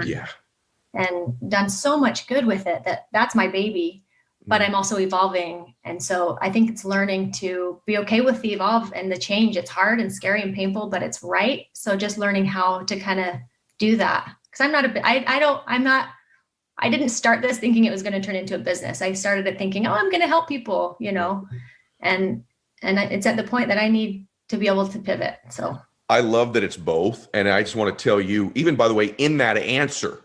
and done so much good with it that's my baby. But I'm also evolving. And so I think it's learning to be okay with the evolve and the change. It's hard and scary and painful, but it's right. So just learning how to kind of do that. Because I didn't start this thinking it was going to turn into a business. I started it thinking, I'm going to help people, and it's at the point that I need to be able to pivot. So I love that it's both. And I just want to tell you, even by the way, in that answer,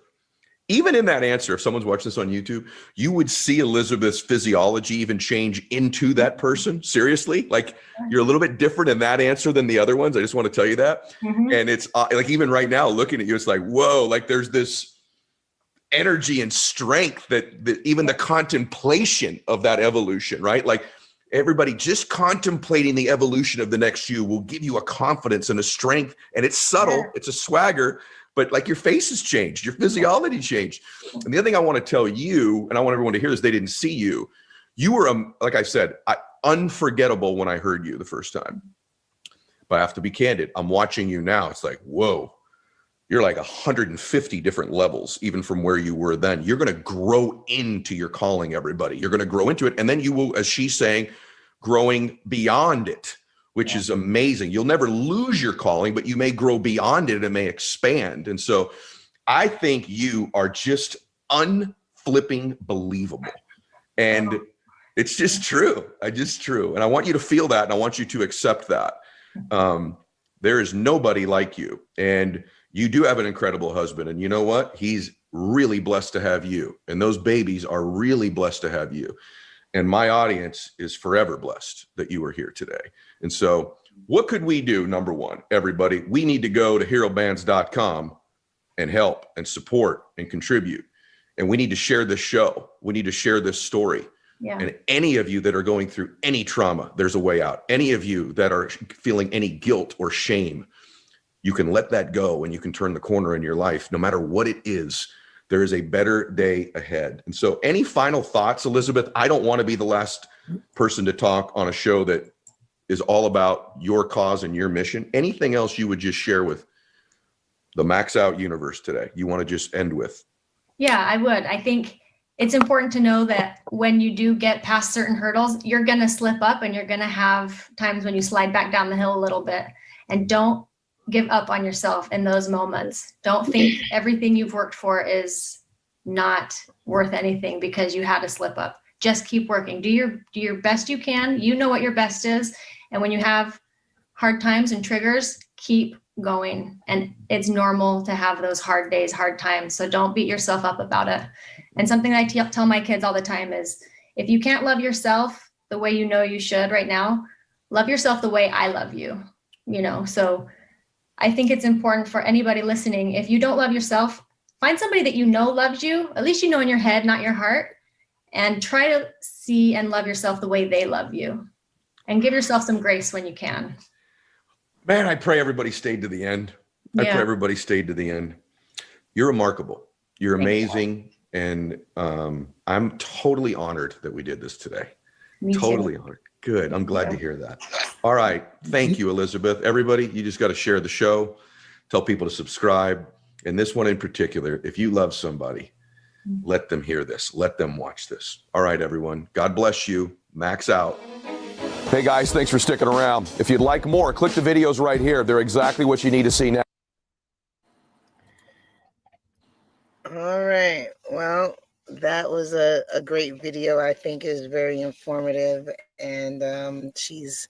if someone's watching this on YouTube, you would see Elizabeth's physiology even change into that person. Seriously, you're a little bit different in that answer than the other ones. I just want to tell you that. And it's even right now, looking at you, it's like, whoa, there's this energy and strength that even the contemplation of that evolution, right? Everybody, just contemplating the evolution of the next you will give you a confidence and a strength. And it's subtle, it's a swagger, but like your face has changed, your physiology changed. And the other thing I want to tell you, and I want everyone to hear this, they didn't see you. You were, like I said, unforgettable when I heard you the first time. But I have to be candid. I'm watching you now. It's like, whoa, you're like 150 different levels, even from where you were then. You're going to grow into your calling, everybody. You're going to grow into it. And then you will, as she's saying, growing beyond it, which is amazing. You'll never lose your calling, but you may grow beyond it and it may expand. And so I think you are just unflipping believable. And it's just true. And I want you to feel that. And I want you to accept that. There is nobody like you. And you do have an incredible husband. And you know what? He's really blessed to have you. And those babies are really blessed to have you. And my audience is forever blessed that you are here today. And so what could we do? Number one, everybody, we need to go to herobands.com and help and support and contribute. And we need to share this show. We need to share this story. Yeah. And any of you that are going through any trauma, there's a way out. Any of you that are feeling any guilt or shame, you can let that go and you can turn the corner in your life. No matter what it is, there is a better day ahead. And so any final thoughts, Elizabeth? I don't want to be the last person to talk on a show that is all about your cause and your mission. Anything else you would just share with the Max Out universe today you want to just end with? Yeah, I would. I think it's important to know that when you do get past certain hurdles, you're going to slip up and you're going to have times when you slide back down the hill a little bit. And don't give up on yourself in those moments. Don't think everything you've worked for is not worth anything because you had a slip up. Just keep working. Do your best you can. You know what your best is. And when you have hard times and triggers, keep going. And it's normal to have those hard days, hard times. So don't beat yourself up about it. And something I tell my kids all the time is, if you can't love yourself the way you know you should right now, love yourself the way I love you, So I think it's important for anybody listening. If you don't love yourself, find somebody that you know loves you, at least you know in your head, not your heart, and try to see and love yourself the way they love you. And give yourself some grace when you can. Man, I pray everybody stayed to the end. I pray everybody stayed to the end. You're remarkable. You're amazing. And I'm totally honored that we did this today. Me totally too. honored. Good. I'm glad to hear that. All right. Thank you, Elizabeth. Everybody, you just got to share the show. Tell people to subscribe. And this one in particular, if you love somebody, let them hear this. Let them watch this. All right, everyone. God bless you. Max out. Hey, guys, thanks for sticking around. If you'd like more, click the videos right here. They're exactly what you need to see now. All right. Well, that was a great video. I think is very informative. And she's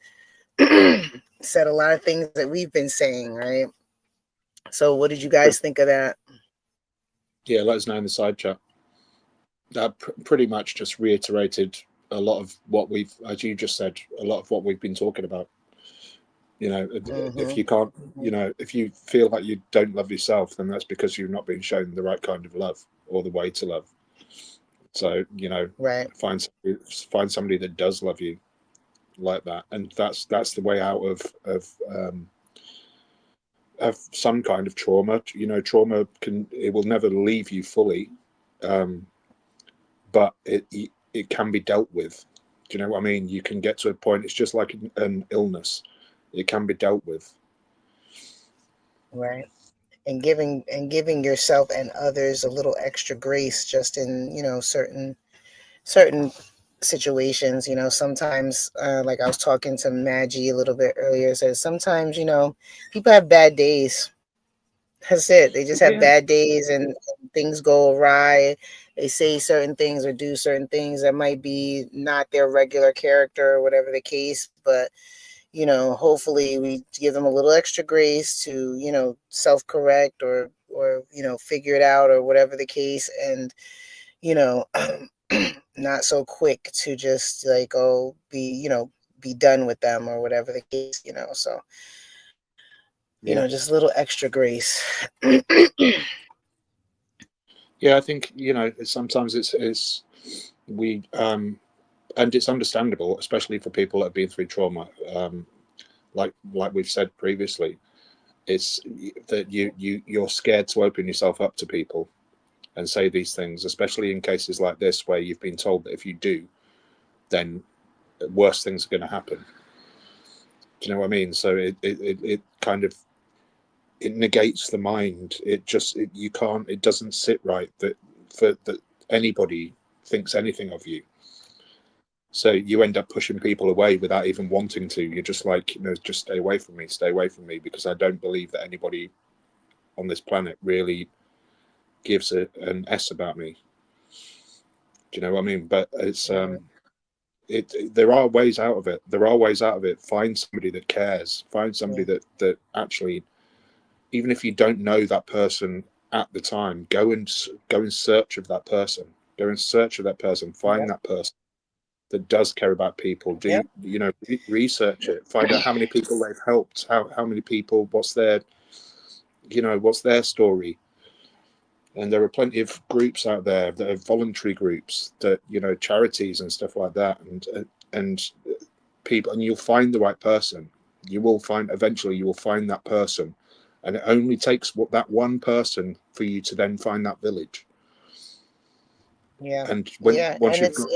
said a lot of things that we've been saying, right? So what did you guys think of that? Yeah, let us know in the side chat. That pretty much just reiterated a lot of what we've, as you just said, a lot of what we've been talking about. If you can't, if you feel like you don't love yourself, then that's because you've not been shown the right kind of love or the way to love. So, right. Find somebody that does love you like that. And that's the way out of some kind of trauma. Trauma it will never leave you fully. But it can be dealt with. Do you know what I mean? You can get to a point, it's just like an illness. It can be dealt with. Right. And giving yourself and others a little extra grace just in, certain situations. Sometimes, like I was talking to Maggie a little bit earlier, says sometimes, people have bad days. That's it. They just have bad days and things go awry. They say certain things or do certain things that might be not their regular character or whatever the case. But, hopefully we give them a little extra grace to, self-correct or figure it out or whatever the case. And, not so quick to just like, be done with them or whatever the case, so. Just a little extra grace. Yeah, I think sometimes it's we and it's understandable, especially for people that have been through trauma. Like we've said previously, it's that you're scared to open yourself up to people and say these things, especially in cases like this where you've been told that if you do, then worse things are going to happen. Do you know what I mean? So it kind of, it negates the mind. It doesn't sit right that anybody thinks anything of you. So you end up pushing people away without even wanting to. You're just like, just stay away from me, because I don't believe that anybody on this planet really gives an S about me. Do you know what I mean? But it's there are ways out of it. Find somebody that cares. Find somebody that actually, even if you don't know that person at the time, go in search of that person. Find that person that does care about people. Research it. Find out how many people they've helped. How many people? What's their story? And there are plenty of groups out there that are voluntary groups, that charities and stuff like that, and people, and you'll find the right person. Eventually you will find that person, and it only takes that one person for you to then find that village. Yeah. And and it's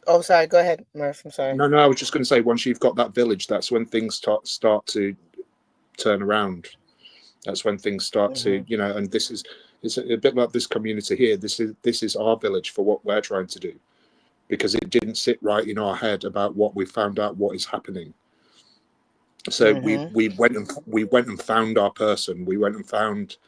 oh, sorry, go ahead, Murph. I'm sorry. No, I was just going to say, once you've got that village, that's when things start to turn around. That's when things start to, and it's a bit like this community here. This is our village for what we're trying to do, because it didn't sit right in our head about what we found out what is happening. So we went and found our person. We went and found,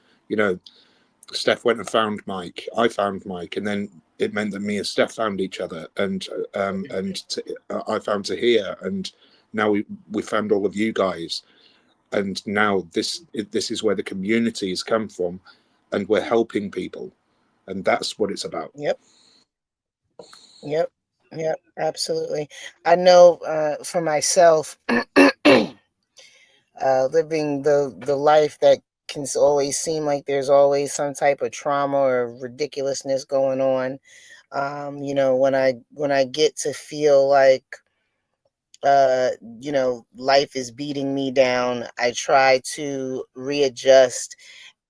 Steph went and found Mike. I found Mike, and then it meant that me and Steph found each other, and I found Tahir, and now we found all of you guys, and now this is where the community has come from, and we're helping people, and that's what it's about. Yep, absolutely. I know for myself, living the life that can always seem like there's always some type of trauma or ridiculousness going on. When I get to feel like life is beating me down, I try to readjust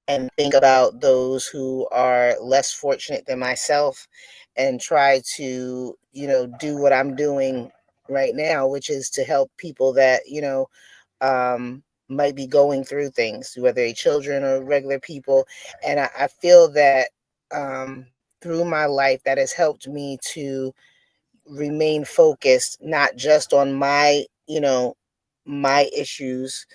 and think about those who are less fortunate than myself, and try to do what I'm doing right now, which is to help people that might be going through things, whether they're children or regular people. And I feel that through my life, that has helped me to remain focused, not just on my issues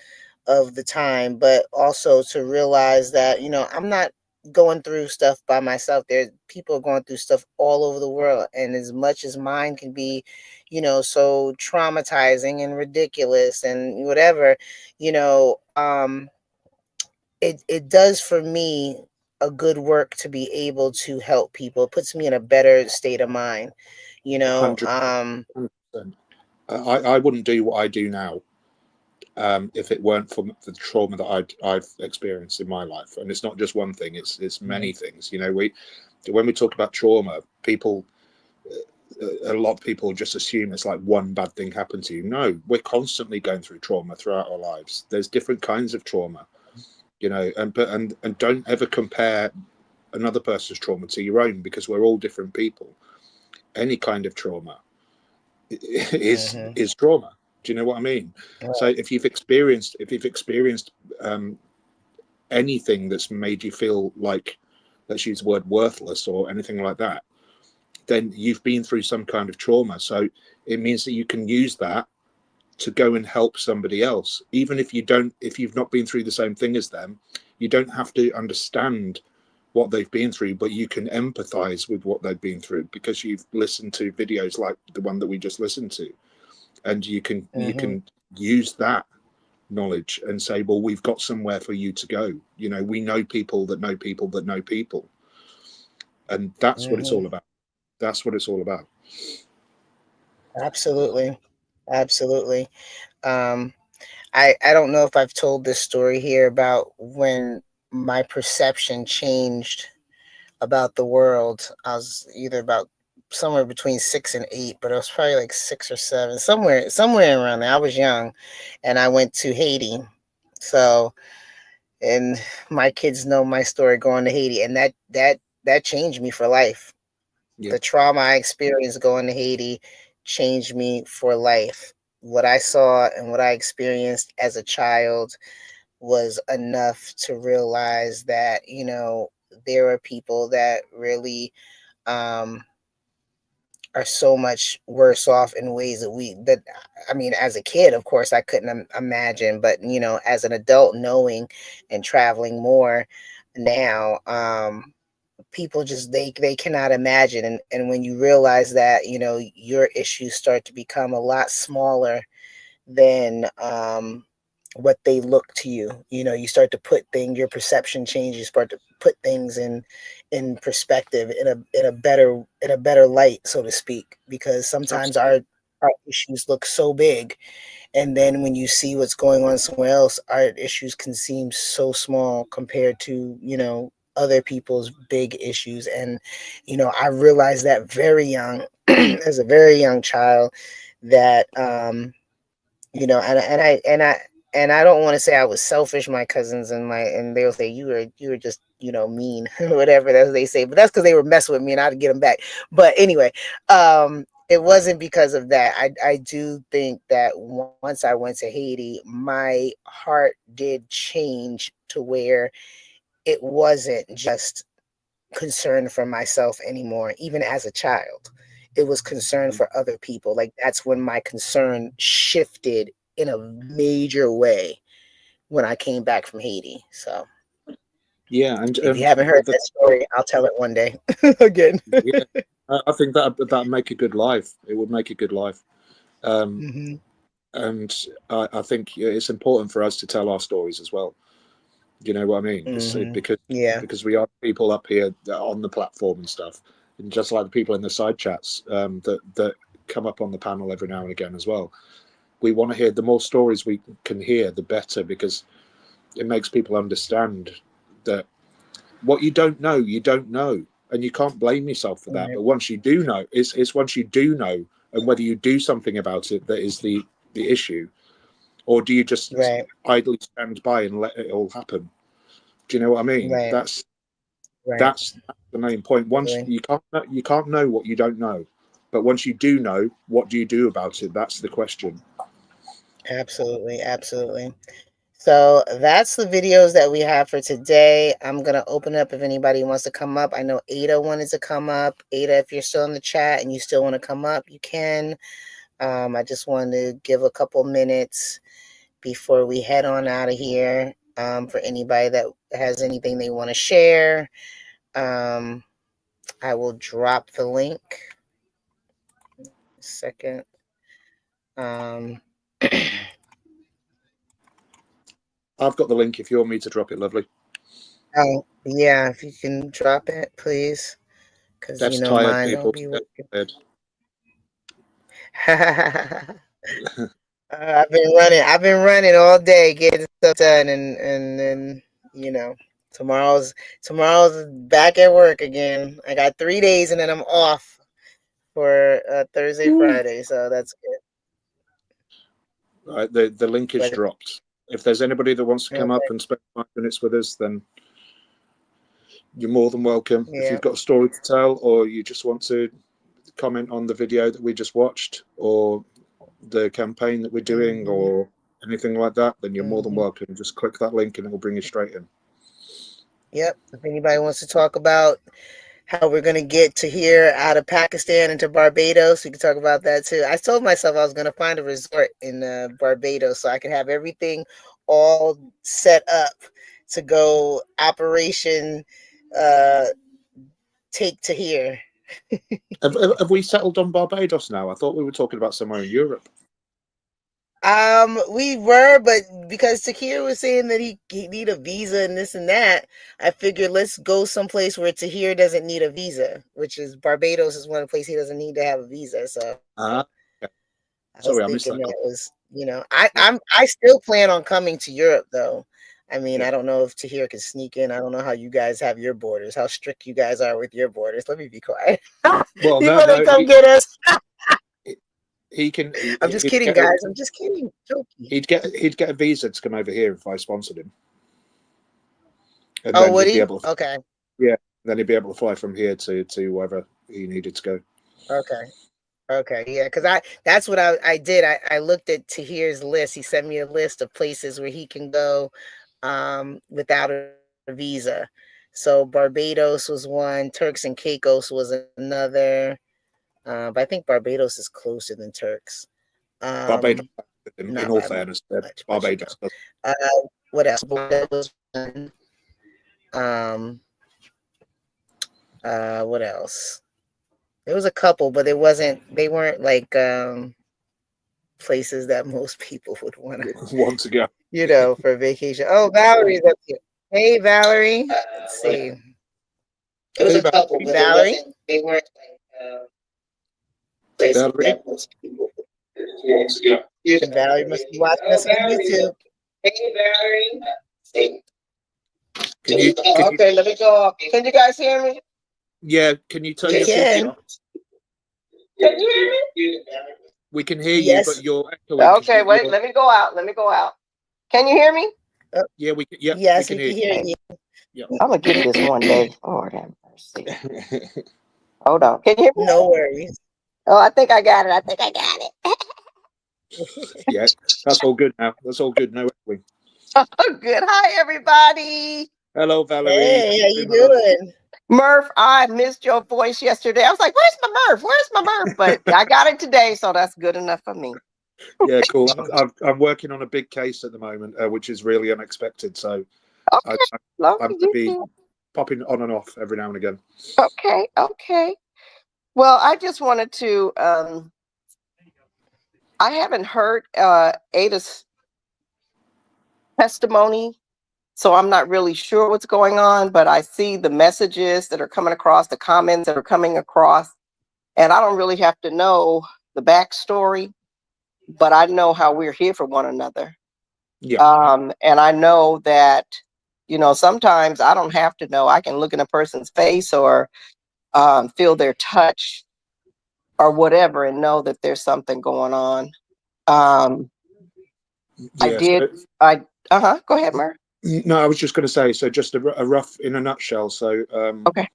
of the time, but also to realize that I'm not going through stuff by myself. There people going through stuff all over the world, and as much as mine can be so traumatizing and ridiculous and whatever, it does for me a good work to be able to help people. It puts me in a better state of mind. 100%. I wouldn't do what I do now if it weren't for the trauma that I've experienced in my life. And it's not just one thing; it's many things. When we talk about trauma, a lot of people just assume it's like one bad thing happened to you. No, we're constantly going through trauma throughout our lives. There's different kinds of trauma, and don't ever compare another person's trauma to your own, because we're all different people. Any kind of trauma is trauma. Do you know what I mean? Right. So if you've experienced anything that's made you feel like, let's use the word worthless or anything like that, then you've been through some kind of trauma. So it means that you can use that to go and help somebody else, even if you've not been through the same thing as them. You don't have to understand what they've been through, but you can empathize with what they've been through, because you've listened to videos like the one that we just listened to, and you can use that knowledge and say, well, we've got somewhere for you to go. We know people that know people that know people, and that's what it's all about. That's what it's all about. Absolutely. I don't know if I've told this story here about when my perception changed about the world. I was either about somewhere between 6 and 8, but it was probably like 6 or 7, somewhere around there. I was young, and I went to Haiti. So, and my kids know my story going to Haiti, and that changed me for life. Yeah. The trauma I experienced going to Haiti changed me for life. What I saw and what I experienced as a child was enough to realize that, there are people that really um, are so much worse off in ways that I mean, as a kid, of course, I couldn't imagine, but as an adult, knowing and traveling more now, people just they cannot imagine, and when you realize that, your issues start to become a lot smaller than what they look to you. You start to put your perception changes. You start to put things in perspective, in a better light, so to speak, because sometimes Absolutely. our issues look so big, and then when you see what's going on somewhere else, our issues can seem so small compared to, other people's big issues. And, I realized that very young, as a very young child, that, and I don't want to say I was selfish. My cousins and they'll say you were just, mean or whatever that they say, but that's because they were messing with me and I'd get them back. But anyway, it wasn't because of that. I do think that once I went to Haiti, my heart did change to where it wasn't just concern for myself anymore. Even as a child, it was concern for other people. Like, that's when my concern shifted in a major way when I came back from Haiti. So Yeah, and if you haven't heard that story, I'll tell it one day again. yeah, I think that'd make a good life. It would make a good life. Um, Mm-hmm. and I think it's important for us to tell our stories as well. You know what I mean? Mm-hmm. Because Yeah. we are people up here on the platform and stuff, and just like the people in the side chats that come up on the panel every now and again as well. We want to hear, the more stories we can hear, the better, because it makes people understand that what you don't know, and you can't blame yourself for that. Right. But once you do know, it's once you do know, and whether you do something about it that is the issue, or do you just Right. idly stand by and let it all happen? Do you know what I mean? Right. That's Right. that's the main point. Once Absolutely. you can't know what you don't know, but once you do know, what do you do about it? That's the question. Absolutely. Absolutely. So that's the videos that we have for today. I'm going to open up if anybody wants to come up. I know Ada wanted to come up. Ada, if you're still in the chat and you still want to come up, you can. I just wanted to give a couple minutes before we head on out of here, for anybody that has anything they want to share. I will drop the link. Second. I've got the link if you want me to drop it, lovely. Oh, yeah, if you can drop it, please, because That's tired mine don't people. be That's working. tired. I've been running all day getting stuff done, and then tomorrow's back at work again. I got 3 days and then I'm off for Thursday, Friday, so that's good. Right, the link is But dropped. If there's anybody that wants to come up okay, and spend 5 minutes with us, then you're more than welcome. If yeah. you've got a story to tell, or you just want to comment on the video that we just watched, or the campaign that we're doing, Mm-hmm. or anything like that, then you're more than Mm-hmm. welcome. Just click that link and it will bring you straight in. Yep. If anybody wants to talk about how we're going to get to here out of Pakistan into Barbados, we can talk about that too. I told myself I was going to find a resort in Barbados so I could have everything all set up to go Operation uh, Take to Here. Have we settled on Barbados now? I thought we were talking about somewhere in Europe. We were, but because Tahir was saying that he need a visa and this and that, I figured let's go someplace where Tahir doesn't need a visa, which is Barbados is one place he doesn't need to have a visa. So Okay. I was Sorry, I missed thinking that. that was, I still plan on coming to Europe though. I mean, I don't know if Tahir can sneak in. I don't know how you guys have your borders, how strict you guys are with your borders. Let me be quiet. Well, Before they come get us. He can. I'm just kidding, guys. I'm just kidding. Joking. He'd get a visa to come over here if I sponsored him. And Oh, then would he'd be he? able to, Okay. yeah. Then he'd be able to fly from here to wherever he needed to go. Okay. Yeah, because that's what I did. I looked at Tahir's list. He sent me a list of places where he can go without a visa. So Barbados was one, Turks and Caicos was another. But I think Barbados is closer than Turks. Barbados, in Not all by fairness, much, but you Barbados. know. What else? Barbados was one. What else? There was a couple, but they weren't like places that most people would want to go. You know, for vacation. Oh, Valerie's up here. Hey, Valerie. Let's see. There was a couple, but Valerie. They weren't like places that most people would and Valerie must be watching us on YouTube. Hey, Valerie. Okay, let me go. Can you guys hear me? Yeah, can you turn your Can you hear me? We can hear you, but you're echoing. Okay, wait, let me go out. Can you hear me? Yeah, we can. Yeah, yes, we can hear you. Yeah. I'm gonna get this one day. Lord have mercy. Hold on. Can you hear me? No worries. Oh, I think I got it. Yeah, that's all good now. No echoing. Oh, good. Hi, everybody. Hello, Valerie. Hey, how you doing? Murph, I missed your voice yesterday. I was like, where's my Murph? But I got it today, so that's good enough for me. Yeah, cool. I'm working on a big case at the moment, which is really unexpected. So okay. I'm going to be popping on and off every now and again. Okay. Well, I just wanted to, I haven't heard Ada's testimony, so I'm not really sure what's going on, but I see the messages that are coming across, the comments that are coming across, and I don't really have to know the backstory, but I know how we're here for one another. Yeah. And I know that, you know, sometimes I don't have to know. I can look in a person's face or feel their touch or whatever and know that there's something going on. Go ahead, Mer. No, I was just going to say, so just a rough in a nutshell. So, okay.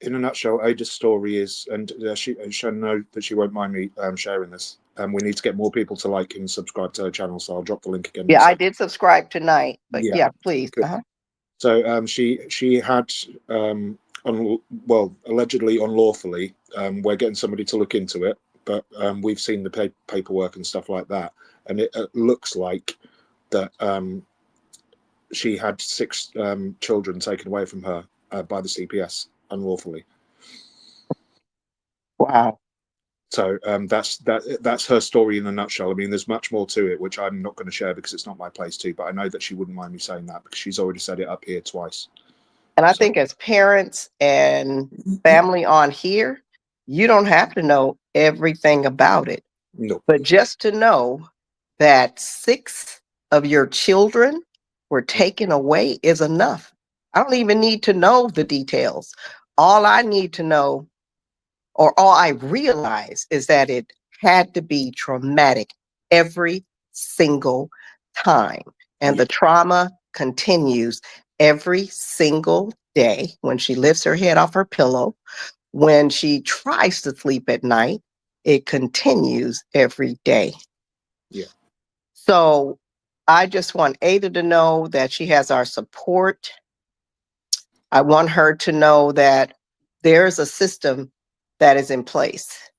In a nutshell, Ada's story is, and she'll know that she won't mind me sharing this. We need to get more people to like and subscribe to her channel, so I'll drop the link again. Yeah, I did subscribe tonight, but yeah please. So, she had, allegedly unlawfully, we're getting somebody to look into it, but we've seen the paperwork and stuff like that, and it looks like that she had 6 children taken away from her by the CPS unlawfully. Wow. So that's her story in a nutshell. I mean, there's much more to it, which I'm not going to share because it's not my place to, but I know that she wouldn't mind me saying that because she's already said it up here twice. And I think as parents and family on here, you don't have to know everything about it. No. But just to know that 6 of your children were taken away is enough. I don't even need to know the details. All I need to know, or all I realize, is that it had to be traumatic every single time. And the trauma continues every single day when she lifts her head off her pillow, when she tries to sleep at night, it continues every day. Yeah. So I just want Ada to know that she has our support. I want her to know that there's a system that is in place.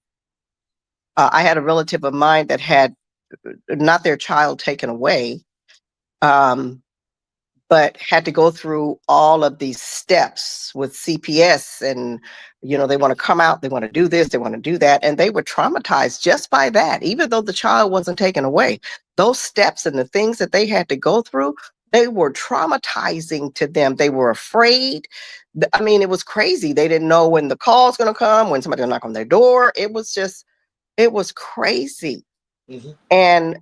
I had a relative of mine that had not their child taken away, but had to go through all of these steps with CPS, and you know, they want to come out, they want to do this, they want to do that, and they were traumatized just by that. Even though the child wasn't taken away, those steps and the things that they had to go through, they were traumatizing to them. They were afraid. I mean, it was crazy. They didn't know when the call's going to come, when somebody will knock on their door. It was crazy. Mm-hmm. And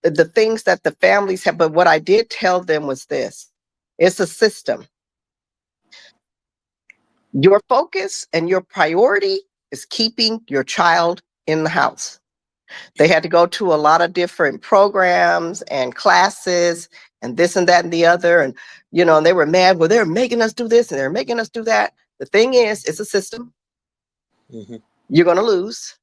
the things that the families have. But what I did tell them was this: it's a system. Your focus and your priority is keeping your child in the house. They had to go to a lot of different programs and classes and this and that and the other. And, and they were mad. Well, they're making us do this and they're making us do that. The thing is, it's a system. Mm-hmm. You're going to lose.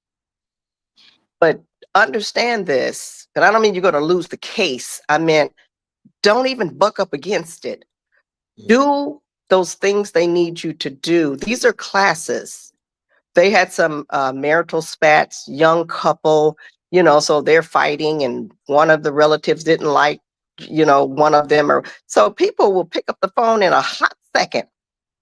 But understand this, and I don't mean you're going to lose the case. I meant don't even buck up against it. Do those things they need you to do. These are classes. They had some marital spats, young couple, so they're fighting and one of the relatives didn't like, one of them. Or so people will pick up the phone in a hot second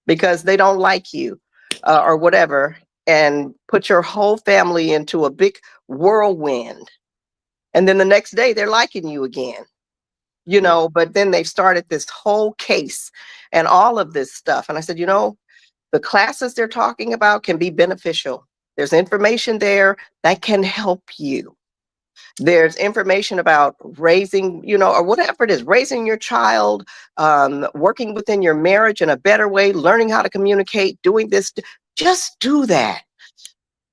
because they don't like you or whatever, and put your whole family into a big whirlwind. And then the next day they're liking you again. But then they've started this whole case and all of this stuff. And I said, the classes they're talking about can be beneficial. There's information there that can help you. There's information about raising, or whatever it is, raising your child, working within your marriage in a better way, learning how to communicate, doing this. Just do that.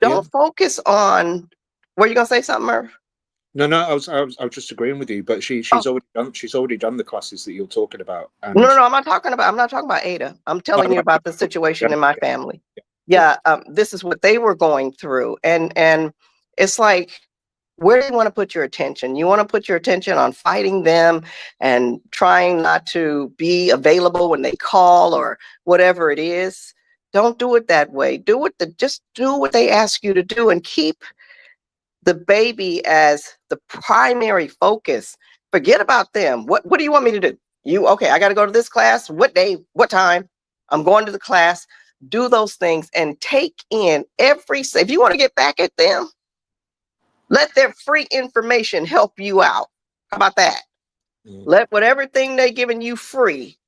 Don't focus on, were you going to say something, Murph? No, I was just agreeing with you. But she's already done the classes that you're talking about. And No, I'm not talking about Ada. I'm telling you about the situation in my family. This is what they were going through, and it's like, where do you want to put your attention? You want to put your attention on fighting them and trying not to be available when they call or whatever it is. Don't do it that way. Just do what they ask you to do and keep the baby as the primary focus. Forget about them. What do you want me to do? Okay, I got to go to this class. What day, what time? I'm going to the class. Do those things and take in if you want to get back at them, let their free information help you out. How about that? Let whatever thing they're giving you free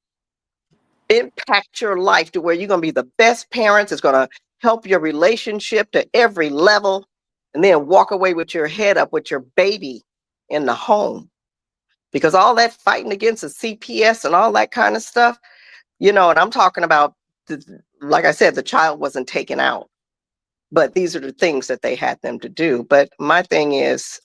impact your life to where you're going to be the best parents. It's going to help your relationship to every level. And then walk away with your head up with your baby in the home. Because all that fighting against the CPS and all that kind of stuff, and I'm talking about, like I said, the child wasn't taken out. But these are the things that they had them to do. But my thing is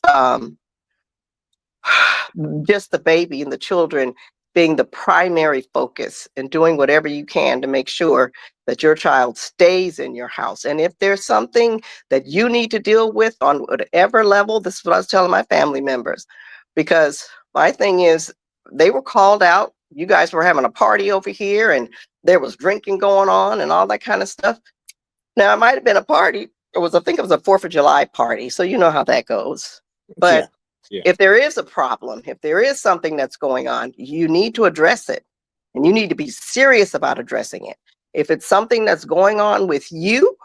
just the baby and the children being the primary focus and doing whatever you can to make sure that your child stays in your house. And if there's something that you need to deal with on whatever level, this is what I was telling my family members, because my thing is they were called out. You guys were having a party over here and there was drinking going on and all that kind of stuff. Now, it might have been a party. I think it was a 4th of July party. So you know how that goes. But if there is a problem, if there is something that's going on, you need to address it. And you need to be serious about addressing it. If it's something that's going on with you,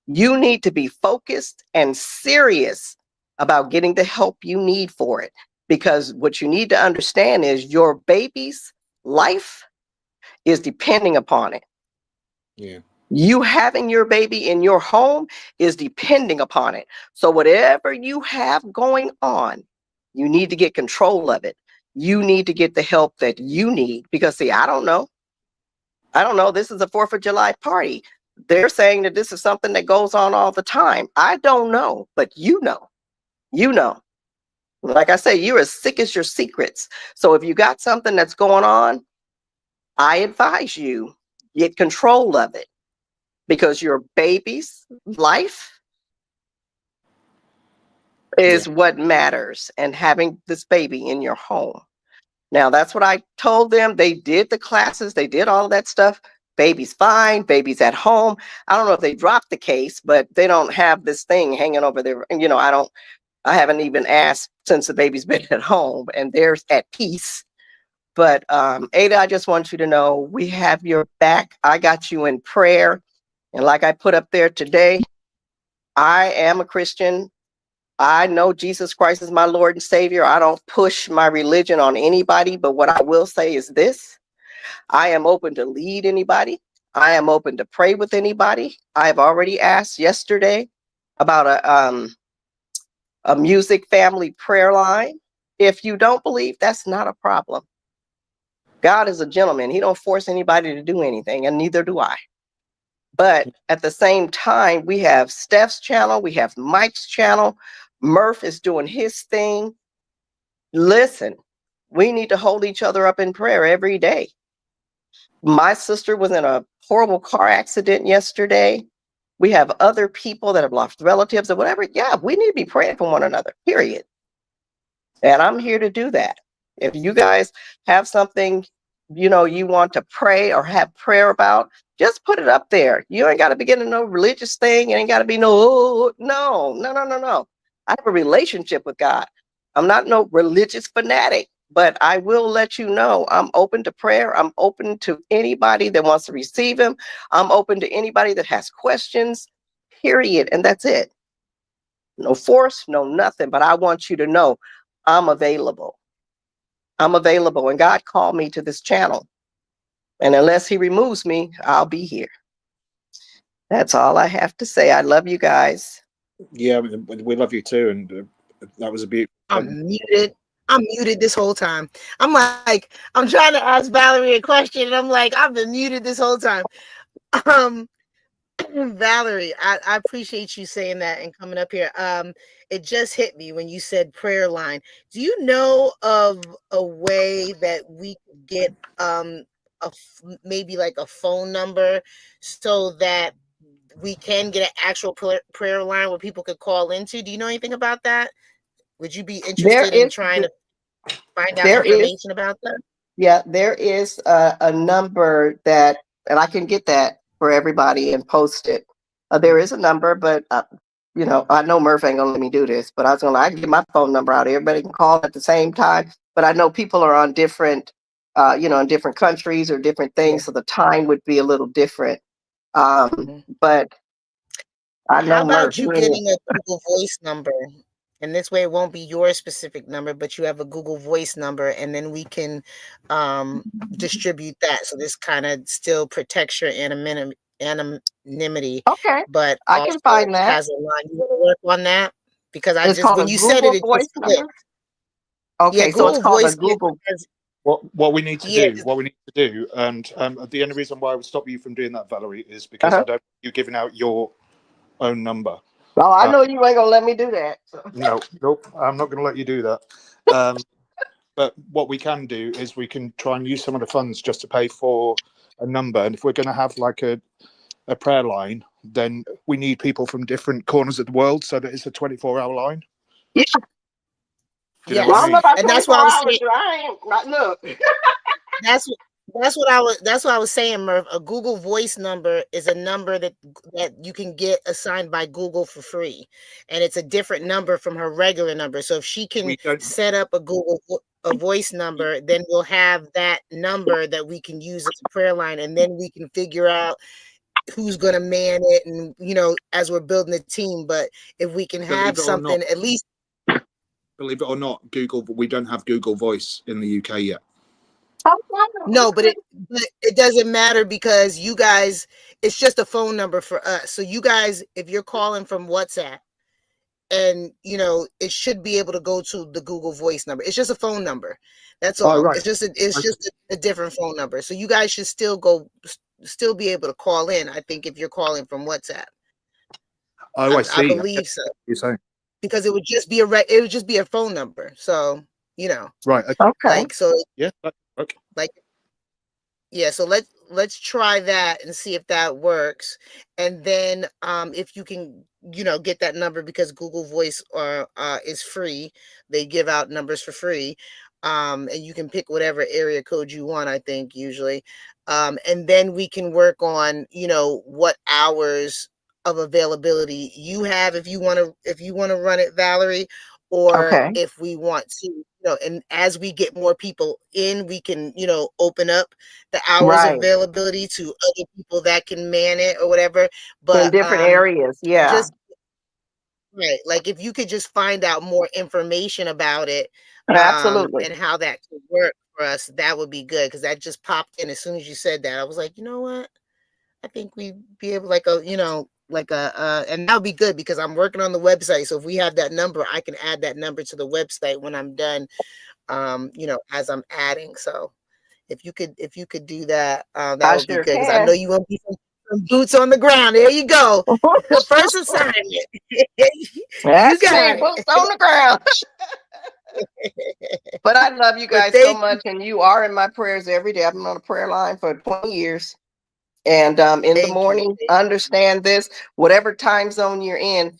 you need to be focused and serious about getting the help you need for it. Because what you need to understand is your baby's life is depending upon it. Yeah. You having your baby in your home is depending upon it. So whatever you have going on, you need to get control of it. You need to get the help that you need. Because see, I don't know. This is a 4th of July party. They're saying that this is something that goes on all the time. I don't know, but you know. Like I say, you're as sick as your secrets. So if you got something that's going on, I advise you get control of it. Because your baby's life is what matters, and having this baby in your home. Now, that's what I told them. They did the classes. They did all of that stuff. Baby's fine. Baby's at home. I don't know if they dropped the case, but they don't have this thing hanging over there. I haven't even asked since the baby's been at home, and they're at peace. But Ada, I just want you to know we have your back. I got you in prayer. And like I put up there today, I am a Christian. I know Jesus Christ is my Lord and Savior. I don't push my religion on anybody, but what I will say is this: I am open to lead anybody. I am open to pray with anybody. I've already asked yesterday about a music family prayer line. if you don't believe, that's not a problem. God is a gentleman. He don't force anybody to do anything, and neither do I. But at the same time, we have Steph's channel, we have Mike's channel. Murph is doing his thing. Listen, we need to hold each other up in prayer every day. My sister was in a horrible car accident yesterday. We have other people that have lost relatives or whatever. Yeah, we need to be praying for one another, period. And I'm here to do that. If you guys have something, you know, you want to pray or have prayer about, just put it up there. You ain't got to begin to no religious thing. It ain't got to be no. I have a relationship with God. I'm not no religious fanatic, but I will let you know I'm open to prayer. I'm open to anybody that wants to receive him. I'm open to anybody that has questions, period. And that's it. No force, no nothing. But I want you to know I'm available. I'm available. And God called me to this channel. And unless he removes me, I'll be here. That's all I have to say. I love you guys. Yeah, we love you too. And that was a beautiful. I'm muted this whole time. I'm trying to ask Valerie a question, and I'm like, I've been muted this whole time. Valerie, I appreciate you saying that and coming up here. It just hit me when you said prayer line. Do you know of a way that we could get maybe like a phone number so that we can get an actual prayer line where people could call into? Do you know anything about that? Would you be interested in trying to find out information about that? Yeah, there is a number that, and I can get that for everybody and post it. There is a number, but you know, I know Murph ain't gonna let me do this, but I can get my phone number out. Everybody can call at the same time. But I know people are on different, you know, in different countries or different things, so the time would be a little different. But I know How about Murph. you getting a Google Voice number? And this way it won't be your specific number, but you have a Google Voice number, and then we can distribute that. So this kind of still protects your anonymity, Okay, but I also can find that. has a line. You want to work on that? Because It's called when a you said Google it Voice just clicked. number. Okay, Yeah, so it's Google called a Voice. Google. What we need to do, and the only reason why I would stop you from doing that, Valerie, is because I don't want you giving out your own number. Oh, I know you ain't gonna let me do that. So. No, nope, I'm not gonna let you do that. But what we can do is we can try and use some of the funds just to pay for a number. And if we're going to have like a prayer line, then we need people from different corners of the world so that it's a 24-hour line. Yeah. Yeah, well, I don't know about and that's 24 what I was hours. saying. I ain't not look. That's what I was saying, Murph. A Google Voice number is a number that you can get assigned by Google for free, and it's a different number from her regular number. So if she can set up a voice number, then we'll have that number that we can use as a prayer line, and then we can figure out who's going to man it, and you know, as we're building a team. But if we can have something, at least. Believe it or not, we don't have Google Voice in the UK yet. No, but it doesn't matter because you guys, it's just a phone number for us. So you guys, if you're calling from WhatsApp, and you know, it should be able to go to the Google Voice number. It's just a phone number. That's all. Oh, right. It's just a different phone number. So you guys should still be able to call in. I think if you're calling from WhatsApp. Oh, I see. I believe so. You're saying because it would just be a phone number. So you know, right? Okay. Like so. Yeah. Okay. Like. Yeah, so let's try that and see if that works. And then if you can, you know, get that number, because Google Voice is free. They give out numbers for free. And you can pick whatever area code you want, I think, usually. And then we can work on, you know, what hours of availability you have if you want to run it, Valerie, or if we want to, you know, and as we get more people in, we can, you know, open up the hours of availability to other people that can man it or whatever. But in different areas, just right, like if you could just find out more information about it, absolutely, and how that could work for us, that would be good, because that just popped in as soon as you said that. I was like, you know what, I think we'd be able, like, a, you know, and that would be good because I'm working on the website. So if we have that number, I can add that number to the website when I'm done. As I'm adding. So if you could do that, that I would be sure good because I know can. you want to be some boots on the ground. There you go. First assignment. You That's me, got boots on the ground. But I love you But guys so thank much, and you are in my prayers every day. I've been on a prayer line for 20 years. And in the you. morning, understand this, whatever time zone you're in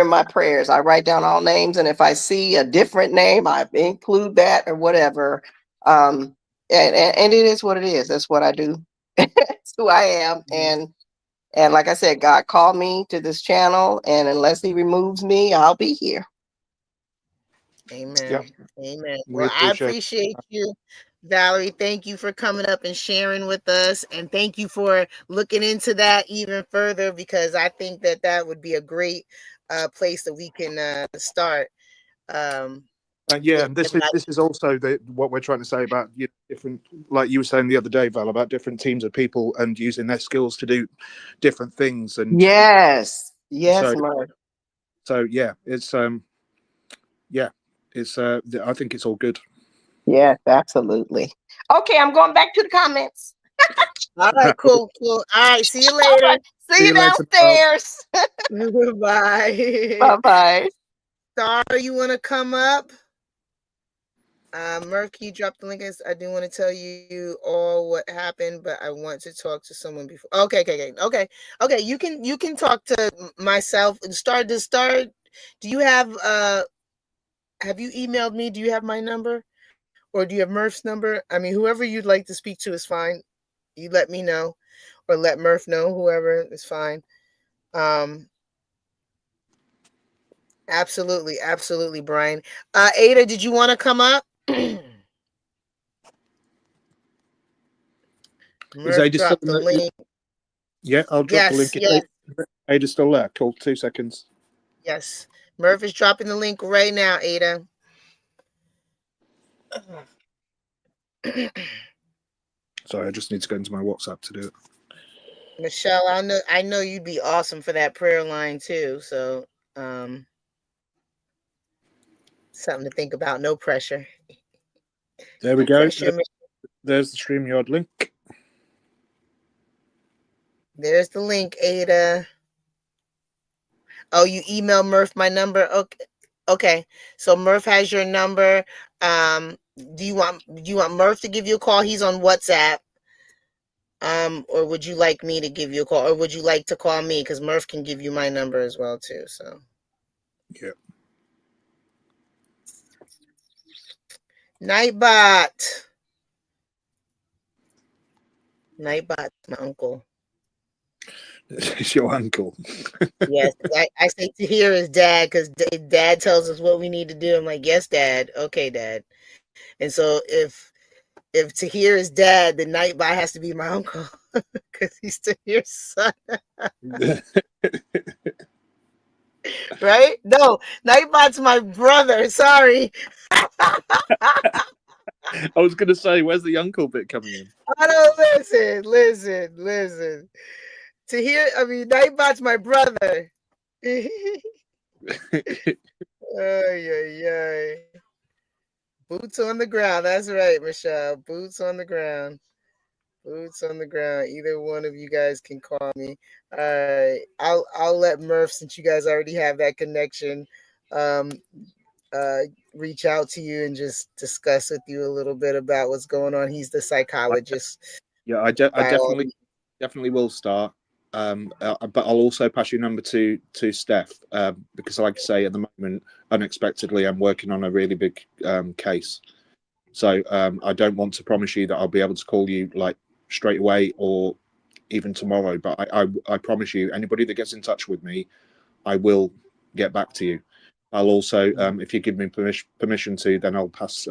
my prayers. I write down all names, and if I see a different name, I include that or whatever. And it is what it is. That's what I do. It's who I am. And like I said, God called me to this channel, and unless he removes me, I'll be here. Amen. Yep. Amen. We Well, I appreciate appreciate you, Valerie. Thank you for coming up and sharing with us. And thank you for looking into that even further, because I think that would be a great place that we can start. yeah, and this is also what we're trying to say about different, like you were saying the other day, Val, about different teams of people and using their skills to do different things. And Yes, so, so yeah, it's I think it's all good. Yes, absolutely. Okay, I'm going back to the comments. All right, cool. All right, see you later. Right. See you downstairs. Bye. Bye-bye. Star, you want to come up? Murph, can you drop the link? I do want to tell you all what happened, but I want to talk to someone before. Okay. You can talk to myself. Star. Do you have you emailed me? Do you have my number, or do you have Murph's number? I mean, whoever you'd like to speak to is fine. You let me know, or let Murph know. Whoever is fine. Absolutely, Brian. Ada, did you want to come up? Murph dropped the link. Yeah, I'll drop the link. Yes. Ada's still there. Cool. 2 seconds. Yes. Murph is dropping the link right now, Ada. Sorry, I just need to go into my WhatsApp to do it. Michelle, I know you'd be awesome for that prayer line too. So something to think about. No pressure. There we go. There's the StreamYard link. There's the link, Ada. Oh, you email Murph my number? Okay. So Murph has your number. Do you want Murph to give you a call? He's on WhatsApp. Or would you like me to give you a call? Or would you like to call me? Because Murph can give you my number as well too. So yeah. Nightbot, my uncle. It's your uncle. Yes, I say Tahir is dad because dad tells us what we need to do. I'm like, yes, dad. Okay, dad. And so if Tahir is dad, then Nightbot has to be my uncle because he's Tahir's son. Right? No, Nightbot's my brother. Sorry. I was going to say, where's the uncle bit coming in? I don't listen. Nightbot's my brother. Ay. Boots on the ground. That's right, Michelle. Boots on the ground. Either one of you guys can call me. All right. I'll let Murph, since you guys already have that connection, reach out to you and just discuss with you a little bit about what's going on. He's the psychologist. Yeah, I definitely will start. But I'll also pass your number to Steph because, like I say, at the moment, unexpectedly, I'm working on a really big case. So I don't want to promise you that I'll be able to call you like straight away or even tomorrow. But I promise you, anybody that gets in touch with me, I will get back to you. I'll also, if you give me permission to, then I'll pass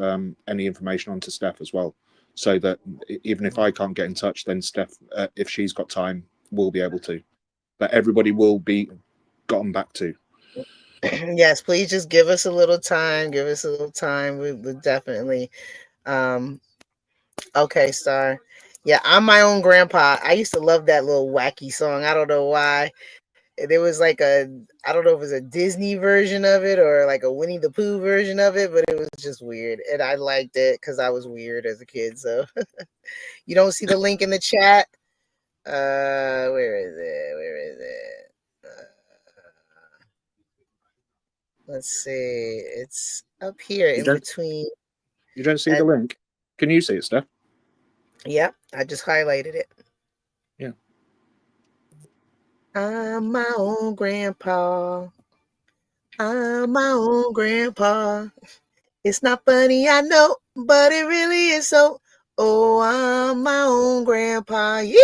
any information on to Steph as well, so that even if I can't get in touch, then Steph, if she's got time, will be able to. But everybody will be gotten back to. Yes, please just give us a little time. We definitely. Okay, Star. Yeah, I'm my own grandpa. I used to love that little wacky song. I don't know why. There was like I don't know if it was a Disney version of it or like a Winnie the Pooh version of it, but it was just weird. And I liked it because I was weird as a kid. So you don't see the link in the chat. Where is it? Where is it? Let's see. It's up here You in don't between. you don't see the link? Can you see it, Steph? Yeah, I just highlighted it. Yeah. I'm my own grandpa. I'm my own grandpa. It's not funny, I know, but it really is so. Oh, I'm my own grandpa. Yeah.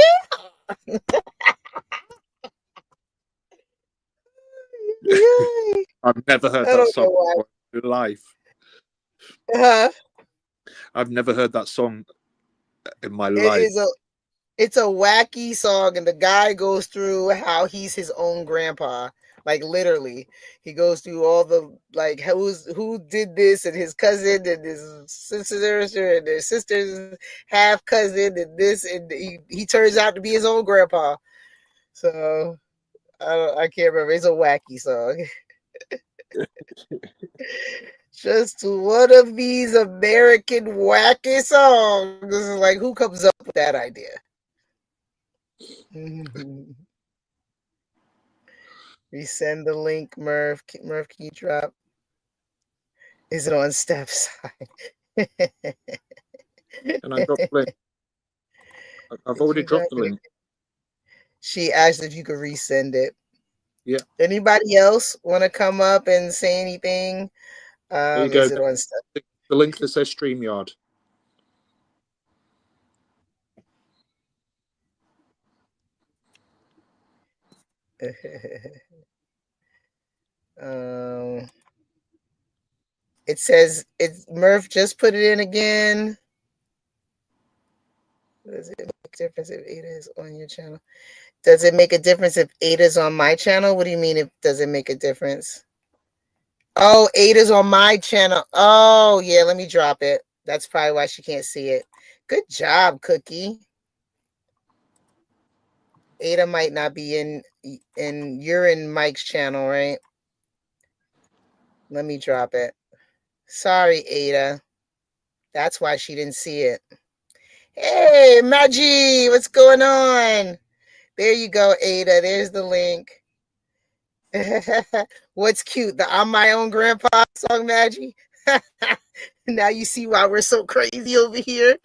Yay. I've never heard I that don't song know why. in life. Uh-huh. I've never heard that song in my It life. is it's a wacky song, and the guy goes through how he's his own grandpa. Like literally, he goes through all the like who did this, and his cousin and his sister and their sister's half cousin and this, and he turns out to be his own grandpa. So I can't remember. It's a wacky song. Just one of these American wacky songs. This is like, who comes up with that idea? Resend the link, Murph. Murph, can you drop? Is it on Steph's side? And I dropped the link. I've already dropped the link. She asked if you could resend it. Yeah. Anybody else want to come up and say anything? There you go. Is it on Steph? The link that says StreamYard. It says it's Murph just put it in again. Does it make a difference if Ada is on your channel? Does it make a difference if Ada's on my channel? What do you mean if does it make a difference? Oh, Ada's on my channel. Oh, yeah, let me drop it. That's probably why she can't see it. Good job, Cookie. Ada might not be in you're in Mike's channel, right? Let me drop it. Sorry, Ada. That's why she didn't see it. Hey, Maggie, what's going on? There you go, Ada. There's the link. What's cute? The I'm my own grandpa song, Maggie. Now you see why we're so crazy over here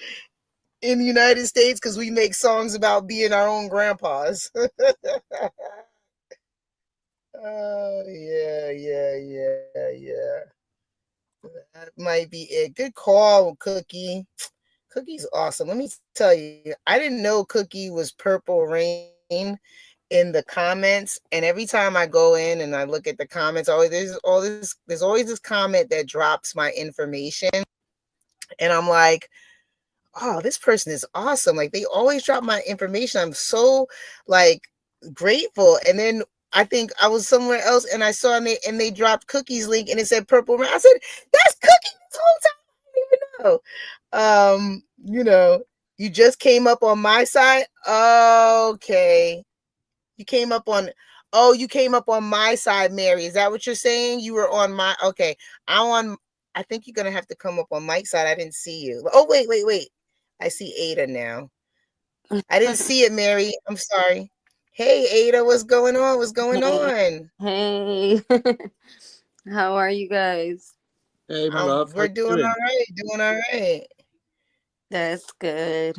in the United States, because we make songs about being our own grandpas. Oh, yeah. That might be it. Good call, Cookie. Cookie's awesome. Let me tell you, I didn't know Cookie was Purple Rain in the comments, and every time I go in and I look at the comments, there's always this comment that drops my information, and I'm like, oh, this person is awesome. Like, they always drop my information. I'm so like grateful. And then I think I was somewhere else and I saw and they dropped Cookie's link and it said Purple Rain. I said, that's Cookie this whole time. I didn't even know. You just came up on my side. Okay. You came up on my side, Mary. Is that what you're saying? You were on my okay. I think you're gonna have to come up on Mike's side. I didn't see you. Oh, wait. I see Ada now. I didn't see it, Mary. I'm sorry. Hey, Ada, what's going on? What's going on? Hey, how are you guys? Hey, my love. We're doing all right. That's good.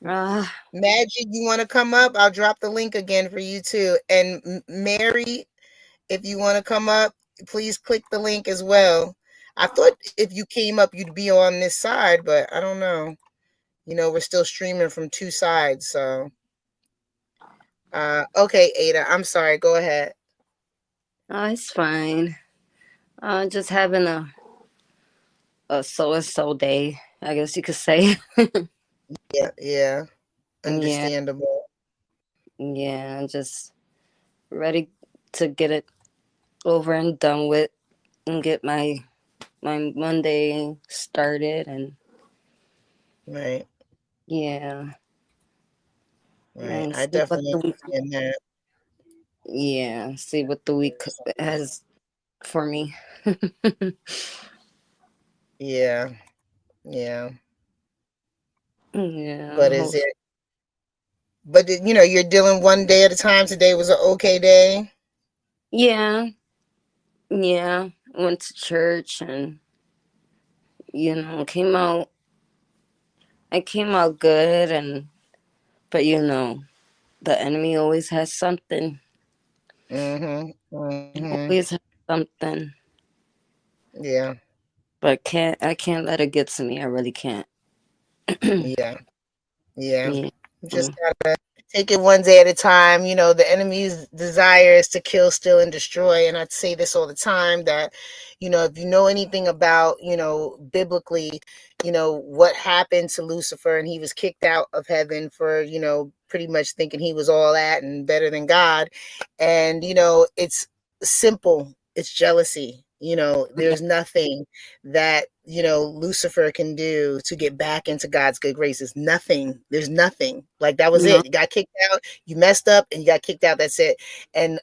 Magic, you want to come up? I'll drop the link again for you too. And Mary, if you want to come up, please click the link as well. I thought if you came up, you'd be on this side, but I don't know. We're still streaming from two sides, so. Okay, Ada, I'm sorry. Go ahead. Oh, it's fine. Just having a so-and-so day, I guess you could say. Yeah. Understandable. Yeah, just ready to get it over and done with and get my Monday started and right. Yeah. Right. I definitely understand that. Yeah, see what the week has for me. Yeah, yeah. Yeah, But is it? But you're dealing one day at a time. Today was an okay day. yeah, yeah. Went to church and came out. I came out good, but the enemy always has something. Mm-hmm. Mm-hmm. Always has something. Yeah. But I can't let it get to me. I really can't. Yeah. Yeah. Yeah. Just gotta take it one day at a time. The enemy's desire is to kill, steal, and destroy. And I'd say this all the time that, if you know anything about, biblically, what happened to Lucifer, and he was kicked out of heaven for, pretty much thinking he was all that and better than God. And, it's simple. It's jealousy. There's nothing that Lucifer can do to get back into God's good graces. Nothing. There's nothing. Like, that was No. it. You got kicked out, you messed up, and you got kicked out. That's it. And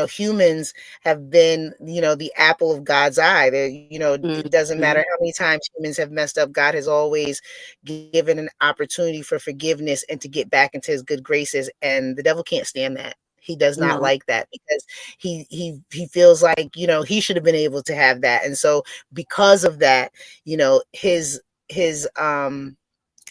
humans have been the apple of God's eye. It doesn't matter how many times humans have messed up. God has always given an opportunity for forgiveness and to get back into his good graces, and the devil can't stand that. He does not No. like that, because he feels like he should have been able to have that. And so because of that, his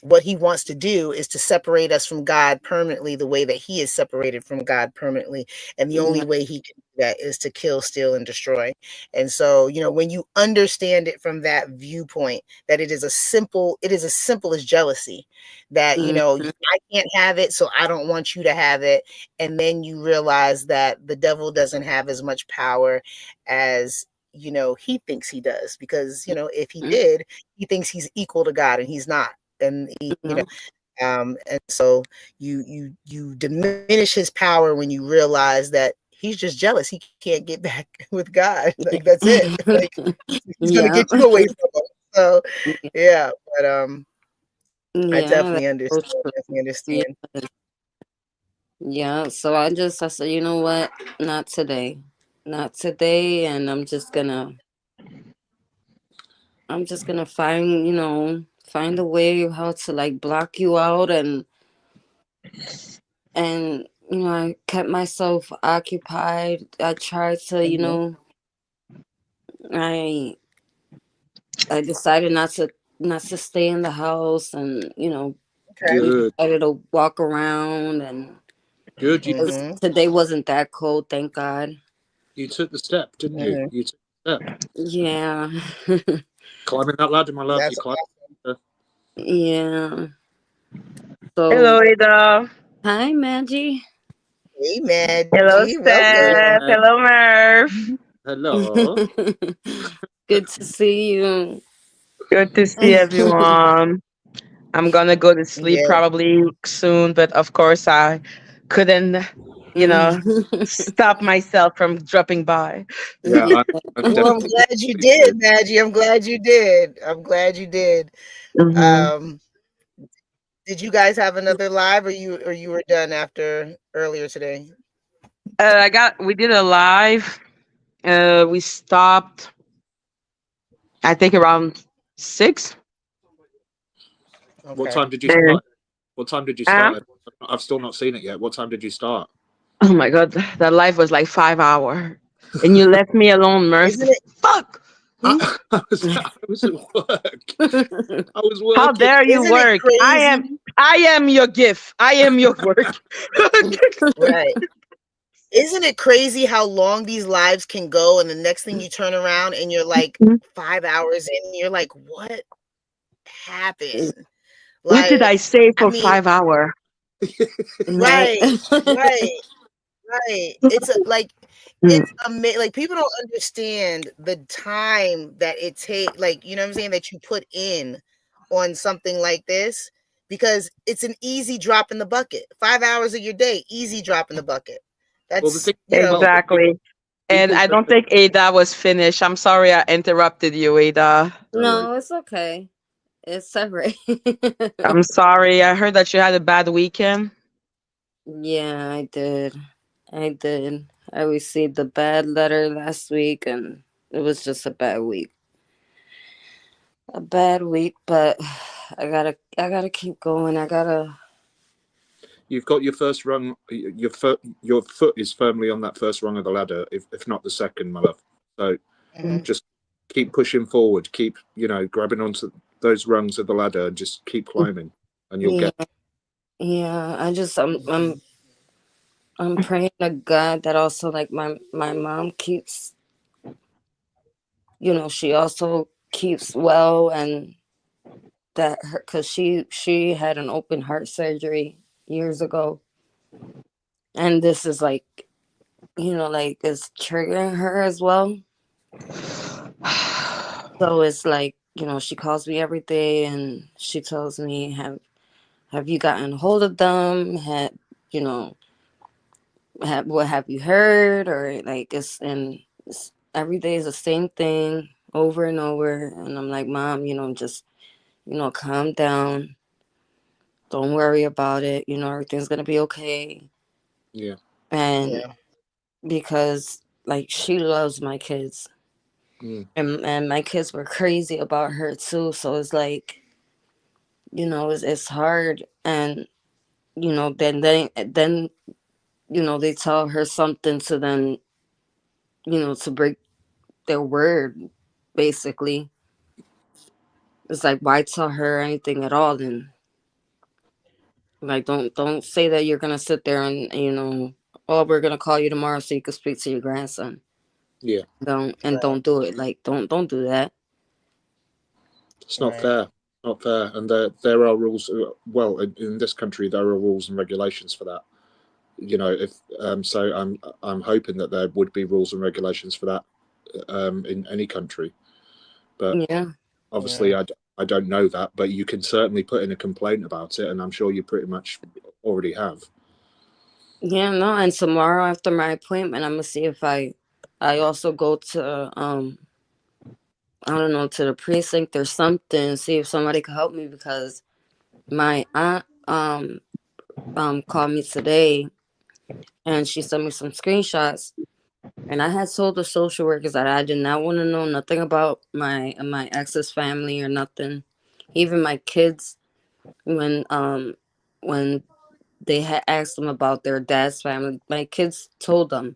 what he wants to do is to separate us from God permanently, the way that he is separated from God permanently. And the only Yeah. way he can do that is to kill, steal, and destroy. And so, when you understand it from that viewpoint, that it is as simple as jealousy, that, I can't have it, so I don't want you to have it. And then you realize that the devil doesn't have as much power as he thinks he does, because if he did, he thinks he's equal to God, and he's not. And and so you diminish his power when you realize that he's just jealous. He can't get back with God. Like, that's it. Like, he's gonna Yeah. get you away from him. So yeah, but I Yeah, definitely that's so understand. true. Definitely understand. Yeah, so I said, you know what? Not today. Not today, and I'm just gonna find a way how to like block you out, and I kept myself occupied. I tried to, Mhm. I I decided not to stay in the house, and Okay. we Good. decided to walk around, and Good. Mhm. today wasn't that cold, thank God. You took the step, didn't you? Mhm. You took the step. Yeah. Climbing that ladder, my love. You That's climbed. awesome. Yeah. Hello, So Ida. hi, Maggie. Hey, Hello, Maggie, welcome. Steph. Hello, Murph. Hello. Good to see you. Good to see everyone. I'm gonna go to sleep Yeah. probably soon, but of course I couldn't, you know, stop myself from dropping by. Yeah, I'm Well, I'm definitely. glad you did, Maggie. I'm glad you did. I'm glad you did. hmm Um, did you guys have another live, or you were done after earlier today? we did a live. We stopped, I think around 6. What Okay. time did you And, start? What time did you uh, start? I've still not seen it yet. What time did you start? oh my God, that live was like 5 hour, and you left me alone, Isn't Mercy. it? Fuck. Hmm? I was at work. I was How working. dare you Isn't it work? crazy? I am your gift. I am your work. Right. Isn't it crazy how long these lives can go, and the next thing you turn around and you're like 5 hours in, and you're like, what happened? What did I Like, say I for mean, 5 hour? Right. right, right, right. Mm. It's amazing. Like, people don't understand the time that it takes. Like, you know what I'm saying, that you put in on something like this, because it's an easy drop in the bucket. 5 hours of your day, easy drop in the bucket. Well, the That's thing you as know. well, that Exactly. And people I don't. don't think Ada was finished. I'm sorry I interrupted you, Ada. No worries. No, it's okay. It's all right. I'm sorry. I heard that you had a bad weekend. Yeah, I did. I did. I received a bad letter last week, and it was just a bad week. A bad week, but I gotta keep going. I gotta. You've got your first rung. Your foot is firmly on that first rung of the ladder, if not the second, my love. So Mhm. just keep pushing forward. Keep grabbing onto those rungs of the ladder and just keep climbing, and you'll Yeah, get. yeah. I'm praying to God that also, like, my mom keeps, she also keeps well, and that her, because she had an open heart surgery years ago, and this is like, like, it's triggering her as well. So it's like, she calls me every day and she tells me, have you gotten hold of them? You know, what have you heard? Or like, it's every day is the same thing over and over. And I'm like, Mom, just, calm down. Don't worry about it. Everything's gonna be okay. Yeah. And Yeah. because, like, she loves my kids. Mm. And my kids were crazy about her too. So it's like, it's hard. And, then they tell her something to then, to break their word, basically. It's like, why tell her anything at all then? Like, don't say that you're gonna sit there and, oh, we're gonna call you tomorrow so you can speak to your grandson. Yeah. Don't do it. Like, don't do that. It's not Right. fair. Not fair. And there are rules. Well, in this country, there are rules and regulations for that. If so, I'm hoping that there would be rules and regulations for that in any country. But Yeah. obviously, Yeah. I don't know that. But you can certainly put in a complaint about it, and I'm sure you pretty much already have. Yeah, no, and tomorrow after my appointment, I'm gonna see if I also go to I don't know, to the precinct or something, see if somebody can help me, because my aunt called me today and she sent me some screenshots, and I had told the social workers that I did not want to know nothing about my ex's family or nothing, even my kids, when they had asked them about their dad's family. My kids told them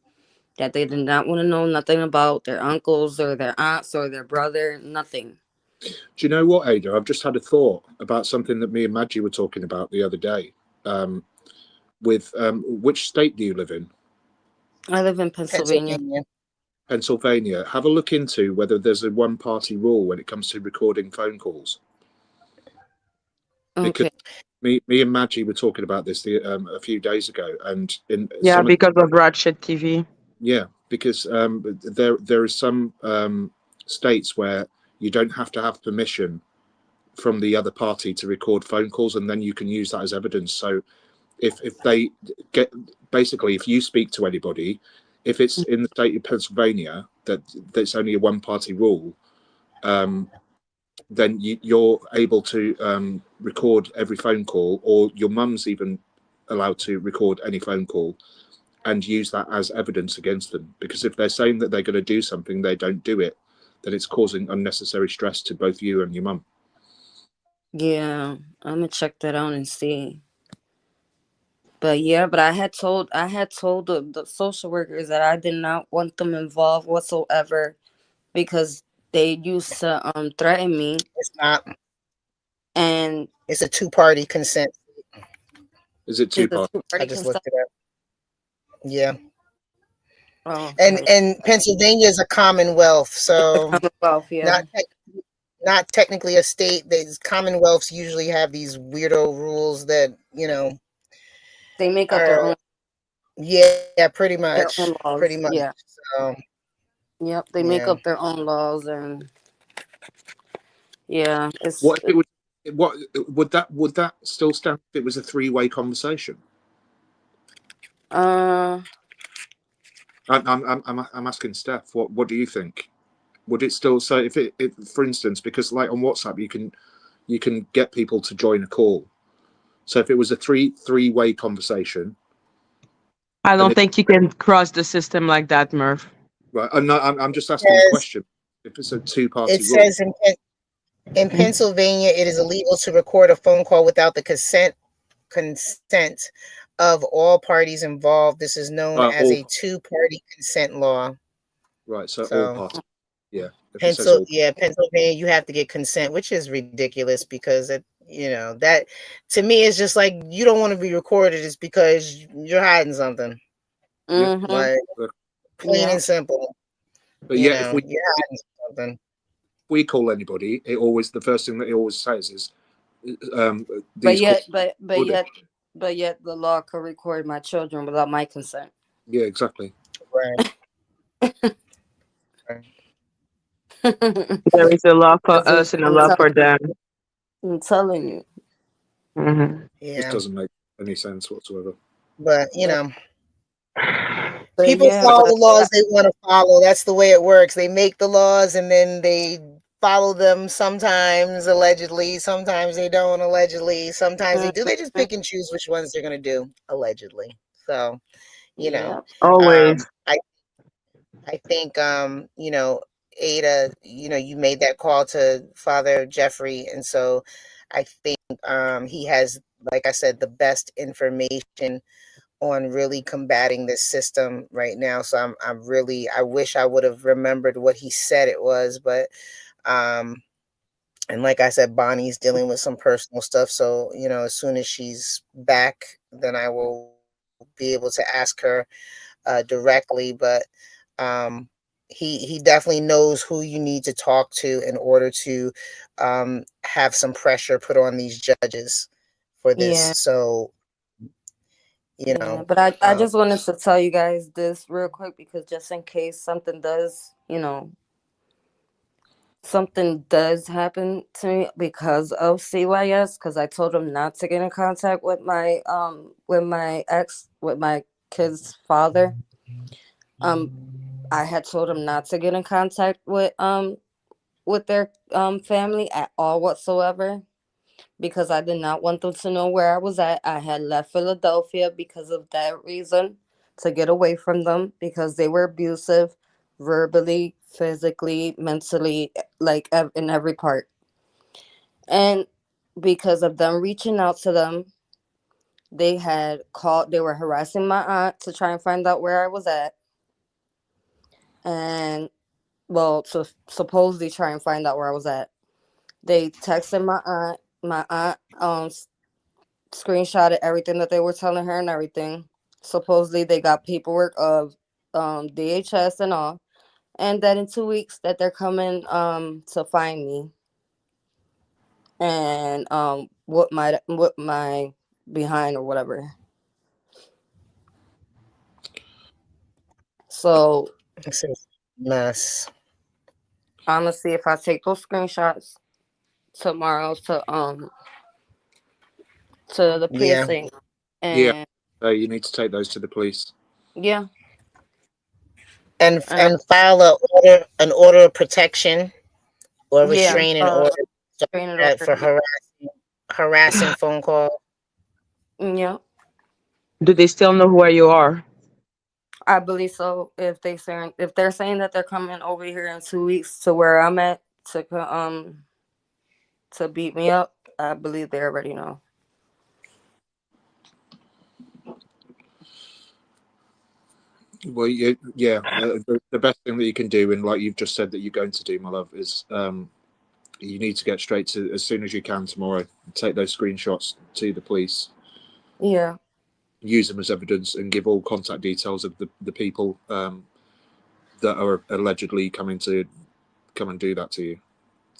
that they did not want to know nothing about their uncles or their aunts or their brother, nothing. Do you know what, Ada? I've just had a thought about something that me and Maggie were talking about the other day. With which state do you live in? I live in Pennsylvania. Pennsylvania. Pennsylvania. Have a look into whether there's a one-party rule when it comes to recording phone calls. Because Okay. me and Maggie were talking about this a few days ago, and in Yeah, some, because of Ratchet TV. yeah, because there is some states where you don't have to have permission from the other party to record phone calls, and then you can use that as evidence. So if they get, basically, if you speak to anybody, if it's in the state of Pennsylvania that's only a one-party rule, then you're able to record every phone call, or your mum's even allowed to record any phone call and use that as evidence against them. Because if they're saying that they're going to do something, they don't do it, then it's causing unnecessary stress to both you and your mum. Yeah, I'm gonna check that out and see. But yeah, but I had told the social workers that I did not want them involved whatsoever, because they used to threaten me. It's not. And It's a two-party consent. Is it it's a two-part? I two-party just consent. looked it up. Yeah. Oh, And Pennsylvania is a commonwealth, so Commonwealth, yeah. not technically a state. These commonwealths usually have these weirdo rules that They make up are, yeah, pretty their much, own pretty laws. much. Yeah. So Yep. They make yeah. up their own laws, and yeah, What if it was? What would that still stand if it was a three-way conversation? uh I'm asking Steph. What do you think? Would it still say if for instance, because like on WhatsApp you can get people to join a call. So if it was a three-way conversation, I And don't think you can cross the system like that, Murph. right, I'm just asking a Says, question. If it's a it two-party rule, says in Pennsylvania, it is illegal to record a phone call without the consent of all parties involved. This is known as all a two-party consent law. right, so all So parties. Yeah, if it says all. Pennsylvania, you have to get consent, which is ridiculous because that to me is just like you don't want to be recorded is because you're hiding something. Yeah, Like plain Yeah. and simple. but yeah, if You're hiding something. we call anybody, the first thing that it always says is, But these calls yet, recorded. but yet, the law could record my children without my consent. Yeah, exactly. Right. There is a law for us and a law for them. I'm telling you. Mm-hmm. This Yeah. doesn't make any sense whatsoever. But But people yeah, follow but the laws they want to follow. That's the way it works. They make the laws and then they follow them sometimes allegedly, sometimes they don't allegedly, sometimes they do. They just pick and choose which ones they're going to do allegedly. So, yeah, Always. I think Ada, you made that call to Father Jeffrey, and so I think he has, like I said, the best information on really combating this system right now. So I wish I would have remembered what he said it was, but and like I said, Bonnie's dealing with some personal stuff. So, as soon as she's back, then I will be able to ask her directly. But um, he definitely knows who you need to talk to in order to have some pressure put on these judges for this. yeah, So, yeah. But I just wanted to tell you guys this real quick because just in case something does happen to me because of CYS, because I told him not to get in contact with my kid's father. I had told him not to get in contact with their family at all whatsoever because I did not want them to know where I was at. I had left Philadelphia because of that reason, to get away from them because they were abusive verbally, physically, mentally, like in every part. And because of them reaching out to them, they were harassing my aunt to try and find out where I was at. And well, to supposedly try and find out where I was at. They texted my aunt. My aunt screenshotted everything that they were telling her and everything. Supposedly they got paperwork of DHS and all. And that in 2 weeks that they're coming to find me and what my behind or whatever. So it's a mess. I'm gonna see if I take those screenshots tomorrow to the Yeah. precinct. Yeah, And you need to take those to the police. yeah. And file an order of protection or Yeah. restraining order Restraining order, for harassing phone call. Yeah. Do they still know where you are? I believe so. If they're saying that they're coming over here in 2 weeks to where I'm at to beat me up, I believe they already know. Well, yeah. The best thing that you can do, and like you've just said that you're going to do, my love, is you need to get straight to as soon as you can tomorrow. Take those screenshots to the police. Yeah. Use them as evidence and give all contact details of the people that are allegedly coming to come and do that to you.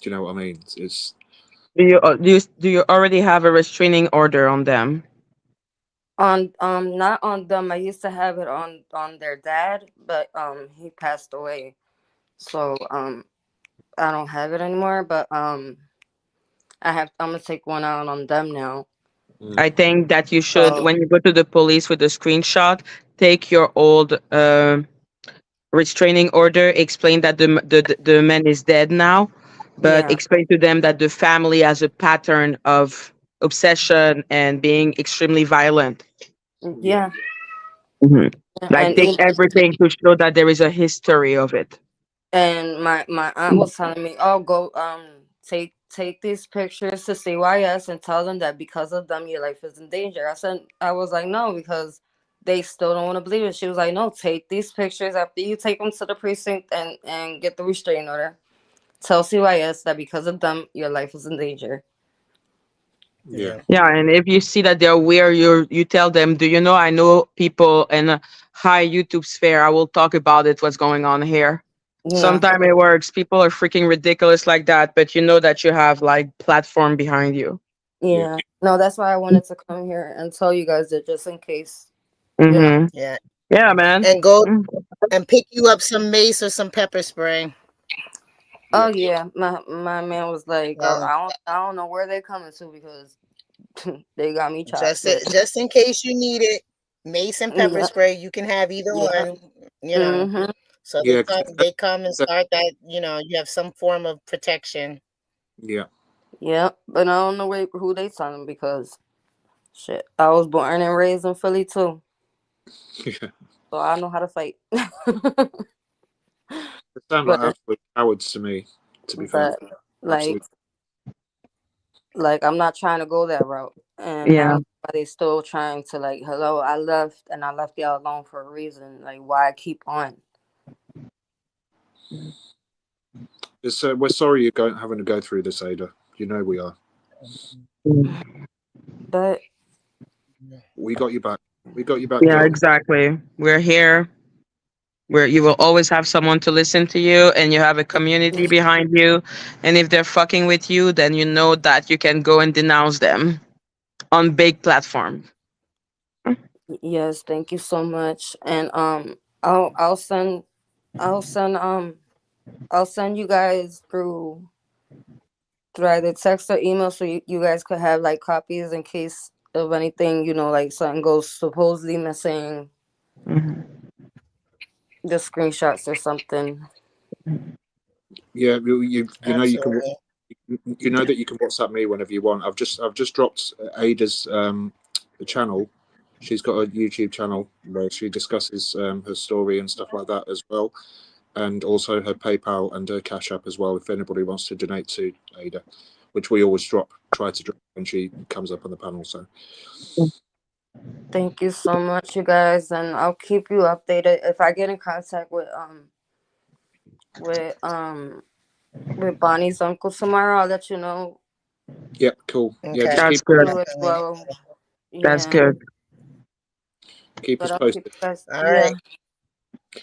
Do you know what I mean? It's Do you already have a restraining order on them? On not on them. I used to have it on their dad, but he passed away. So I don't have it anymore, but I'm gonna take one out on them now. I think that you should, So when you go to the police with the screenshot, take your old restraining order, explain that the man is dead now, but yeah. explain to them that the family has a pattern of obsession and being extremely violent. Yeah. Like And take everything to show that there is a history of it. and my aunt was telling me, "Oh, go take these pictures to CYS and tell them that because of them your life is in danger." I was like, "No, because they still don't want to believe it." She was like, "No, take these pictures after you take them to the precinct and get the restraining order. Tell CYS that because of them your life is in danger." Yeah. Yeah, and if you see that they're weird, you tell them, "Do you know I know people in a high YouTube sphere? I will talk about it. What's going on here?" Yeah. Sometimes it works. People are freaking ridiculous like that, but you know that you have like platform behind you. Yeah. No, that's why I wanted to come here and tell you guys that just in case. Mm-hmm. Yeah. Yeah, man. And go and pick you up some mace or some pepper spray. Oh yeah, my man was like, Yeah. I don't know where they're coming to because they got me chopped. But Just in case you need it, mace and pepper yeah, spray. You can have either yeah, one. You know. So Yeah. they come and start that. You know, you have some form of protection. Yeah. yeah. But I don't know who they telling because shit, I was born and raised in Philly too, Yeah. so I know how to fight. They sound like but absolute cowards to me. To be fair, but like absolute. I'm not trying to go that route, and I Yeah. don't know why they still trying to like, hello, I left and I left y'all alone for a reason. Like, why keep on? It's, we're sorry you're having to go through this, Ada. You know we are. But We got you back. We got you back, Yeah, girl. exactly. We're here where you will always have someone to listen to you and you have a community behind you. And if they're fucking with you, then you know that you can go and denounce them on big platform. yes, thank you so much. And I'll send I'll send I'll send you guys through either text or email so you guys could have like copies in case of anything, like something goes supposedly missing, the screenshots or something. Yeah, you know you can. Absolutely. You know that you can WhatsApp me whenever you want. I've just dropped Ada's channel. She's got a YouTube channel where she discusses her story and stuff like that as well, and also her PayPal and her Cash App as well. If anybody wants to donate to Ada, which we always try to drop when she comes up on the panel. So Thank you so much, you guys, and I'll keep you updated if I get in contact with with Bonnie's uncle tomorrow. I'll let you know. yeah, cool. Yeah, Okay. just That's keep good. You as well. That's Yeah, good. us but I'll keep posted. you guys. All Yeah, right.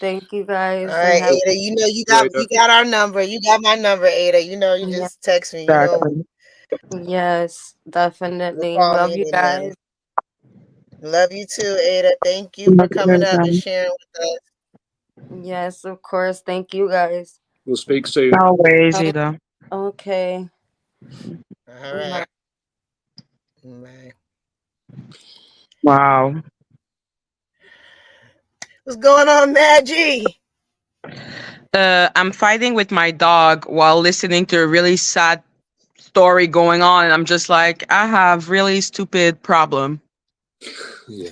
thank you All guys, and right, have Ada. You know Yeah, you got our number. You got my number, Ada. You know you yeah, just text me. You know, Exactly. yes, you definitely. call Love me you and guys. love you too, Ada. Thank you for coming up and sharing with us. Yes, of course. Thank you guys. we'll speak soon. Always, Oh, either. okay. All right. Bye. Wow. What's going on, Maggie? I'm fighting with my dog while listening to a really sad story going on, and I'm just like, I have really stupid problem. Yeah,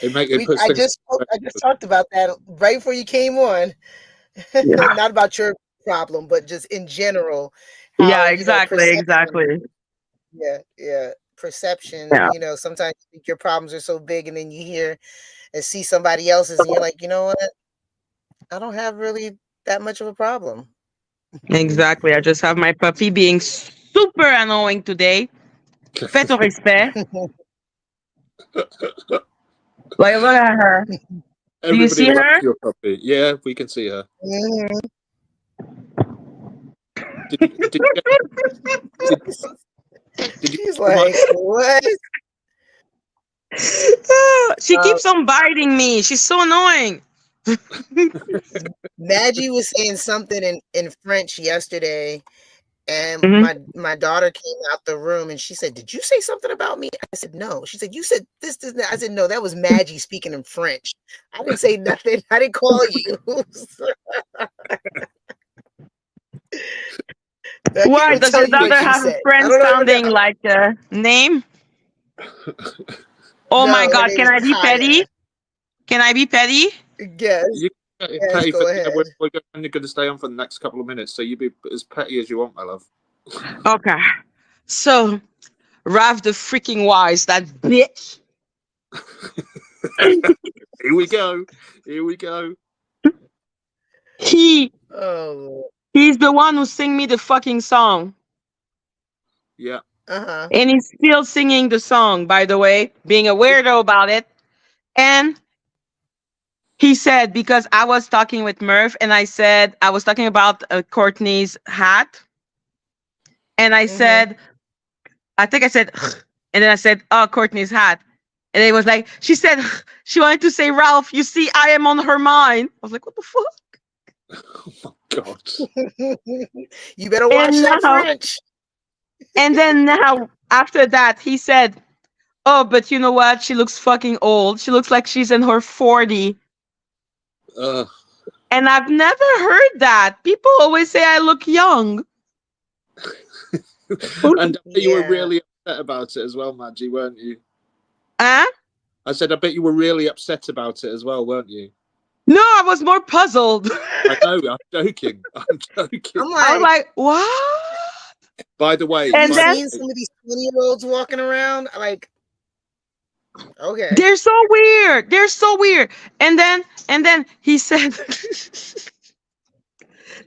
it puts I things. just talked about that right before you came on. Yeah. Not about your problem, but just in general, Yeah, how exactly, perception. exactly. Yeah, perception. Yeah. Sometimes you think your problems are so big, and then you hear and see somebody else's, and you're like, you know what? I don't have really that much of a problem. Exactly. I just have my puppy being super annoying today. Fais ton respect. Like, look at her. Do you Everybody see loves her? your puppy. Yeah, we can see her. Mhm. Did you did you get, did you She's get the mic? like, what? She keeps on biting me. She's so annoying. Maggie was saying something in French yesterday, and Mhm. my daughter came out the room and she said, "Did you say something about me?" I said, "No." She said, "You said this, this, that." I said, "No, that was Maggie speaking in French. I didn't say nothing. I didn't call you." I can't Why even does tell your you what daughter she have a said. I friend don't even sounding know. like a name? Oh my No, her God! name Can is I be Kaya. petty? Can I be petty? Yes. You Yes, petty go for, ahead. we're only going to stay on for the next couple of minutes, so you be as petty as you want, my love. Okay. So, Rav the freaking wise, that bitch. Here we go. Here we go. Oh. He's the one who sing me the fucking song. Yeah. Uh-huh. And he's still singing the song, by the way, being a weirdo about it. And he said, because I was talking with Murph and I said, I was talking about Courtney's hat. And I said, I think I said, and then I said, oh, Courtney's hat. And it was like, she said, she wanted to say, Ralph, you see, I am on her mind. I was like, what the fuck? Oh my God. You better watch that French. And then now, after that, he said, oh, but you know what? She looks fucking old. She looks like she's in her 40. And I've never heard that. People always say I look young. And you were really upset about it as well, Maggie, weren't you? Huh? I said, I bet you were really upset about it as well, weren't you? No, I was more puzzled. I know, I'm joking. I'm joking. I was like, what? By the way, have you seen some of these 20-year-olds walking around? Like, okay. They're so weird. They're so weird. And then he said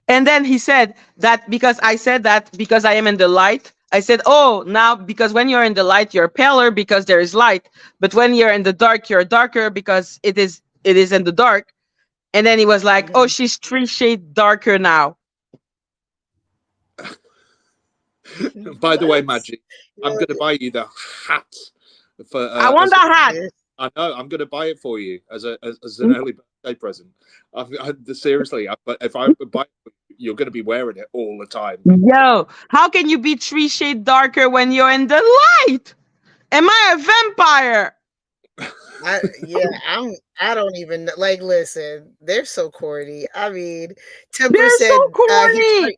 and then he said that because I said that because I am in the light. I said, oh, now because when you're in the light, you're paler because there is light. But when you're in the dark, you're darker because it is in the dark. And then he was like, oh, she's 3 shades darker now. By the way, Maggie, I'm going to buy you the hat. I want that hat. I know. I'm going to buy it for you as an early birthday present. Seriously, but if I buy it, you're going to be wearing it all the time. Yo, how can you be 3 shades darker when you're in the light? Am I a vampire? I don't even like. Listen, they're so corny. I mean, Temper they're said so corny.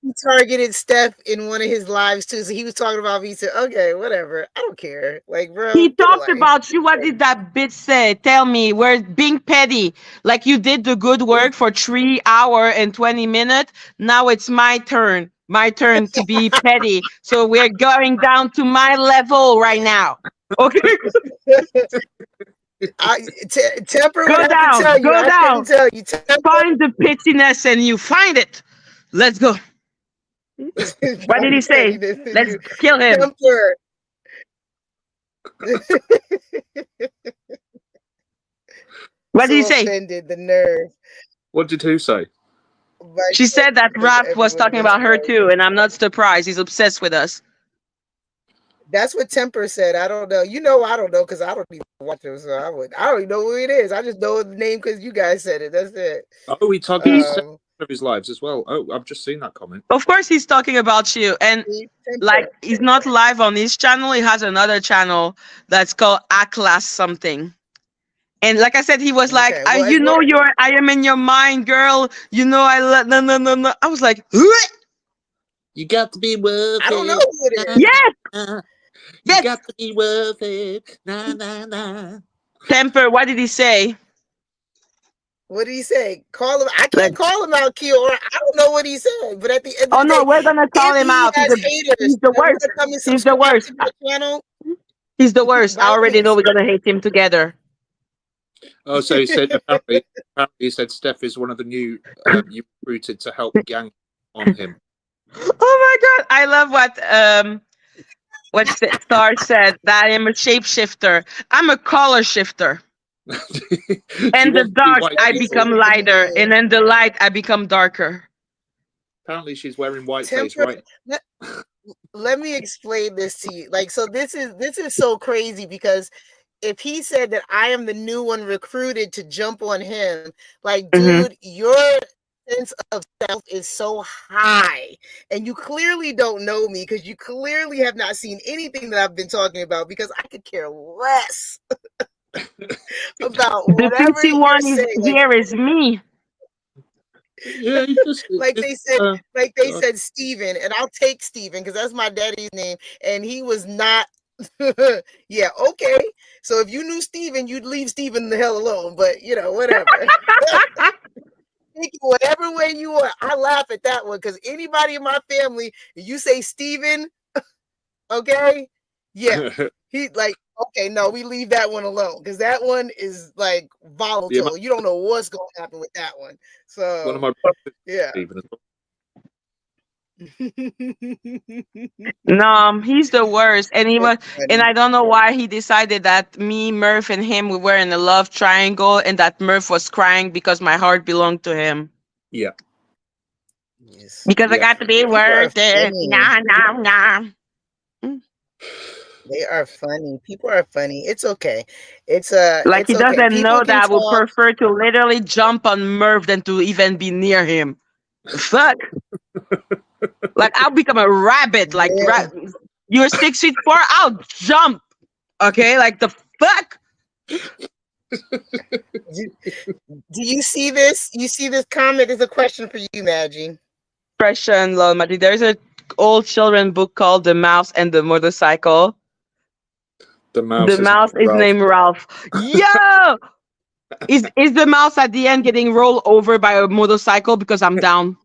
he targeted Steph in one of his lives too. So he was talking about me. He said, "Okay, whatever. I don't care." Like, bro, he talked about you. What did that bitch say? Tell me. We're being petty. Like you did the good work for 3 hours and 20 minutes. Now it's my turn. My turn to be petty. So we're going down to my level right now. Okay. Temper go down. tell you. Go down. Tell you. Find the pettiness and you find it. Let's go. What did he say? Let's kill him. Temper. What did he say? Offended, the nerve. What did who say? She said that Raph was talking about her too, and I'm not surprised. He's obsessed with us. That's what Temper said. I don't know. You know, I don't know because I don't even watch him, so I don't even know who it is. I just know the name because you guys said it. That's it. Oh, he targeted of his lives as well. Oh, I've just seen that comment. Of course, he's talking about you, and like he's not live on his channel. He has another channel that's called Atlas something. And like I said, he was like, well, you know, I am in your mind, girl. You know, no. I was like, what? You got to be worth it. I don't know who it is. Yes. You got to be worth it. Nah. Temper, what did he say? What did he say? Call him. I can't call him out, Kiora. I don't know what he said. But at the end of the day, no, we're gonna call him out. He's the worst. He's the worst. He's the worst. I already know we're gonna hate him together. Oh, so he said apparently he said Steph is one of the new you recruited to help gang on him. Oh my God, I love what Star said, that I am a shapeshifter. I'm a color shifter. And the dark, I become lighter, and then the light, I become darker. Apparently, she's wearing white face, right? Let me explain this to you. Like, so this is so crazy because if he said that I am the new one recruited to jump on him, like, dude, your sense of self is so high, and you clearly don't know me because you clearly have not seen anything that I've been talking about because I could care less about whatever the one here is me. Yeah, they said Steven, and I'll take Steven because that's my daddy's name, and he was not Yeah, okay. So if you knew Steven, you'd leave Steven the hell alone. But whatever. Take it whatever way you want. I laugh at that one because anybody in my family, you say Steven, okay? Yeah. He like, okay, no, we leave that one alone because that one is like volatile. You don't know what's going to happen with that one. So one of my brothers, yeah. Steven, as well. No, he's the worst. And I don't know why he decided that me, Murph, and him we were in a love triangle, and that Murph was crying because my heart belonged to him. Yeah. Yes. Because I got to be worth it. Nah, nah, nah. They are funny. People are funny. It's okay. It's like he okay. doesn't People know can that I would talk. prefer to literally jump on Murph than to even be near him. Fuck. Like I'll become a rabbit. Like Yeah. you're 6'4", I'll jump. Okay, like the fuck. Do you see this? You see this comment? There's a question for you, Maggie. Question, Lol Maggie. There's an old children book called The Mouse and the Motorcycle. The mouse is named Ralph. Yo! Is the mouse at the end getting rolled over by a motorcycle? Because I'm down.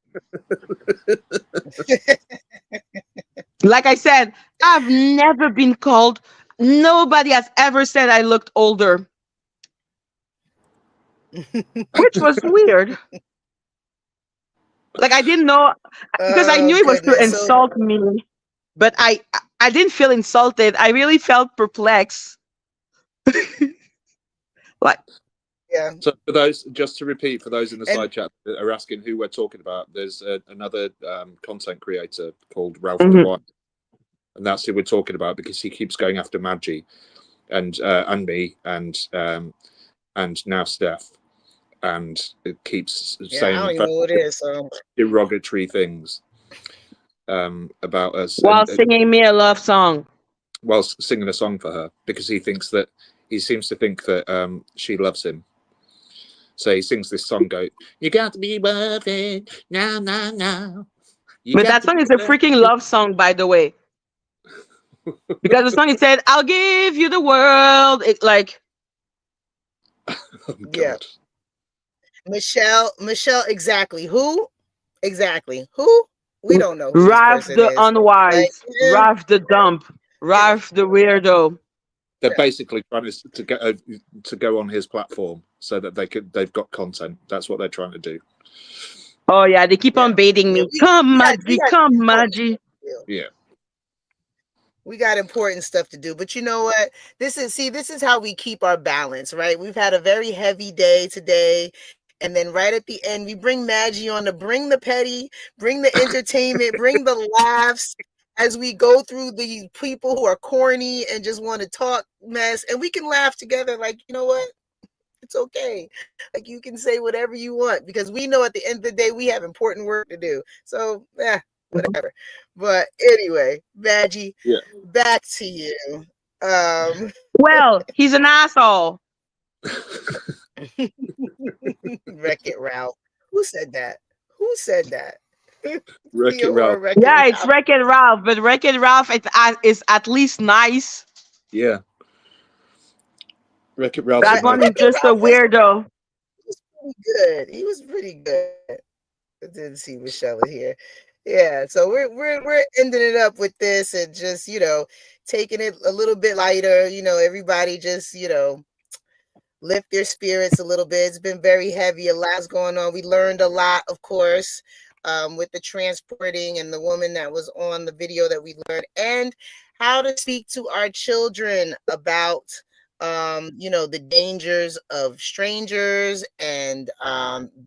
Like I said, I've never been called. Nobody has ever said I looked older. Which was weird. Like I didn't know because I knew it was to insult me. But I didn't feel insulted. I really felt perplexed. Like yeah. So for those, just to repeat, for those in the side chat that are asking who we're talking about, there's another content creator called Ralph the White, and that's who we're talking about because he keeps going after Maggie and me and now Steph, and it keeps saying I don't even know what it is. So derogatory things about us while singing me a love song. While singing a song for her because he seems to think that she loves him. So he sings this song, you got to be worth it, now, now, now. But that song is a freaking love song, by the way. Because the song, it said, I'll give you the world. It's like... Oh, yeah. Michelle, exactly. Who? Exactly. Who? We don't know who Ralph this person the is. unwise. Ralph the dump. Ralph the weirdo. They're basically trying to go on his platform so that they've got content. That's what they're trying to do. Oh yeah, they keep on baiting me. Come, Maggie. Yeah. We got important stuff to do, but you know what? This is how we keep our balance, right? We've had a very heavy day today. And then right at the end, we bring Maggie on to bring the petty, bring the entertainment, bring the laughs as we go through these people who are corny and just want to talk mess. And we can laugh together like, you know what? It's okay. Like you can say whatever you want because we know at the end of the day, we have important work to do. So, whatever. But anyway, Maggie, back to you. Well, he's an asshole. Wreck-It Ralph. Who said that? Wreck-It Ralph. Yeah, it's Wreck-It Ralph, but Wreck-It Ralph is at least nice. Yeah. Wreck-It Ralph. That one is just a weirdo. He was pretty good. I didn't see Michelle here. Yeah, so we're ending it up with this and just taking it a little bit lighter. Everybody just lift their spirits a little bit. It's been very heavy. A lot's going on. We learned a lot, of course, with the transporting and the woman that was on the video that we learned, and how to speak to our children about the dangers of strangers and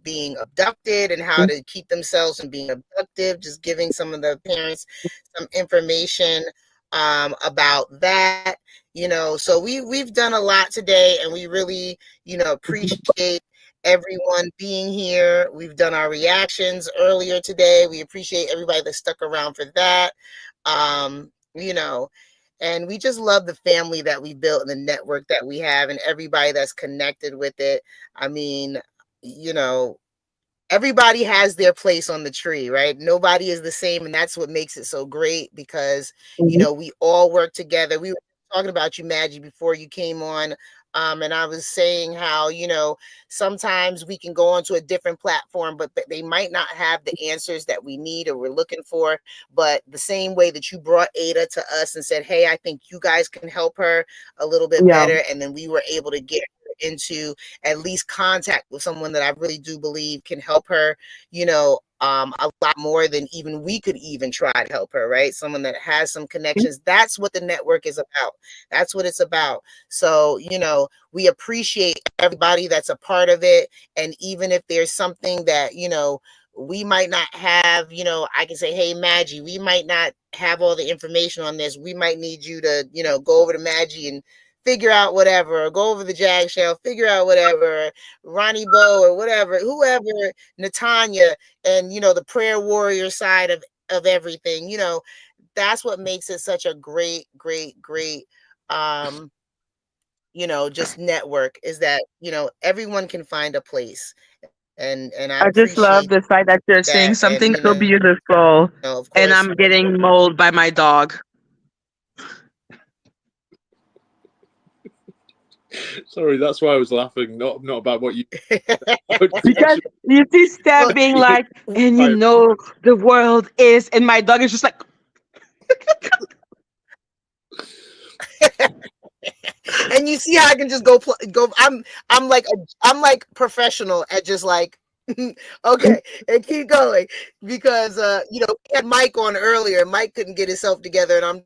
being abducted and how to keep themselves from being abducted, just giving some of the parents some information about that. So we've done a lot today, and we really appreciate everyone being here. We've done our reactions earlier today. We appreciate everybody that stuck around for that. And we just love the family that we built and the network that we have and everybody that's connected with it. I mean, everybody has their place on the tree, right? Nobody is the same. And that's what makes it so great because, we all work together. We were talking about you, Maggie, before you came on. And I was saying how, sometimes we can go onto a different platform, but they might not have the answers that we need or we're looking for. But the same way that you brought Ada to us and said, hey, I think you guys can help her a little bit better. And then we were able to get into at least contact with someone that I really do believe can help her, a lot more than even we could even try to help her, right? Someone that has some connections. That's what the network is about. That's what it's about. So, we appreciate everybody that's a part of it. And even if there's something that, we might not have, I can say, hey, Maggie, we might not have all the information on this. We might need you to, go over to Maggie and figure out whatever, or go over the Jag Shell, figure out whatever, Ronnie Bo or whatever, whoever, Natanya, and the prayer warrior side of everything. That's what makes it such a great just network, is that everyone can find a place. And I I just love appreciate the fact that you're saying that. something And so beautiful, of and course, I'm getting mauled by my dog. Sorry, that's why I was laughing. Not about what you. Because you see Steph being like, and the world is, and my dog is just like. And you see how I can just go. I'm like professional at just like, okay, and keep going, because we had Mike on earlier. Mike couldn't get himself together, and I'm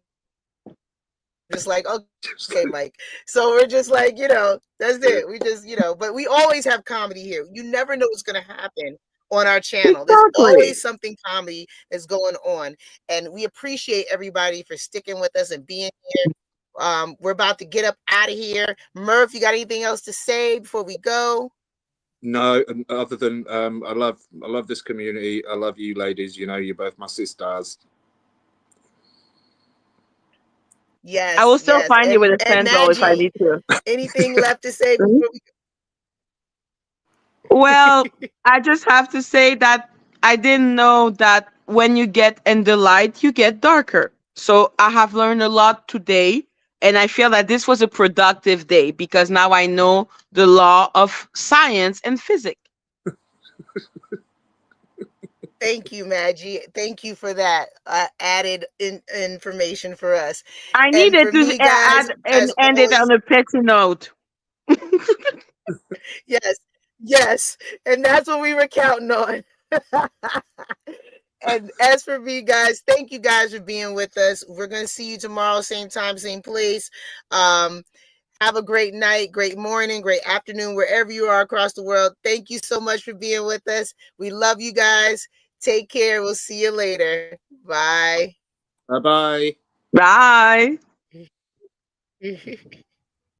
just like, okay, Mike. So we're just like, that's it. We just, but we always have comedy here. You never know what's gonna happen on our channel. There's always something comedy that's going on, and we appreciate everybody for sticking with us and being here. We're about to get up out of here. Murph, you got anything else to say before we go? No, other than I love this community. I love you, ladies. You're both my sisters. Yes, I will still yes. find you with a And sandal if I Maggie, need to. anything left to say before we Well, I just have to say that I didn't know that when you get in the light, you get darker. So I have learned a lot today. And I feel that this was a productive day because now I know the law of science and physics. Thank you, Maggie. Thank you for that added information for us. I And needed for to me, guys, add and as end it always, on a petty note. yes, yes. And that's what we were counting on. And as for me, guys, thank you guys for being with us. We're going to see you tomorrow, same time, same place. Have a great night, great morning, great afternoon, wherever you are across the world. Thank you so much for being with us. We love you guys. Take care. We'll see you later. Bye. Bye-bye. Bye.